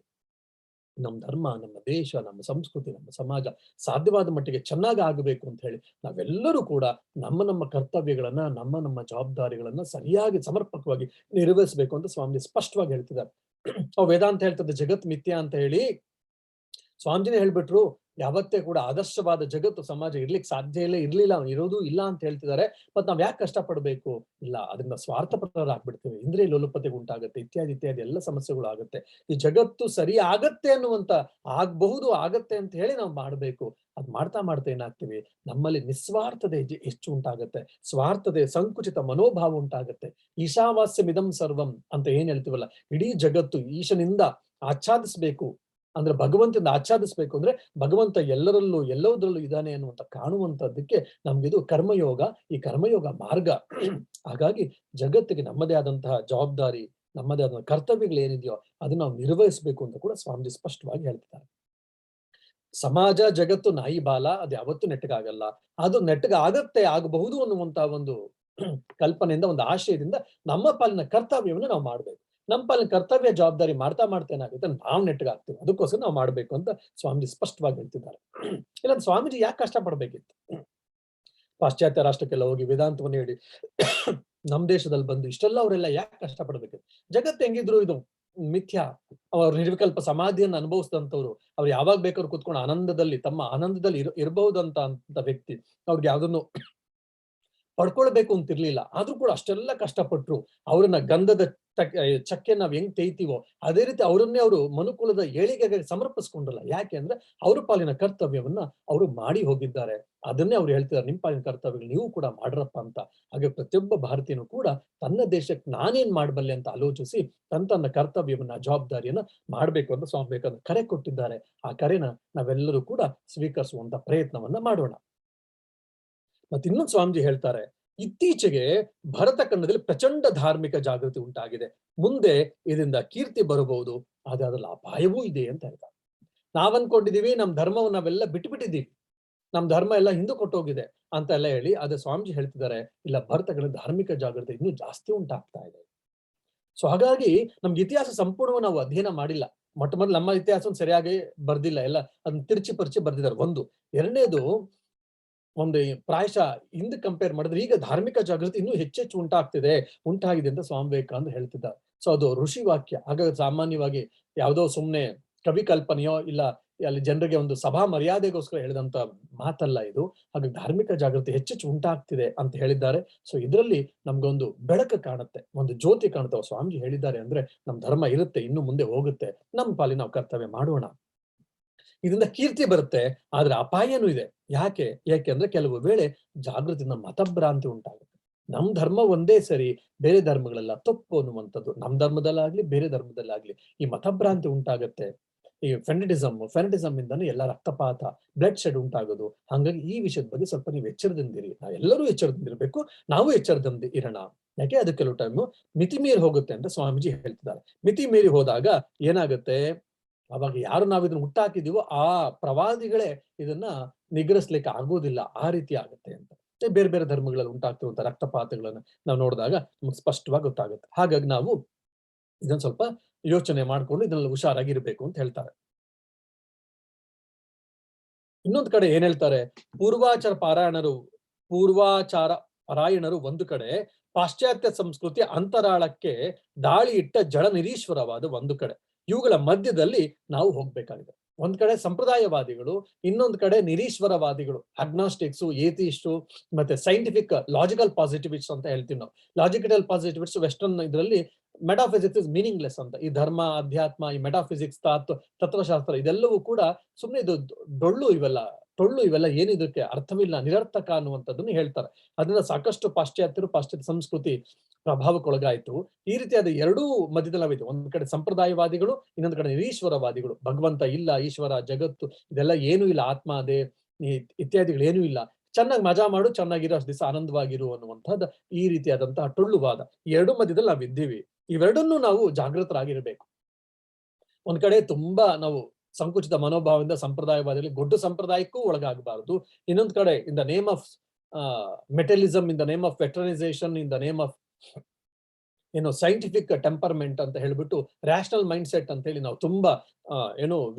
ನಮ್ಮ ಧರ್ಮ, ನಮ್ಮ ದೇಶ, ನಮ್ಮ ಸಂಸ್ಕೃತಿ, ನಮ್ಮ ಸಮಾಜ ಸಾಧ್ಯವಾದ ಮಟ್ಟಿಗೆ ಚೆನ್ನಾಗಿ ಆಗಬೇಕು ಅಂತ ಹೇಳಿ ನಾವೆಲ್ಲರೂ ಕೂಡ ನಮ್ಮ ನಮ್ಮ ಕರ್ತವ್ಯಗಳನ್ನ, ನಮ್ಮ ನಮ್ಮ ಜವಾಬ್ದಾರಿಗಳನ್ನ ಸರಿಯಾಗಿ ಸಮರ್ಪಕವಾಗಿ ನಿರ್ವಹಿಸಬೇಕು ಅಂತ ಸ್ವಾಮಿ ಸ್ಪಷ್ಟವಾಗಿ ಹೇಳ್ತಿದ್ದಾರೆ. ವೇದಾಂತ ಹೇಳ್ತದೆ ಜಗತ್ ಮಿಥ್ಯಾ ಅಂತ ಹೇಳಿ. ಸ್ವಾಮೀಜಿನೇ ಹೇಳ್ಬಿಟ್ರು, ಯಾವತ್ತೇ ಕೂಡ ಆದರ್ಶವಾದ ಜಗತ್ತು ಸಮಾಜ ಇರ್ಲಿಕ್ಕೆ ಸಾಧ್ಯ ಇಲ್ಲ, ಇರ್ಲಿಲ್ಲ, ಇರೋದು ಇಲ್ಲ ಅಂತ ಹೇಳ್ತಿದ್ದಾರೆ. ಮತ್ ನಾವ್ ಯಾಕೆ ಕಷ್ಟಪಡ್ಬೇಕು? ಇಲ್ಲ, ಅದರಿಂದ ಸ್ವಾರ್ಥಪರರಾಗ್ಬಿಡ್ತೇವೆ, ಇಂದ್ರಿಯ ಲೋಲುಪತೆ ಉಂಟಾಗತ್ತೆ, ಇತ್ಯಾದಿ ಇತ್ಯಾದಿ ಎಲ್ಲ ಸಮಸ್ಯೆಗಳು ಆಗುತ್ತೆ. ಈ ಜಗತ್ತು ಸರಿ ಆಗತ್ತೆ ಅನ್ನುವಂತ ಆಗಬಹುದು ಆಗತ್ತೆ ಅಂತ ಹೇಳಿ ನಾವು ಮಾಡ್ಬೇಕು. ಅದ್ ಮಾಡ್ತಾ ಮಾಡ್ತಾ ಏನಾಗ್ತೀವಿ, ನಮ್ಮಲ್ಲಿ ನಿಸ್ವಾರ್ಥತೆ ಹೆಚ್ಚು ಉಂಟಾಗತ್ತೆ, ಸ್ವಾರ್ಥತೆ ಸಂಕುಚಿತ ಮನೋಭಾವ ಉಂಟಾಗತ್ತೆ. ಈಶಾವಾಸ್ಯಮಿದಂ ಸರ್ವಂ ಅಂತ ಏನ್ ಹೇಳ್ತೀವಲ್ಲ, ಇಡೀ ಜಗತ್ತು ಈಶನಿಂದ ಆಚ್ಛಾದಿಸ್ಬೇಕು ಅಂದ್ರೆ, ಭಗವಂತನ ಆಚ್ಛಾದಿಸ್ಬೇಕು ಅಂದ್ರೆ ಭಗವಂತ ಎಲ್ಲರಲ್ಲೂ ಎಲ್ಲದರಲ್ಲೂ ಇದ್ದಾನೆ ಅನ್ನುವಂತ ಕಾಣುವಂತದ್ದಕ್ಕೆ ನಮ್ಗಿದು ಕರ್ಮಯೋಗ, ಈ ಕರ್ಮಯೋಗ ಮಾರ್ಗ. ಹಾಗಾಗಿ ಜಗತ್ತಿಗೆ ನಮ್ಮದೇ ಆದಂತಹ ಜವಾಬ್ದಾರಿ, ನಮ್ಮದೇ ಆದ ಕರ್ತವ್ಯಗಳು ಏನಿದೆಯೋ ಅದನ್ನ ನಾವು ನಿರ್ವಹಿಸಬೇಕು ಅಂತ ಕೂಡ ಸ್ವಾಮೀಜಿ ಸ್ಪಷ್ಟವಾಗಿ ಹೇಳ್ತಿದ್ದಾರೆ. ಸಮಾಜ ಜಗತ್ತು ನಾಯಿ ಬಾಲ, ಅದು ಯಾವತ್ತೂ ನೆಟ್ಟಗಾಗಲ್ಲ. ಅದು ನೆಟ್ಟಗಾಗತ್ತೆ, ಆಗಬಹುದು ಅನ್ನುವಂತ ಒಂದು ಕಲ್ಪನೆಯಿಂದ, ಒಂದು ಆಶಯದಿಂದ ನಮ್ಮ ಪಾಲಿನ ಕರ್ತವ್ಯವನ್ನು ನಾವು ಮಾಡ್ಬೇಕು. ನಮ್ಮ ಪಾಲಿನ ಕರ್ತವ್ಯ ಜವಾಬ್ದಾರಿ ಮಾಡ್ತಾ ಮಾಡ್ತಾ ಏನಾಗುತ್ತೆ, ನಾವು ನೆಟ್ಟಗಾಗ್ತೀವಿ. ಅದಕ್ಕೋಸ್ಕರ ನಾವು ಮಾಡ್ಬೇಕು ಅಂತ ಸ್ವಾಮೀಜಿ ಸ್ಪಷ್ಟವಾಗಿ ಹೇಳ್ತಿದ್ದಾರೆ. ಇಲ್ಲ ಸ್ವಾಮೀಜಿ ಯಾಕೆ ಕಷ್ಟಪಡ್ಬೇಕಿತ್ತು? ಪಾಶ್ಚಾತ್ಯ ರಾಷ್ಟ್ರಕ್ಕೆಲ್ಲ ಹೋಗಿ ವೇದಾಂತವನ್ನು ಹೇಳಿ ನಮ್ ದೇಶದಲ್ಲಿ ಬಂದು ಇಷ್ಟೆಲ್ಲ ಅವರೆಲ್ಲ ಯಾಕೆ ಕಷ್ಟಪಡ್ಬೇಕಿತ್ತು? ಜಗತ್ತು ಹೆಂಗಿದ್ರು ಇದು ಮಿಥ್ಯಾ. ಅವ್ರ ನಿರ್ವಿಕಲ್ಪ ಸಮಾಧಿಯನ್ನು ಅನುಭವಿಸಿದಂಥವ್ರು, ಅವ್ರು ಯಾವಾಗ ಬೇಕಾದ್ರೂ ಕೂತ್ಕೊಂಡು ಆನಂದದಲ್ಲಿ ತಮ್ಮ ಆನಂದದಲ್ಲಿ ಇರಬಹುದಂತ ವ್ಯಕ್ತಿ, ಅವ್ರಿಗೆ ಯಾವ್ದನ್ನು ಪಡ್ಕೊಳ್ಬೇಕು ಅಂತಿರ್ಲಿಲ್ಲ. ಆದ್ರೂ ಕೂಡ ಅಷ್ಟೆಲ್ಲ ಕಷ್ಟಪಟ್ರು. ಅವ್ರನ್ನ ಗಂಧದ ಚಕ್ಕೆ ನಾವ್ ಹೆಂಗ್ ತೇಯ್ತೀವೋ ಅದೇ ರೀತಿ ಅವರನ್ನೇ ಅವರು ಮನುಕುಲದ ಏಳಿಗೆಗೆ ಸಮರ್ಪಿಸ್ಕೊಂಡಲ್ಲ. ಯಾಕೆ ಅಂದ್ರೆ ಅವ್ರ ಪಾಲಿನ ಕರ್ತವ್ಯವನ್ನ ಅವರು ಮಾಡಿ ಹೋಗಿದ್ದಾರೆ. ಅದನ್ನೇ ಅವ್ರು ಹೇಳ್ತಿದ್ದಾರೆ, ನಿಮ್ ಪಾಲಿನ ಕರ್ತವ್ಯಗಳು ನೀವು ಕೂಡ ಮಾಡ್ರಪ್ಪ ಅಂತ. ಹಾಗೆ ಪ್ರತಿಯೊಬ್ಬ ಭಾರತೀಯನು ಕೂಡ ತನ್ನ ದೇಶಕ್ಕೆ ನಾನೇನ್ ಮಾಡ್ಬಲ್ಲೆ ಅಂತ ಆಲೋಚಿಸಿ ತನ್ನ ಕರ್ತವ್ಯವನ್ನ, ಜವಾಬ್ದಾರಿಯನ್ನ ಮಾಡ್ಬೇಕು ಅಂತ ಸ್ವಾಮಿ ವಿವೇಕಾನಂದ ಕರೆ ಕೊಟ್ಟಿದ್ದಾರೆ. ಆ ಕರೆನ ನಾವೆಲ್ಲರೂ ಕೂಡ ಸ್ವೀಕರಿಸುವಂತ ಪ್ರಯತ್ನವನ್ನ ಮಾಡೋಣ. ಮತ್ತೆ ಇನ್ನೊಂದು ಸ್ವಾಮೀಜಿ ಹೇಳ್ತಾರೆ, ಇತ್ತೀಚೆಗೆ ಭರತ ಖಂಡದಲ್ಲಿ ಪ್ರಚಂಡ ಧಾರ್ಮಿಕ ಜಾಗೃತಿ ಉಂಟಾಗಿದೆ. ಮುಂದೆ ಇದರಿಂದ ಕೀರ್ತಿ ಬರಬಹುದು, ಆದ್ರೆ ಅದ್ರಲ್ಲಿ ಅಪಾಯವೂ ಇದೆ ಅಂತ ಹೇಳ್ತಾರೆ. ನಾವ್ ಅನ್ಕೊಂಡಿದೀವಿ ನಮ್ ಧರ್ಮವನ್ನು ನಾವೆಲ್ಲ ಬಿಟ್ಬಿಟ್ಟಿದ್ದೀವಿ, ನಮ್ ಧರ್ಮ ಎಲ್ಲ ಹಿಂದೆ ಕೊಟ್ಟೋಗಿದೆ ಅಂತ ಎಲ್ಲ ಹೇಳಿ, ಆದ್ರೆ ಸ್ವಾಮೀಜಿ ಹೇಳ್ತಿದ್ದಾರೆ, ಇಲ್ಲ, ಭರತ ಖಂಡದ ಧಾರ್ಮಿಕ ಜಾಗೃತಿ ಇನ್ನೂ ಜಾಸ್ತಿ ಉಂಟಾಗ್ತಾ ಇದೆ. ಸೊ ಹಾಗಾಗಿ ನಮ್ಗೆ ಇತಿಹಾಸ ಸಂಪೂರ್ಣವಾಗಿ ನಾವು ಅಧ್ಯಯನ ಮಾಡಿಲ್ಲ. ಮೊದಲು ನಮ್ಮ ಇತಿಹಾಸವನ್ನು ಸರಿಯಾಗಿ ಬರ್ದಿಲ್ಲ, ಎಲ್ಲ ಅದನ್ನ ತಿರ್ಚಿ ಪರಿಚಿ ಬರ್ದಿದ್ದಾರೆ. ಒಂದು. ಎರಡನೇದು, ಒಂದು ಪ್ರಾಯಶಃ ಹಿಂದೆ ಕಂಪೇರ್ ಮಾಡಿದ್ರೆ ಈಗ ಧಾರ್ಮಿಕ ಜಾಗೃತಿ ಇನ್ನೂ ಹೆಚ್ಚೆಚ್ಚು ಉಂಟಾಗಿದೆ ಅಂತ ಸ್ವಾಮಿ ವಿವೇಕಾನಂದ ಹೇಳ್ತಿದ್ದಾರೆ. ಸೊ ಅದು ಋಷಿ ವಾಕ್ಯ. ಹಾಗಾಗಿ ಸಾಮಾನ್ಯವಾಗಿ ಯಾವುದೋ ಸುಮ್ನೆ ಕವಿ ಕಲ್ಪನೆಯೋ ಇಲ್ಲ ಅಲ್ಲಿ ಜನರಿಗೆ ಒಂದು ಸಭಾ ಮರ್ಯಾದೆಗೋಸ್ಕರ ಹೇಳಿದಂತ ಮಾತಲ್ಲ ಇದು. ಹಾಗಾಗಿ ಧಾರ್ಮಿಕ ಜಾಗೃತಿ ಹೆಚ್ಚೆಚ್ಚು ಉಂಟಾಗ್ತಿದೆ ಅಂತ ಹೇಳಿದ್ದಾರೆ. ಸೊ ಇದರಲ್ಲಿ ನಮ್ಗೊಂದು ಬೆಳಕು ಕಾಣುತ್ತೆ, ಒಂದು ಜ್ಯೋತಿ ಕಾಣುತ್ತೆ. ಸ್ವಾಮೀಜಿ ಹೇಳಿದ್ದಾರೆ ಅಂದ್ರೆ ನಮ್ ಧರ್ಮ ಇರುತ್ತೆ, ಇನ್ನು ಮುಂದೆ ಹೋಗುತ್ತೆ, ನಮ್ಮ ಪಾಲಿನ ನಾವು ಕರ್ತವ್ಯ ಮಾಡೋಣ. ಇದರಿಂದ ಕೀರ್ತಿ ಬರುತ್ತೆ, ಆದ್ರೆ ಅಪಾಯನೂ ಇದೆ. ಯಾಕೆ ಅಂದ್ರೆ ಕೆಲವು ವೇಳೆ ಜಾಗೃತಿಯಿಂದ ಮತಭ್ರಾಂತಿ ಉಂಟಾಗುತ್ತೆ. ನಮ್ ಧರ್ಮ ಒಂದೇ ಸರಿ, ಬೇರೆ ಧರ್ಮಗಳೆಲ್ಲ ತಪ್ಪು ಅನ್ನುವಂಥದ್ದು, ನಮ್ ಧರ್ಮದಲ್ಲಾಗ್ಲಿ ಬೇರೆ ಧರ್ಮದಲ್ಲಾಗ್ಲಿ ಈ ಮತಭ್ರಾಂತಿ ಉಂಟಾಗುತ್ತೆ. ಈ ಫೆನಟಿಸಮ್ ಇಂದಾನು ಎಲ್ಲ ರಕ್ತಪಾತ, ಬ್ಲಡ್ ಶೆಡ್ ಉಂಟಾಗೋದು. ಹಾಗಾಗಿ ಈ ವಿಷಯದ ಬಗ್ಗೆ ಸ್ವಲ್ಪ ನೀವು ಎಚ್ಚರದಿಂದಿರಿ. ನಾವೆಲ್ಲರೂ ಎಚ್ಚರದಿಂದಿರ್ಬೇಕು, ನಾವು ಎಚ್ಚರದಿಂದ ಇರೋಣ. ಯಾಕೆ ಅದು ಕೆಲವು ಟೈಮು ಮಿತಿ ಮೀರಿ ಹೋಗುತ್ತೆ ಅಂತ ಸ್ವಾಮೀಜಿ ಹೇಳ್ತಿದ್ದಾರೆ. ಮಿತಿ ಮೀರಿ ಹೋದಾಗ ಏನಾಗುತ್ತೆ, ಅವಾಗ ಯಾರು ನಾವ್ ಇದನ್ನ ಹುಟ್ಟಾಕಿದೀವೋ ಆ ಪ್ರವಾದಿಗಳೇ ಇದನ್ನ ನಿಗ್ರಹಿಸ್ಲಿಕ್ಕೆ ಆಗೋದಿಲ್ಲ, ಆ ರೀತಿ ಆಗುತ್ತೆ ಅಂತ. ಬೇರೆ ಬೇರೆ ಧರ್ಮಗಳಲ್ಲಿ ಉಂಟಾಗ್ತಿರುವಂತ ರಕ್ತಪಾತಗಳನ್ನ ನಾವು ನೋಡಿದಾಗ ನಮ್ಗೆ ಸ್ಪಷ್ಟವಾಗಿ ಗೊತ್ತಾಗುತ್ತೆ. ಹಾಗಾಗಿ ನಾವು ಇದನ್ನ ಸ್ವಲ್ಪ ಯೋಚನೆ ಮಾಡ್ಕೊಂಡು ಇದನ್ನ ಹುಷಾರಾಗಿರ್ಬೇಕು ಅಂತ ಹೇಳ್ತಾರೆ. ಇನ್ನೊಂದು ಕಡೆ ಏನ್ ಹೇಳ್ತಾರೆ, ಪೂರ್ವಾಚಾರ ಪರಾಯಣರು ಒಂದು ಕಡೆ, ಪಾಶ್ಚಾತ್ಯ ಸಂಸ್ಕೃತಿ ಅಂತರಾಳಕ್ಕೆ ದಾಳಿ ಇಟ್ಟ ಜಳ ನಿರೀಶ್ವರವಾದ ಒಂದು ಕಡೆ. ಇವುಗಳ ಮಧ್ಯದಲ್ಲಿ ನಾವು ಹೋಗ್ಬೇಕಾಗಿದೆ. ಒಂದ್ ಕಡೆ ಸಂಪ್ರದಾಯವಾದಿಗಳು, ಇನ್ನೊಂದ್ ಕಡೆ ನಿರೀಶ್ವರವಾದಿಗಳು, ಅಗ್ನಾಸ್ಟಿಕ್ಸ್, ಏಥಿಸ್ಟು, ಮತ್ತೆ ಸೈಂಟಿಫಿಕ್ ಲಾಜಿಕಲ್ ಪಾಸಿಟಿವಿಸ್ಟ್ ಅಂತ ಹೇಳ್ತೀವಿ ನಾವು. ಲಾಜಿಕಲ್ ಪಾಸಿಟಿವಿಸ್ಟ್ ವೆಸ್ಟರ್ನ್ ಇದರಲ್ಲಿ ಮೆಟಾಫಿಸಿಕ್ಸ್ ಇಸ್ ಮೀನಿಂಗ್ಲೆಸ್ ಅಂತ. ಈ ಧರ್ಮ, ಅಧ್ಯಾತ್ಮ, ಈ ಮೆಟಾಫಿಸಿಕ್ಸ್, ತತ್ವಶಾಸ್ತ್ರ ಇದೆಲ್ಲವೂ ಕೂಡ ಸುಮ್ಮನೆ ಇದು ಟೊಳ್ಳು ಇವೆಲ್ಲ ಏನು ಇದಕ್ಕೆ ಅರ್ಥವಿಲ್ಲ, ನಿರರ್ಥಕ ಅನ್ನುವಂಥದ್ದನ್ನು ಹೇಳ್ತಾರೆ. ಅದರಿಂದ ಸಾಕಷ್ಟು ಪಾಶ್ಚಾತ್ಯ ಸಂಸ್ಕೃತಿ ಪ್ರಭಾವಕ್ಕೊಳಗಾಯ್ತು. ಈ ರೀತಿಯಾದ ಎರಡೂ ಮಧ್ಯದಲ್ಲಿ ನಾವಿದೆ. ಒಂದ್ ಕಡೆ ಸಂಪ್ರದಾಯವಾದಿಗಳು, ಇನ್ನೊಂದು ಕಡೆ ನಿರೀಶ್ವರವಾದಿಗಳು. ಭಗವಂತ ಇಲ್ಲ, ಈಶ್ವರ, ಜಗತ್ತು ಇದೆಲ್ಲ ಏನೂ ಇಲ್ಲ, ಆತ್ಮ ಅದೇ ಇತ್ಯಾದಿಗಳು ಏನೂ ಇಲ್ಲ, ಚೆನ್ನಾಗಿ ಮಜಾ ಮಾಡು, ಚೆನ್ನಾಗಿರೋ ಅಷ್ಟು ದಿವಸ ಆನಂದವಾಗಿರು ಅನ್ನುವಂಥದ್ದು ಈ ರೀತಿಯಾದಂತಹ ಟೊಳ್ಳುವಾದ. ಈ ಎರಡು ಮಧ್ಯದಲ್ಲಿ ನಾವಿದ್ದೀವಿ. ಇವೆರಡನ್ನೂ ನಾವು ಜಾಗೃತರಾಗಿರ್ಬೇಕು. ಒಂದ್ ಕಡೆ ತುಂಬಾ ನಾವು ಸಂಕುಚಿತ ಮನೋಭಾವದಿಂದ ಸಂಪ್ರದಾಯವಾದಿಗಳು ಗೊಡ್ಡು ಸಂಪ್ರದಾಯಕ್ಕೂ ಒಳಗಾಗಬಾರದು. ಇನ್ನೊಂದ್ ಕಡೆ in the name of materialism, in the name of westernisation, in the name of scientific temperament ಅಂತ ಹೇಳ್ಬಿಟ್ಟು, ರ್ಯಾಷನಲ್ ಮೈಂಡ್ ಸೆಟ್ ಅಂತ ಹೇಳಿ ನಾವು ತುಂಬಾ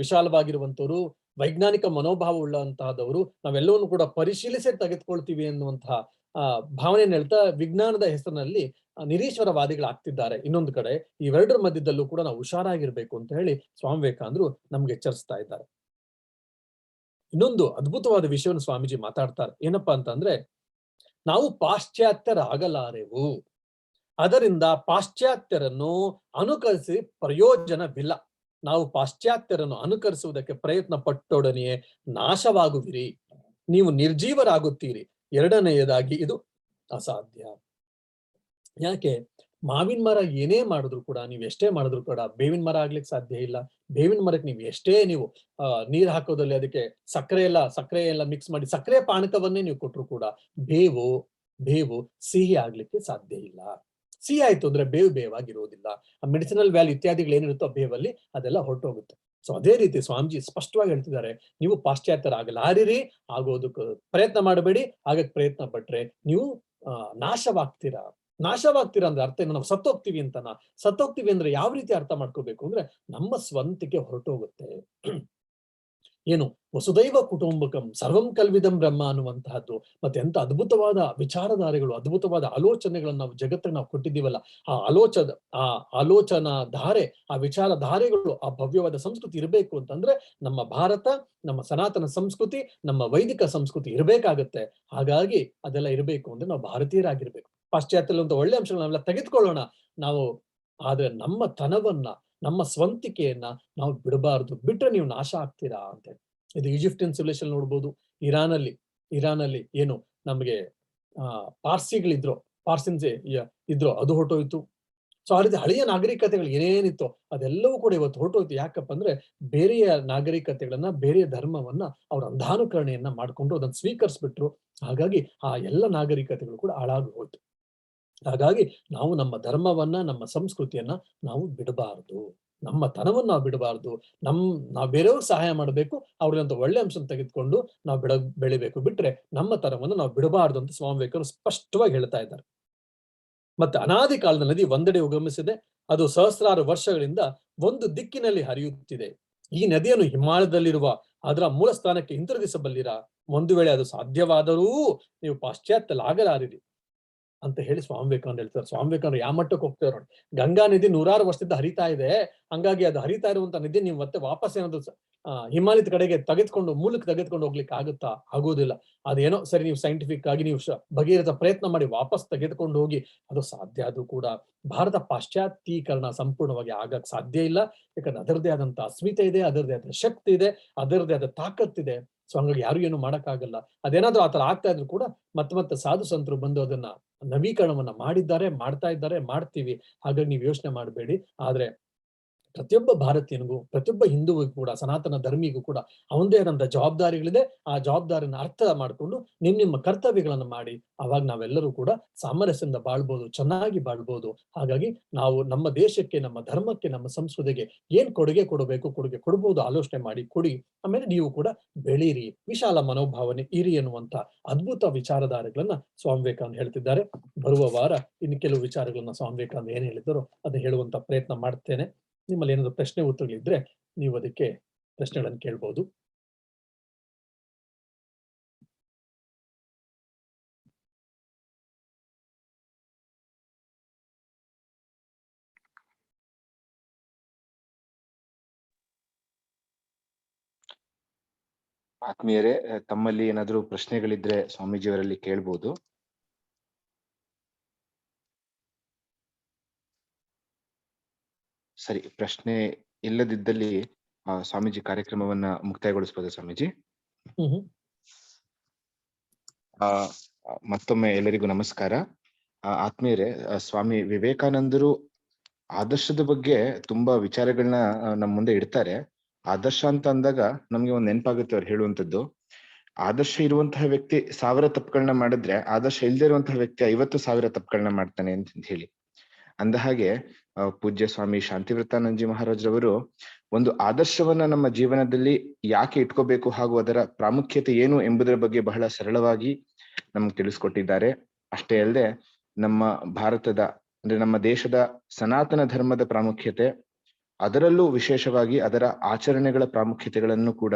ವಿಶಾಲವಾಗಿರುವಂತವ್ರು, ವೈಜ್ಞಾನಿಕ ಮನೋಭಾವ ಉಳ್ಳಂತಹದವರು, ನಾವೆಲ್ಲವನ್ನು ಕೂಡ ಪರಿಶೀಲಿಸಿ ತೆಗೆದುಕೊಳ್ತೀವಿ ಎನ್ನುವಂತಹ ಭಾವನೆಯನ್ನು ಹೇಳ್ತಾ ವಿಜ್ಞಾನದ ಹೆಸರಿನಲ್ಲಿ ನಿರೀಶ್ವರವಾದಿಗಳಾಗ್ತಿದ್ದಾರೆ. ಇನ್ನೊಂದು ಕಡೆ ಇವೆರಡರ ಮಧ್ಯದಲ್ಲೂ ಕೂಡ ನಾವು ಹುಷಾರಾಗಿರ್ಬೇಕು ಅಂತ ಹೇಳಿ ಸ್ವಾಮಿ ವಿವೇಕಾನಂದರು ನಮ್ಗೆ ಎಚ್ಚರಿಸ್ತಾ ಇದ್ದಾರೆ. ಇನ್ನೊಂದು ಅದ್ಭುತವಾದ ವಿಷಯವನ್ನು ಸ್ವಾಮೀಜಿ ಮಾತಾಡ್ತಾರೆ. ಏನಪ್ಪಾ ಅಂತಂದ್ರೆ, ನಾವು ಪಾಶ್ಚಾತ್ಯರಾಗಲಾರೆವು, ಅದರಿಂದ ಪಾಶ್ಚಾತ್ಯರನ್ನು ಅನುಕರಿಸಿ ಪ್ರಯೋಜನವಿಲ್ಲ. ನಾವು ಪಾಶ್ಚಾತ್ಯರನ್ನು ಅನುಕರಿಸುವುದಕ್ಕೆ ಪ್ರಯತ್ನ ಪಟ್ಟೊಡನೆಯೇ ನಾಶವಾಗುವಿರಿ, ನೀವು ನಿರ್ಜೀವರಾಗುತ್ತೀರಿ. ಎರಡನೆಯದಾಗಿ ಇದು ಅಸಾಧ್ಯ. ಯಾಕೆ? ಮಾವಿನ ಮರ ಏನೇ ಮಾಡಿದ್ರು ಕೂಡ, ನೀವು ಎಷ್ಟೇ ಮಾಡಿದ್ರು ಕೂಡ ಬೇವಿನ ಮರ ಆಗ್ಲಿಕ್ಕೆ ಸಾಧ್ಯ ಇಲ್ಲ. ಬೇವಿನ ಮರಕ್ಕೆ ನೀವು ಎಷ್ಟೇ ನೀರು ಹಾಕೋದಲ್ಲಿ ಅದಕ್ಕೆ ಸಕ್ಕರೆ ಎಲ್ಲ ಮಿಕ್ಸ್ ಮಾಡಿ ಸಕ್ಕರೆ ಪಾನಕವನ್ನೇ ನೀವು ಕೊಟ್ರು ಕೂಡ ಬೇವು ಸಿಹಿ ಆಗ್ಲಿಕ್ಕೆ ಸಾಧ್ಯ ಇಲ್ಲ. ಸಿಹಿ ಆಯ್ತು ಅಂದ್ರೆ ಬೇವಾಗಿರೋದಿಲ್ಲ. ಆ ಮೆಡಿಸಿನಲ್ ವ್ಯಾಲ್ಯೂ ಇತ್ಯಾದಿಗಳು ಏನಿರುತ್ತೋ ಬೇವಲ್ಲಿ ಅದೆಲ್ಲ ಹೊರಟೋಗುತ್ತೆ. ಸೊ ಅದೇ ರೀತಿ ಸ್ವಾಮೀಜಿ ಸ್ಪಷ್ಟವಾಗಿ ಹೇಳ್ತಿದ್ದಾರೆ, ನೀವು ಪಾಶ್ಚಾತ್ಯರಾಗಲಾರಿರಿ, ಆಗೋದಕ್ಕೆ ಪ್ರಯತ್ನ ಮಾಡಬೇಡಿ. ಆಗಕ್ಕೆ ಪ್ರಯತ್ನ ಪಟ್ರೆ ನೀವು ನಾಶವಾಗ್ತೀರಾ ಅಂದ್ರೆ ಅರ್ಥ ಏನು? ನಾವು ಸತ್ತೋಗ್ತೀವಿ ಅಂತನಾ? ಸತ್ತೋಗ್ತೀವಿ ಅಂದ್ರೆ ಯಾವ ರೀತಿ ಅರ್ಥ ಮಾಡ್ಕೋಬೇಕು ಅಂದ್ರೆ, ನಮ್ಮ ಸ್ವಂತಿಕೆ ಹೊರಟೋಗುತ್ತೆ. ಏನು ವಸುದೈವ ಕುಟುಂಬಕಂ ಸರ್ವಂ ಕಲ್ವಿದಂ ಬ್ರಹ್ಮ ಅನ್ನುವಂತಹದ್ದು. ಮತ್ತೆ ಎಂತ ಅದ್ಭುತವಾದ ವಿಚಾರಧಾರೆಗಳು, ಅದ್ಭುತವಾದ ಆಲೋಚನೆಗಳನ್ನು ನಾವು ಜಗತ್ತಿಗೆ ನಾವು ಕೊಟ್ಟಿದ್ದೀವಲ್ಲ, ಆ ಆಲೋಚನಾ ಧಾರೆ, ಆ ವಿಚಾರಧಾರೆಗಳು, ಆ ಭವ್ಯವಾದ ಸಂಸ್ಕೃತಿ ಇರಬೇಕು ಅಂತಂದ್ರೆ ನಮ್ಮ ಭಾರತ, ನಮ್ಮ ಸನಾತನ ಸಂಸ್ಕೃತಿ, ನಮ್ಮ ವೈದಿಕ ಸಂಸ್ಕೃತಿ ಇರಬೇಕಾಗತ್ತೆ. ಹಾಗಾಗಿ ಅದೆಲ್ಲ ಇರಬೇಕು ಅಂದ್ರೆ ನಾವು ಭಾರತೀಯರಾಗಿರ್ಬೇಕು. ಪಾಶ್ಚಾತ್ಯದಲ್ಲಿ ಒಂದು ಒಳ್ಳೆ ಅಂಶಗಳನ್ನೆಲ್ಲ ತೆಗೆದುಕೊಳ್ಳೋಣ ನಾವು, ಆದ್ರೆ ನಮ್ಮ ತನವನ್ನ, ನಮ್ಮ ಸ್ವಂತಿಕೆಯನ್ನ ನಾವು ಬಿಡಬಾರದು. ಬಿಟ್ರೆ ನೀವು ನಾಶ ಆಗ್ತೀರಾ ಅಂತ. ಇದು ಈಜಿಪ್ಟಿಯನ್ ಸಿವಿಲೈಸೇಷನ್ ನೋಡ್ಬೋದು. ಇರಾನಲ್ಲಿ ಏನು ನಮಗೆ ಪಾರ್ಸಿನ್ಸ್ ಇದ್ರು, ಅದು ಹೊರಟೋಯ್ತು. ಸೊ ಆ ರೀತಿ ಹಳೆಯ ನಾಗರಿಕತೆಗಳು ಏನೇನಿತ್ತು ಅದೆಲ್ಲವೂ ಕೂಡ ಇವತ್ತು ಹೊರಟೋಯ್ತು. ಯಾಕಪ್ಪ ಅಂದ್ರೆ ಬೇರೆಯ ನಾಗರಿಕತೆಗಳನ್ನ, ಬೇರೆಯ ಧರ್ಮವನ್ನ ಅವ್ರ ಅಂಧಾನುಕರಣೆಯನ್ನ ಮಾಡ್ಕೊಂಡು ಅದನ್ನ ಸ್ವೀಕರಿಸ್ಬಿಟ್ರು. ಹಾಗಾಗಿ ಆ ಎಲ್ಲ ನಾಗರಿಕತೆಗಳು ಕೂಡ ಹಾಳಾಗಿ ಹೋಯ್ತು. ಹಾಗಾಗಿ ನಾವು ನಮ್ಮ ಧರ್ಮವನ್ನ, ನಮ್ಮ ಸಂಸ್ಕೃತಿಯನ್ನ ನಾವು ಬಿಡಬಾರದು, ನಮ್ಮ ತನವನ್ನ ನಾವು ಬಿಡಬಾರದು. ನಾವು ಬೇರೆಯವ್ರಿಗೆ ಸಹಾಯ ಮಾಡಬೇಕು, ಅವ್ರಿಗಂತ ಒಳ್ಳೆ ಅಂಶ ತೆಗೆದುಕೊಂಡು ನಾವು ಬೆಳಿಬೇಕು. ಬಿಟ್ರೆ ನಮ್ಮ ತನವನ್ನ ನಾವು ಬಿಡಬಾರದು ಅಂತ ಸ್ವಾಮಿ ವಿವೇಕಾನಂದರು ಸ್ಪಷ್ಟವಾಗಿ ಹೇಳ್ತಾ ಇದ್ದಾರೆ. ಮತ್ತೆ ಅನಾದಿ ಕಾಲದ ನದಿ ಒಂದೆಡೆ ಉಗಮಿಸಿದೆ, ಅದು ಸಹಸ್ರಾರು ವರ್ಷಗಳಿಂದ ಒಂದು ದಿಕ್ಕಿನಲ್ಲಿ ಹರಿಯುತ್ತಿದೆ. ಈ ನದಿಯನ್ನು ಹಿಮಾಲಯದಲ್ಲಿರುವ ಅದರ ಮೂಲ ಸ್ಥಾನಕ್ಕೆ ಹಿಂತಿರುಗಿಸಬಲ್ಲಿರಾ? ಒಂದು ವೇಳೆ ಅದು ಸಾಧ್ಯವಾದರೂ ನೀವು ಪಾಶ್ಚಾತ್ಯಲಾಗಲಾರಿರಿ ಅಂತ ಹೇಳಿ ಸ್ವಾಮಿ ವಿವೇಕಾನಂದರು ಹೇಳ್ತಾರೆ. ಸ್ವಾಮಿ ವಿವೇಕಾನಂದರು ಯಾವ ಮಟ್ಟಕ್ಕೆ ಹೋಗ್ತಾರೆ ನೋಡಿ. ಗಂಗಾ ನದಿ ನೂರಾರು ವರ್ಷದಿಂದ ಹರಿತಾ ಇದೆ, ಹಂಗಾಗಿ ಅದು ಹರಿತಾ ಇರುವಂತ ನದಿ ನೀವು ಮತ್ತೆ ವಾಪಸ್ ಏನಾದ್ರು ಹಿಮಾಲಯದ ಕಡೆಗೆ ಮೂಲಕ್ಕೆ ತೆಗೆದುಕೊಂಡು ಹೋಗ್ಲಿಕ್ಕೆ ಆಗುತ್ತಾ? ಆಗೋದಿಲ್ಲ. ಅದೇನೋ ಸರಿ, ನೀವು ಸೈಂಟಿಫಿಕ್ ಆಗಿ ನೀವು ಭಗೀರಥ ಪ್ರಯತ್ನ ಮಾಡಿ ವಾಪಸ್ ತೆಗೆದುಕೊಂಡು ಹೋಗಿ ಅದು ಸಾಧ್ಯ. ಅದು ಕೂಡ ಭಾರತ ಪಾಶ್ಚಾತ್ಯೀಕರಣ ಸಂಪೂರ್ಣವಾಗಿ ಆಗಕ್ ಸಾಧ್ಯ ಇಲ್ಲ. ಯಾಕಂದ್ರೆ ಅದರದೇ ಆದಂತ ಅಸ್ಮಿತೆ ಇದೆ, ಅದರದೇ ಆದ ಶಕ್ತಿ ಇದೆ, ಅದರದೇ ಆದ ತಾಕತ್ತಿದೆ. ಸೊ ಹಂಗಾಗಿ ಯಾರು ಏನು ಮಾಡಕ್ಕಾಗಲ್ಲ. ಅದೇನಾದ್ರೂ ಆತರ ಆಗ್ತಾ ಇದ್ರು ಕೂಡ ಮತ್ತೆ ಸಾಧು ಸಂತರು ಬಂದು ಅದನ್ನ ನವೀಕರಣವನ್ನ ಮಾಡ್ತಾ ಇದ್ದಾರೆ, ಮಾಡ್ತೀವಿ. ಹಾಗಾಗಿ ನೀವು ಯೋಚನೆ ಮಾಡಬೇಡಿ. ಆದ್ರೆ ಪ್ರತಿಯೊಬ್ಬ ಭಾರತೀಯನಿಗೂ, ಪ್ರತಿಯೊಬ್ಬ ಹಿಂದೂವಿಗೂ ಕೂಡ, ಸನಾತನ ಧರ್ಮಿಗೂ ಕೂಡ ಅವಂದೇ ಆದಂತ ಜವಾಬ್ದಾರಿಗಳಿದೆ. ಆ ಜವಾಬ್ದಾರಿನ ಅರ್ಥ ಮಾಡ್ಕೊಂಡು ನಿಮ್ಮ ಕರ್ತವ್ಯಗಳನ್ನ ಮಾಡಿ, ಅವಾಗ ನಾವೆಲ್ಲರೂ ಕೂಡ ಸಾಮರಸ್ಯದಿಂದ ಬಾಳ್ಬೋದು, ಚೆನ್ನಾಗಿ ಬಾಳ್ಬೋದು. ಹಾಗಾಗಿ ನಾವು ನಮ್ಮ ದೇಶಕ್ಕೆ, ನಮ್ಮ ಧರ್ಮಕ್ಕೆ, ನಮ್ಮ ಸಂಸ್ಕೃತಿಗೆ ಏನ್ ಕೊಡುಗೆ ಕೊಡಬಹುದು ಆಲೋಚನೆ ಮಾಡಿ ಕೊಡಿ. ಆಮೇಲೆ ನೀವು ಕೂಡ ಬೆಳೀರಿ, ವಿಶಾಲ ಮನೋಭಾವನೆ ಇರಿ ಎನ್ನುವಂತ ಅದ್ಭುತ ವಿಚಾರಧಾರೆಗಳನ್ನ ಸ್ವಾಮಿ ವಿವೇಕಾನಂದರು ಹೇಳ್ತಿದ್ದಾರೆ. ಬರುವ ವಾರ ಇನ್ನು ಕೆಲವು ವಿಚಾರಗಳನ್ನ ಸ್ವಾಮಿ ವಿವೇಕಾನಂದರು ಏನ್ ಹೇಳಿದ್ದಾರೋ ಅದನ್ನ ಹೇಳುವಂತ ಪ್ರಯತ್ನ ಮಾಡ್ತೇನೆ. ನಿಮ್ಮಲ್ಲಿ ಏನಾದ್ರು ಪ್ರಶ್ನೆ ಉತ್ತರಗಳಿದ್ರೆ ನೀವು ಅದಕ್ಕೆ ಪ್ರಶ್ನೆಗಳನ್ನು ಕೇಳ್ಬೋದು. ಆತ್ಮೀಯರೇ, ತಮ್ಮಲ್ಲಿ ಏನಾದರೂ ಪ್ರಶ್ನೆಗಳಿದ್ರೆ ಸ್ವಾಮೀಜಿಯವರಲ್ಲಿ ಕೇಳ್ಬೋದು. ಸರಿ, ಪ್ರಶ್ನೆ ಇಲ್ಲದಿದ್ದಲ್ಲಿ ಸ್ವಾಮೀಜಿ ಕಾರ್ಯಕ್ರಮವನ್ನ ಮುಕ್ತಾಯಗೊಳಿಸಬಹುದು ಸ್ವಾಮೀಜಿ. ಮತ್ತೊಮ್ಮೆ ಎಲ್ಲರಿಗೂ ನಮಸ್ಕಾರ. ಆತ್ಮೀಯರೇ, ಸ್ವಾಮಿ ವಿವೇಕಾನಂದರು ಆದರ್ಶದ ಬಗ್ಗೆ ತುಂಬಾ ವಿಚಾರಗಳನ್ನ ನಮ್ಮ ಮುಂದೆ ಇಡ್ತಾರೆ. ಆದರ್ಶ ಅಂತ ಅಂದಾಗ ನಮ್ಗೆ ಒಂದ್ ನೆನಪಾಗುತ್ತೆ ಅವ್ರು ಹೇಳುವಂತದ್ದು. ಆದರ್ಶ ಇರುವಂತಹ ವ್ಯಕ್ತಿ 1000 ತಪ್ಪುಗಳನ್ನ ಮಾಡಿದ್ರೆ, ಆದರ್ಶ ಇಲ್ಲದೆ ಇರುವಂತಹ ವ್ಯಕ್ತಿ 50,000 ತಪ್ಪುಗಳನ್ನ ಮಾಡ್ತಾನೆ ಅಂತ ಹೇಳಿ. ಅಂದ ಹಾಗೆ ಪೂಜ್ಯ ಸ್ವಾಮಿ ಶಾಂತಿವ್ರತಾನಂದಜಿ ಮಹಾರಾಜ್ರವರು ಒಂದು ಆದರ್ಶವನ್ನ ನಮ್ಮ ಜೀವನದಲ್ಲಿ ಯಾಕೆ ಇಟ್ಕೋಬೇಕು ಹಾಗೂ ಅದರ ಪ್ರಾಮುಖ್ಯತೆ ಏನು ಎಂಬುದರ ಬಗ್ಗೆ ಬಹಳ ಸರಳವಾಗಿ ನಮ್ಗೆ ತಿಳಿಸ್ಕೊಟ್ಟಿದ್ದಾರೆ. ಅಷ್ಟೇ ಅಲ್ಲದೆ ನಮ್ಮ ಭಾರತದ ಅಂದ್ರೆ ನಮ್ಮ ದೇಶದ ಸನಾತನ ಧರ್ಮದ ಪ್ರಾಮುಖ್ಯತೆ, ಅದರಲ್ಲೂ ವಿಶೇಷವಾಗಿ ಅದರ ಆಚರಣೆಗಳ ಪ್ರಾಮುಖ್ಯತೆಗಳನ್ನು ಕೂಡ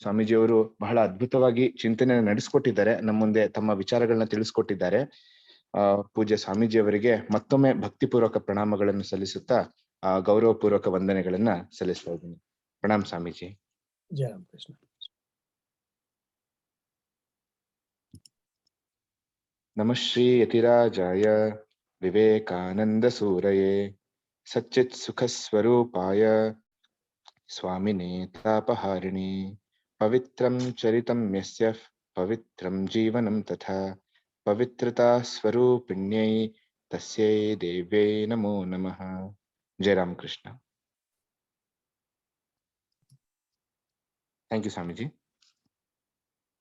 ಸ್ವಾಮೀಜಿಯವರು ಬಹಳ ಅದ್ಭುತವಾಗಿ ಚಿಂತನೆ ನಡೆಸ್ಕೊಟ್ಟಿದ್ದಾರೆ. ನಮ್ಮ ಮುಂದೆ ತಮ್ಮ ವಿಚಾರಗಳನ್ನ ತಿಳಿಸ್ಕೊಟ್ಟಿದ್ದಾರೆ. ಪೂಜ್ಯ ಸ್ವಾಮೀಜಿಯವರಿಗೆ ಮತ್ತೊಮ್ಮೆ ಭಕ್ತಿಪೂರ್ವಕ ಪ್ರಣಾಮಗಳನ್ನು ಸಲ್ಲಿಸುತ್ತಾ ಗೌರವಪೂರ್ವಕ ವಂದನೆಗಳನ್ನ ಸಲ್ಲಿಸ್ತಾ ಇದ್ದೀನಿ. ಪ್ರಣಾಮ್ ಸ್ವಾಮೀಜಿ. ಜಯ ರಾಮಕೃಷ್ಣ. ನಮಃ ಶ್ರೀ ಯತಿರಾಜಾಯ ವಿವೇಕಾನಂದ ಸೂರಯೇ ಸಚ್ಚಿತ್ ಸುಖ ಸ್ವರೂಪಾಯ ಸ್ವಾಮಿನೇ ತಾಪಹಾರಿಣಿ ಪವಿತ್ರಂ ಚರಿತಂ ಯಸ್ಯ ಪವಿತ್ರಂ ಜೀವನಂ ತಥಾ ಪವಿತ್ರತಾ ಸ್ವರೂಪಿಣ್ಯೈ ತಸ್ಯೈ ದೇವ್ಯೈ ನಮೋ ನಮಃ. ಜಯ ರಾಮಕೃಷ್ಣ. Thank you Swamiji.